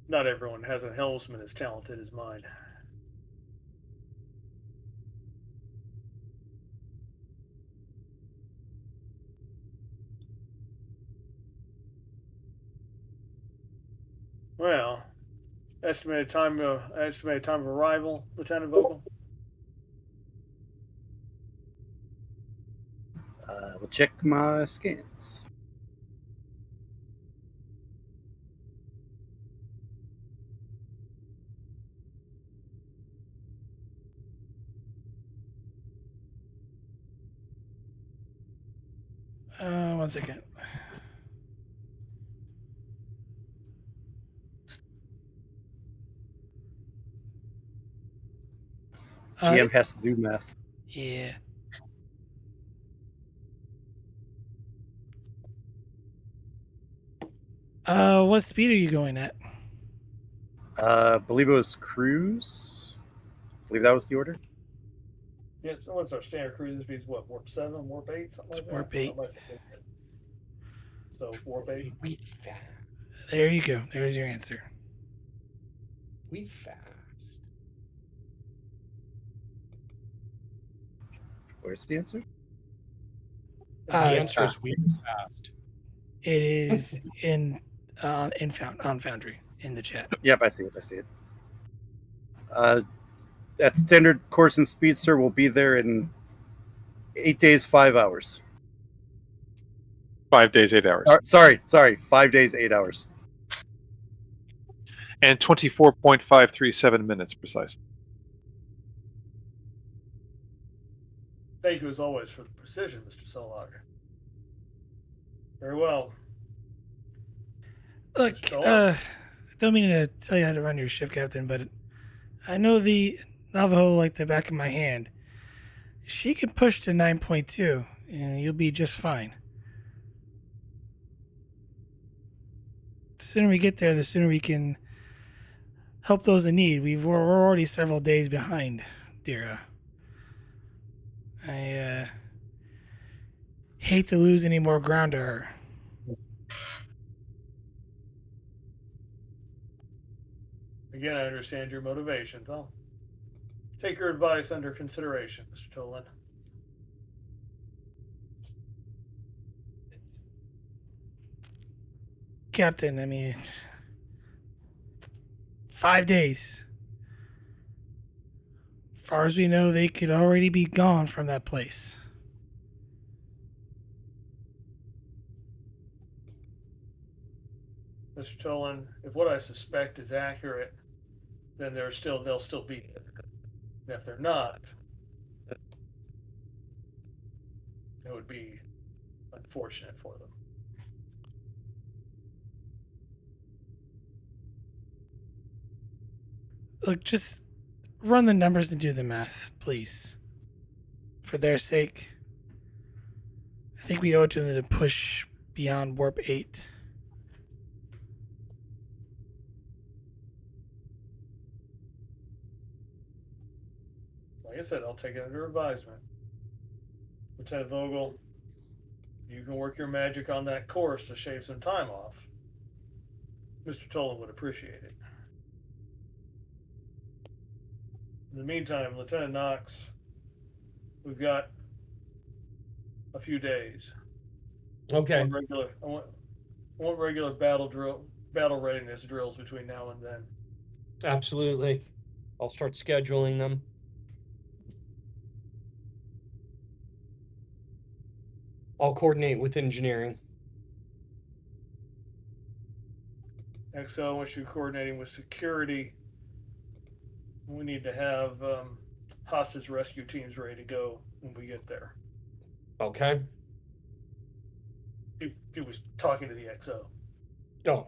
Not everyone has a helmsman as talented as mine. Well, estimated time of arrival, Lieutenant Vogel. We'll check my scans. One second. GM has to do math. Yeah. What speed are you going at? I believe it was cruise. I believe that was the order. Yeah, so what's our standard cruising speeds? What, warp 7, warp 8, something like that? Warp 8. So warp 8. We fast. There you go. There's your answer. We fast. Where's the answer? The answer is we fast. It is on Foundry in the chat. Yep, I see it. At standard course and speed, sir, we'll be there in 8 days, 5 hours. 5 days, 8 hours. Sorry, 5 days, 8 hours. And 24.537 minutes precisely. Thank you as always for the precision, Mr. Solog. Very well. Look, don't mean to tell you how to run your ship, Captain, but I know the Navajo like the back of my hand. She can push to 9.2, and you'll be just fine. The sooner we get there, the sooner we can help those in need. We're already several days behind, Dera. I hate to lose any more ground to her. Again, I understand your motivations. I'll take your advice under consideration, Mr. Tolin. Captain, I mean, 5 days. As far as we know, they could already be gone from that place. Mr. Tolin, if what I suspect is accurate, then they'll still be there. And if they're not, it would be unfortunate for them. Look, just run the numbers and do the math, please. For their sake. I think we owe it to them to push beyond Warp 8. Like I said, I'll take it under advisement. Lieutenant Vogel, you can work your magic on that course to shave some time off. Mr. Tolin would appreciate it. In the meantime, Lieutenant Knox, we've got a few days. Okay. I want regular battle readiness drills between now and then. Absolutely. I'll start scheduling them. I'll coordinate with engineering. XO, I want you coordinating with security. We need to have hostage rescue teams ready to go when we get there. Okay. He was talking to the XO. Oh.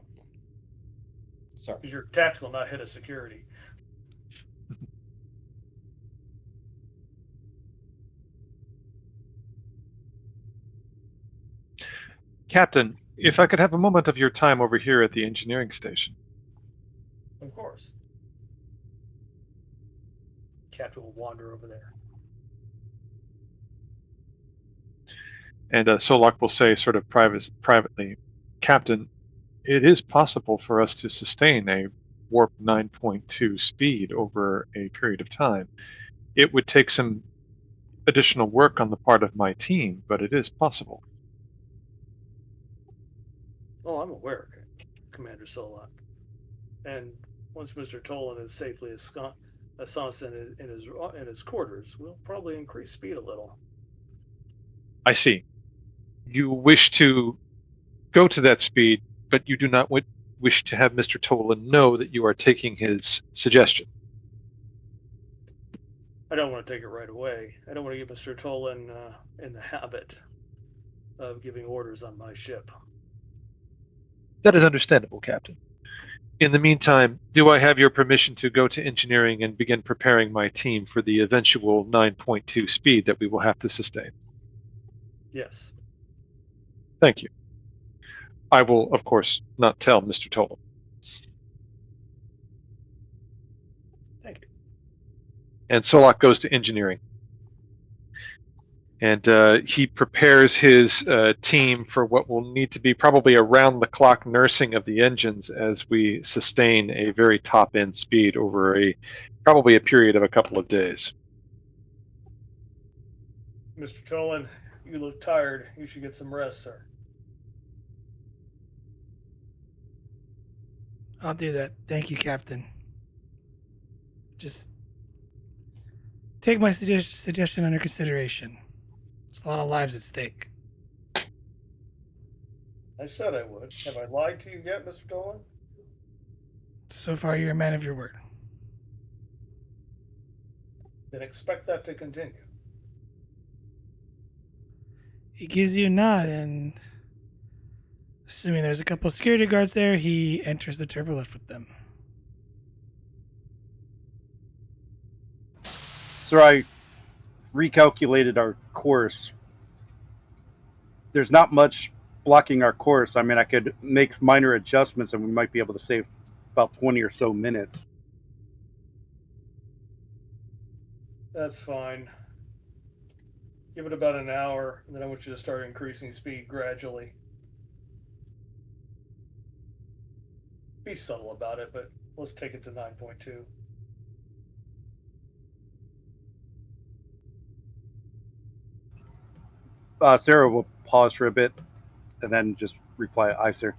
Sorry. Because you're tactical, not head of security. Captain, If I could have a moment of your time over here at the engineering station. Of course. Captain will wander over there. And Solak will say, sort of privately, Captain, it is possible for us to sustain a warp 9.2 speed over a period of time. It would take some additional work on the part of my team, but it is possible. Oh, I'm aware, Commander Solak. And once Mr. Tolan is safely ensconced in his quarters, we'll probably increase speed a little. I see. You wish to go to that speed, but you do not wish to have Mr. Tolan know that you are taking his suggestion. I don't want to take it right away. I don't want to get Mr. Tolan in the habit of giving orders on my ship. That is understandable, Captain. In the meantime, do I have your permission to go to engineering and begin preparing my team for the eventual 9.2 speed that we will have to sustain? Yes. Thank you. I will, of course, not tell Mr. Tolan. Thank you. And Solak goes to engineering. And he prepares his team for what will need to be probably around-the-clock nursing of the engines as we sustain a very top-end speed over probably a period of a couple of days. Mr. Tolan, you look tired. You should get some rest, sir. I'll do that. Thank you, Captain. Just take my suggestion under consideration. There's a lot of lives at stake. I said I would. Have I lied to you yet, Mr. Tolan? So far, you're a man of your word. Then expect that to continue. He gives you a nod, and assuming there's a couple security guards there, he enters the turbolift with them. Sir, I recalculated our course. There's not much blocking our course. I mean, I could make minor adjustments and we might be able to save about 20 or so minutes. That's fine. Give it about an hour, and then I want you to start increasing speed gradually. Be subtle about it, but let's take it to 9.2. Sarah will pause for a bit and then just reply, "Aye, sir."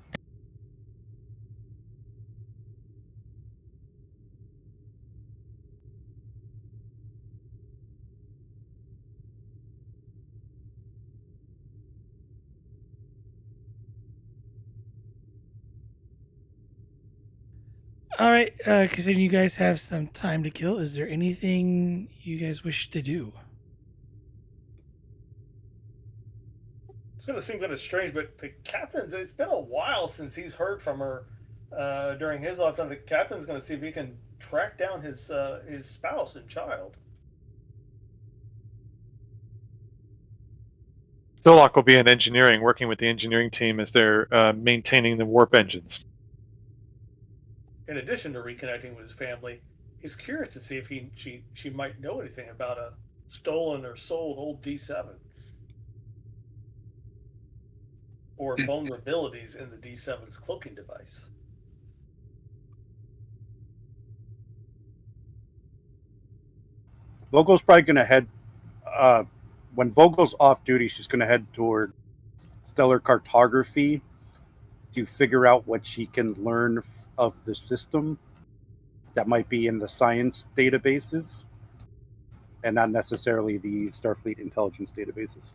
All right, considering you guys have some time to kill, is there anything you guys wish to do? It's going to seem kind of strange, but the captain's, it's been a while since he's heard from her during his lifetime. The captain's going to see if he can track down his spouse and child. Solak will be in engineering, working with the engineering team as they're maintaining the warp engines. In addition to reconnecting with his family, he's curious to see if she might know anything about a stolen or sold old D7 or vulnerabilities in the D7's cloaking device. Vogel's probably going to head, when Vogel's off duty, she's going to head toward stellar cartography to figure out what she can learn of the system that might be in the science databases and not necessarily the Starfleet intelligence databases.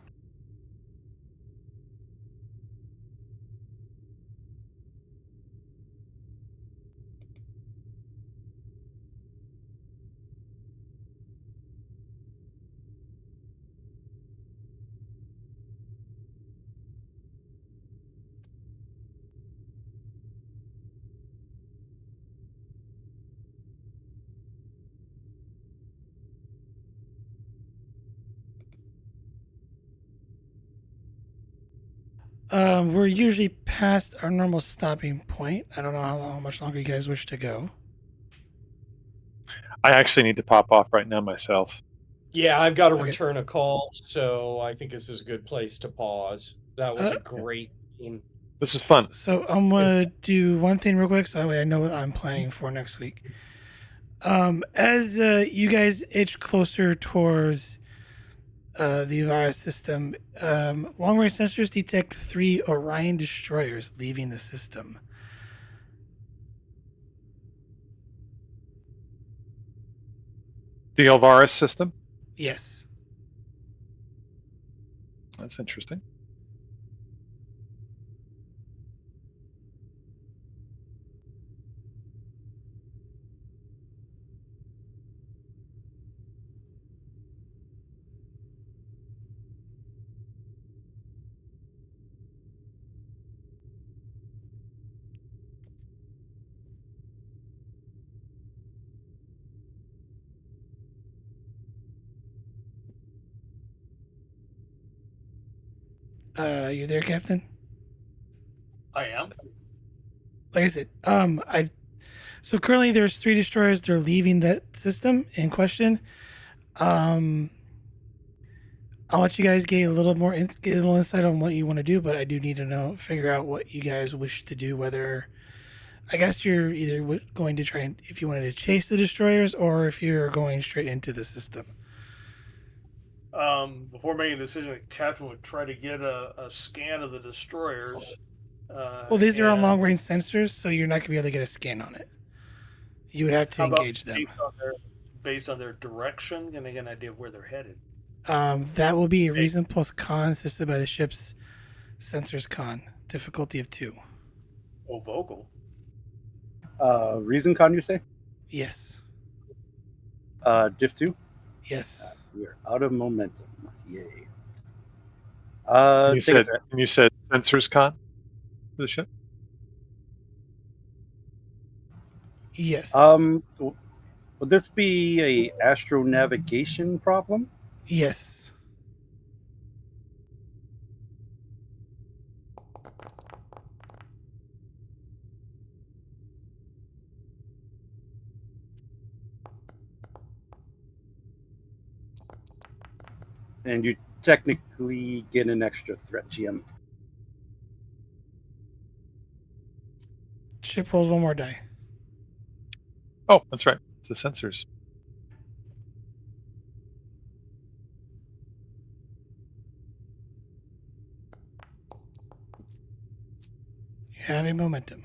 We're usually past our normal stopping point. I don't know how much longer you guys wish to go. I actually need to pop off right now myself. Yeah, I've got to Okay. return a call, so I think this is a good place to pause. That was Uh, a great game. This is fun. So I'm gonna do one thing real quick, so that way I know what I'm planning for next week. As you guys itch closer towards the Avara system, long-range sensors detect 3 Orion destroyers leaving the system. The Elvaris system. Yes. That's interesting. You there, Captain? I am. Like I said, I so currently there's 3 destroyers. They're leaving that system in question. Um, I'll let you guys get a little more get a little insight on what you want to do, but I do need to figure out what you guys wish to do. Whether I guess you're either going to try and if you wanted to chase the destroyers, or if you're going straight into the system. Before making a decision, the captain would try to get a scan of the destroyers. Well, these are on and long range sensors, so you're not going to be able to get a scan on it. You would have to how about engage them. based on their direction? Can I get an idea of where they're headed? That will be a reason plus con assisted by the ship's sensors con. Difficulty of 2. Oh, vocal. Reason con, you say? Yes. Diff 2? Yes. We're out of momentum. Yay. You Take a said sensors con for the ship. Yes. Would this be a astro navigation problem? Yes. And you technically get an extra threat, GM. Ship rolls 1 more die. Oh, that's right. It's the sensors. You have a momentum.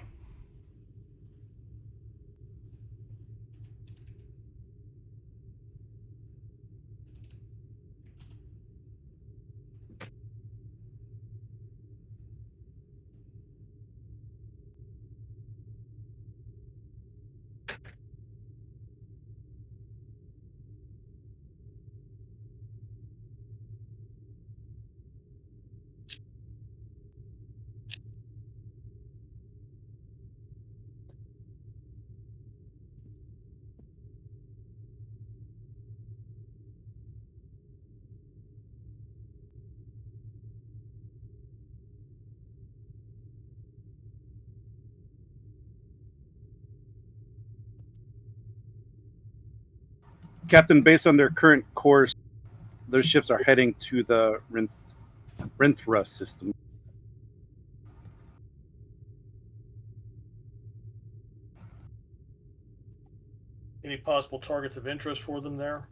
Captain, based on their current course, those ships are heading to the Rinthra system. Any possible targets of interest for them there?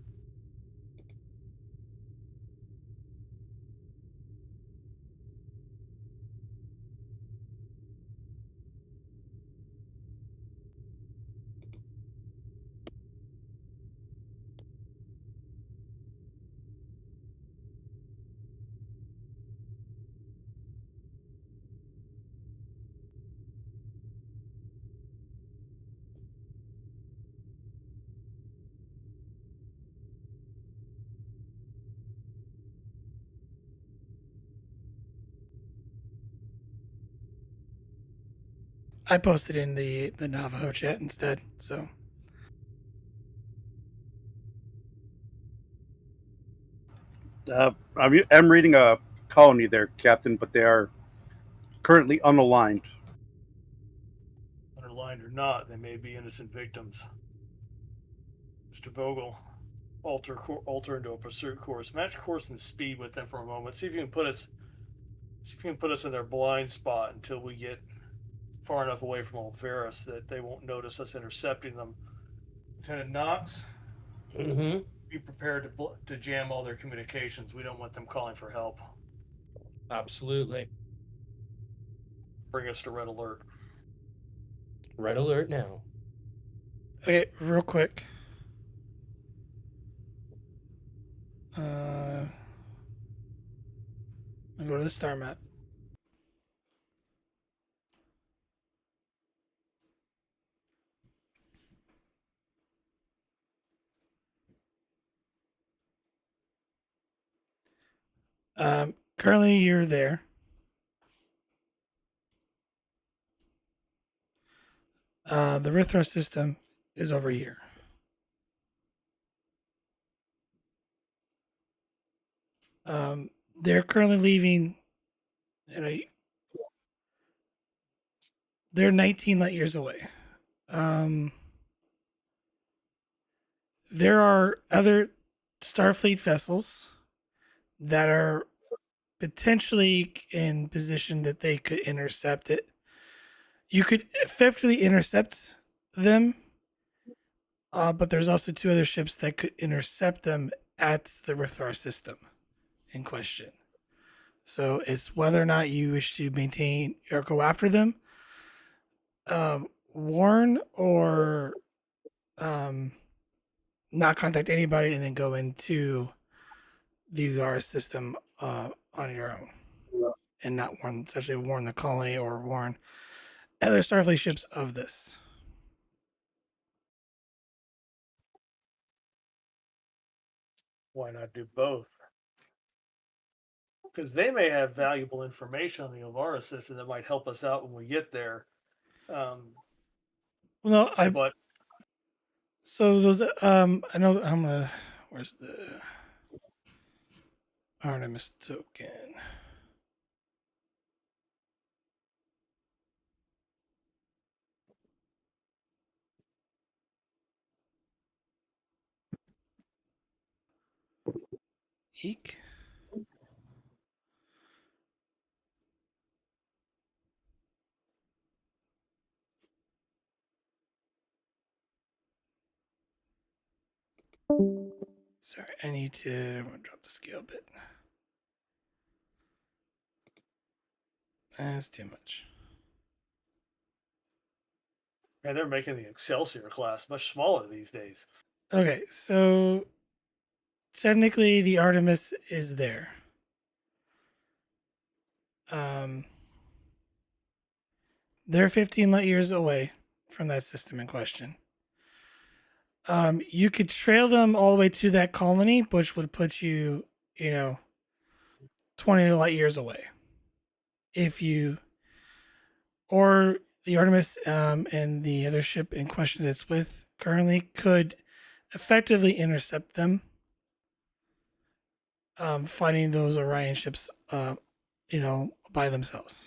I posted in the Navajo chat instead, so I'm reading a colony there, Captain, but they are currently unaligned. Underlined or not, they may be innocent victims. Mr. Vogel, alter into a pursuit course. Match course and speed with them for a moment. See if you can put us in their blind spot until we get far enough away from Alvarez that they won't notice us intercepting them. Lieutenant Knox, Mm-hmm. be prepared to jam all their communications. We don't want them calling for help. Absolutely. Bring us to red alert. Red alert now. Okay, real quick. I'll go to the star map. Currently, you're there. The Rithra system is over here. They're currently leaving. They're 19 light years away. There are other Starfleet vessels that are potentially in position that they could intercept it. You could effectively intercept them, but there's also two other ships that could intercept them at the Rithar system in question. So it's whether or not you wish to maintain or go after them, warn or not contact anybody, and then go into the UR system on your own, and not essentially warn the colony or warn other Starfleet ships of this. Why not do both? Because they may have valuable information on the Elvara system that might help us out when we get there. Well, But so those I know I'm gonna. Where's the Artemis token? Eek. Sorry, I need to drop the scale a bit. That's too much. man, they're making the Excelsior class much smaller these days. Okay, so technically the Artemis is there. They're 15 light years away from that system in question. You could trail them all the way to that colony, which would put you, 20 light years away. If you, or the Artemis and the other ship in question it's with currently could effectively intercept them, fighting those Orion ships, by themselves.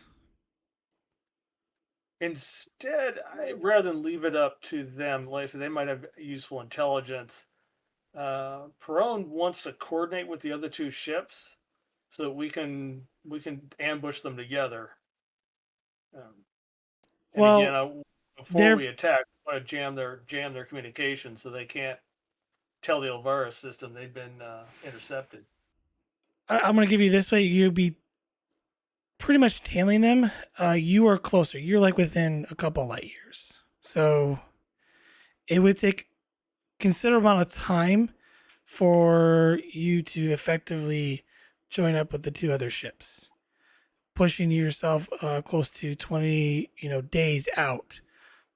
Instead, rather than leave it up to them, like I said, they might have useful intelligence. Perone wants to coordinate with the other two ships so that we can ambush them together. And Well, again, before we attack, we want to jam their communications so they can't tell the Elvira system they've been intercepted. I'm going to give you this way. You'd be pretty much tailing them. You are closer. You're like within a couple light years. So it would take considerable amount of time for you to effectively join up with the two other ships, pushing yourself close to 20 days out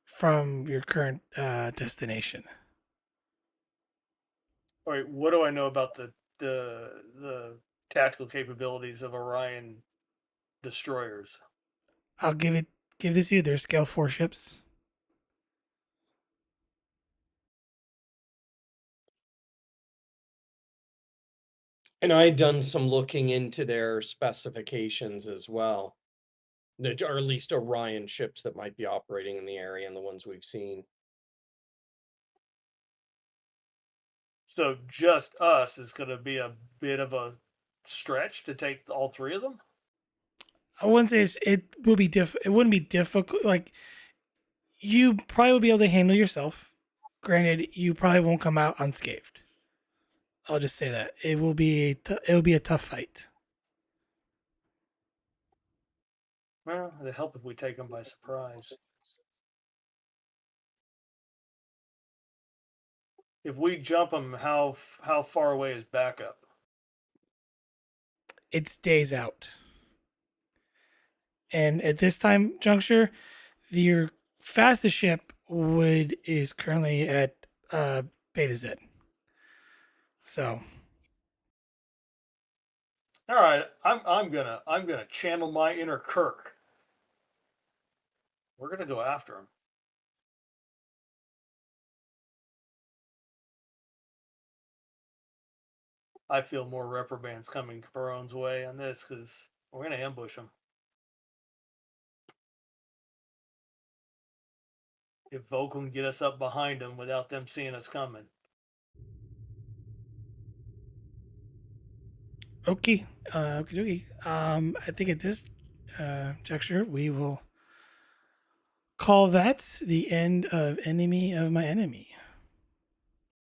from your current destination. All right, what do I know about the tactical capabilities of Orion destroyers? I'll give this to you. They're scale 4 ships. And I had done some looking into their specifications as well. Or at least Orion ships that might be operating in the area and the ones we've seen. So just us is going to be a bit of a stretch to take all three of them. I wouldn't say it will be it wouldn't be difficult. Like, you probably will be able to handle yourself. Granted, you probably won't come out unscathed. I'll just say that it will be a tough fight. Well, it'd help if we take them by surprise. If we jump them, how far away is backup? It's days out, and at this time juncture, your fastest ship is currently at Beta Z. So All right, I'm gonna channel my inner Kirk. We're gonna go after him. I feel more reprimands coming Caperone's way on this because we're gonna ambush him. If Volk can get us up behind them without them seeing us coming. okay, okay. I think at this juncture we will call that the end of Enemy of My Enemy.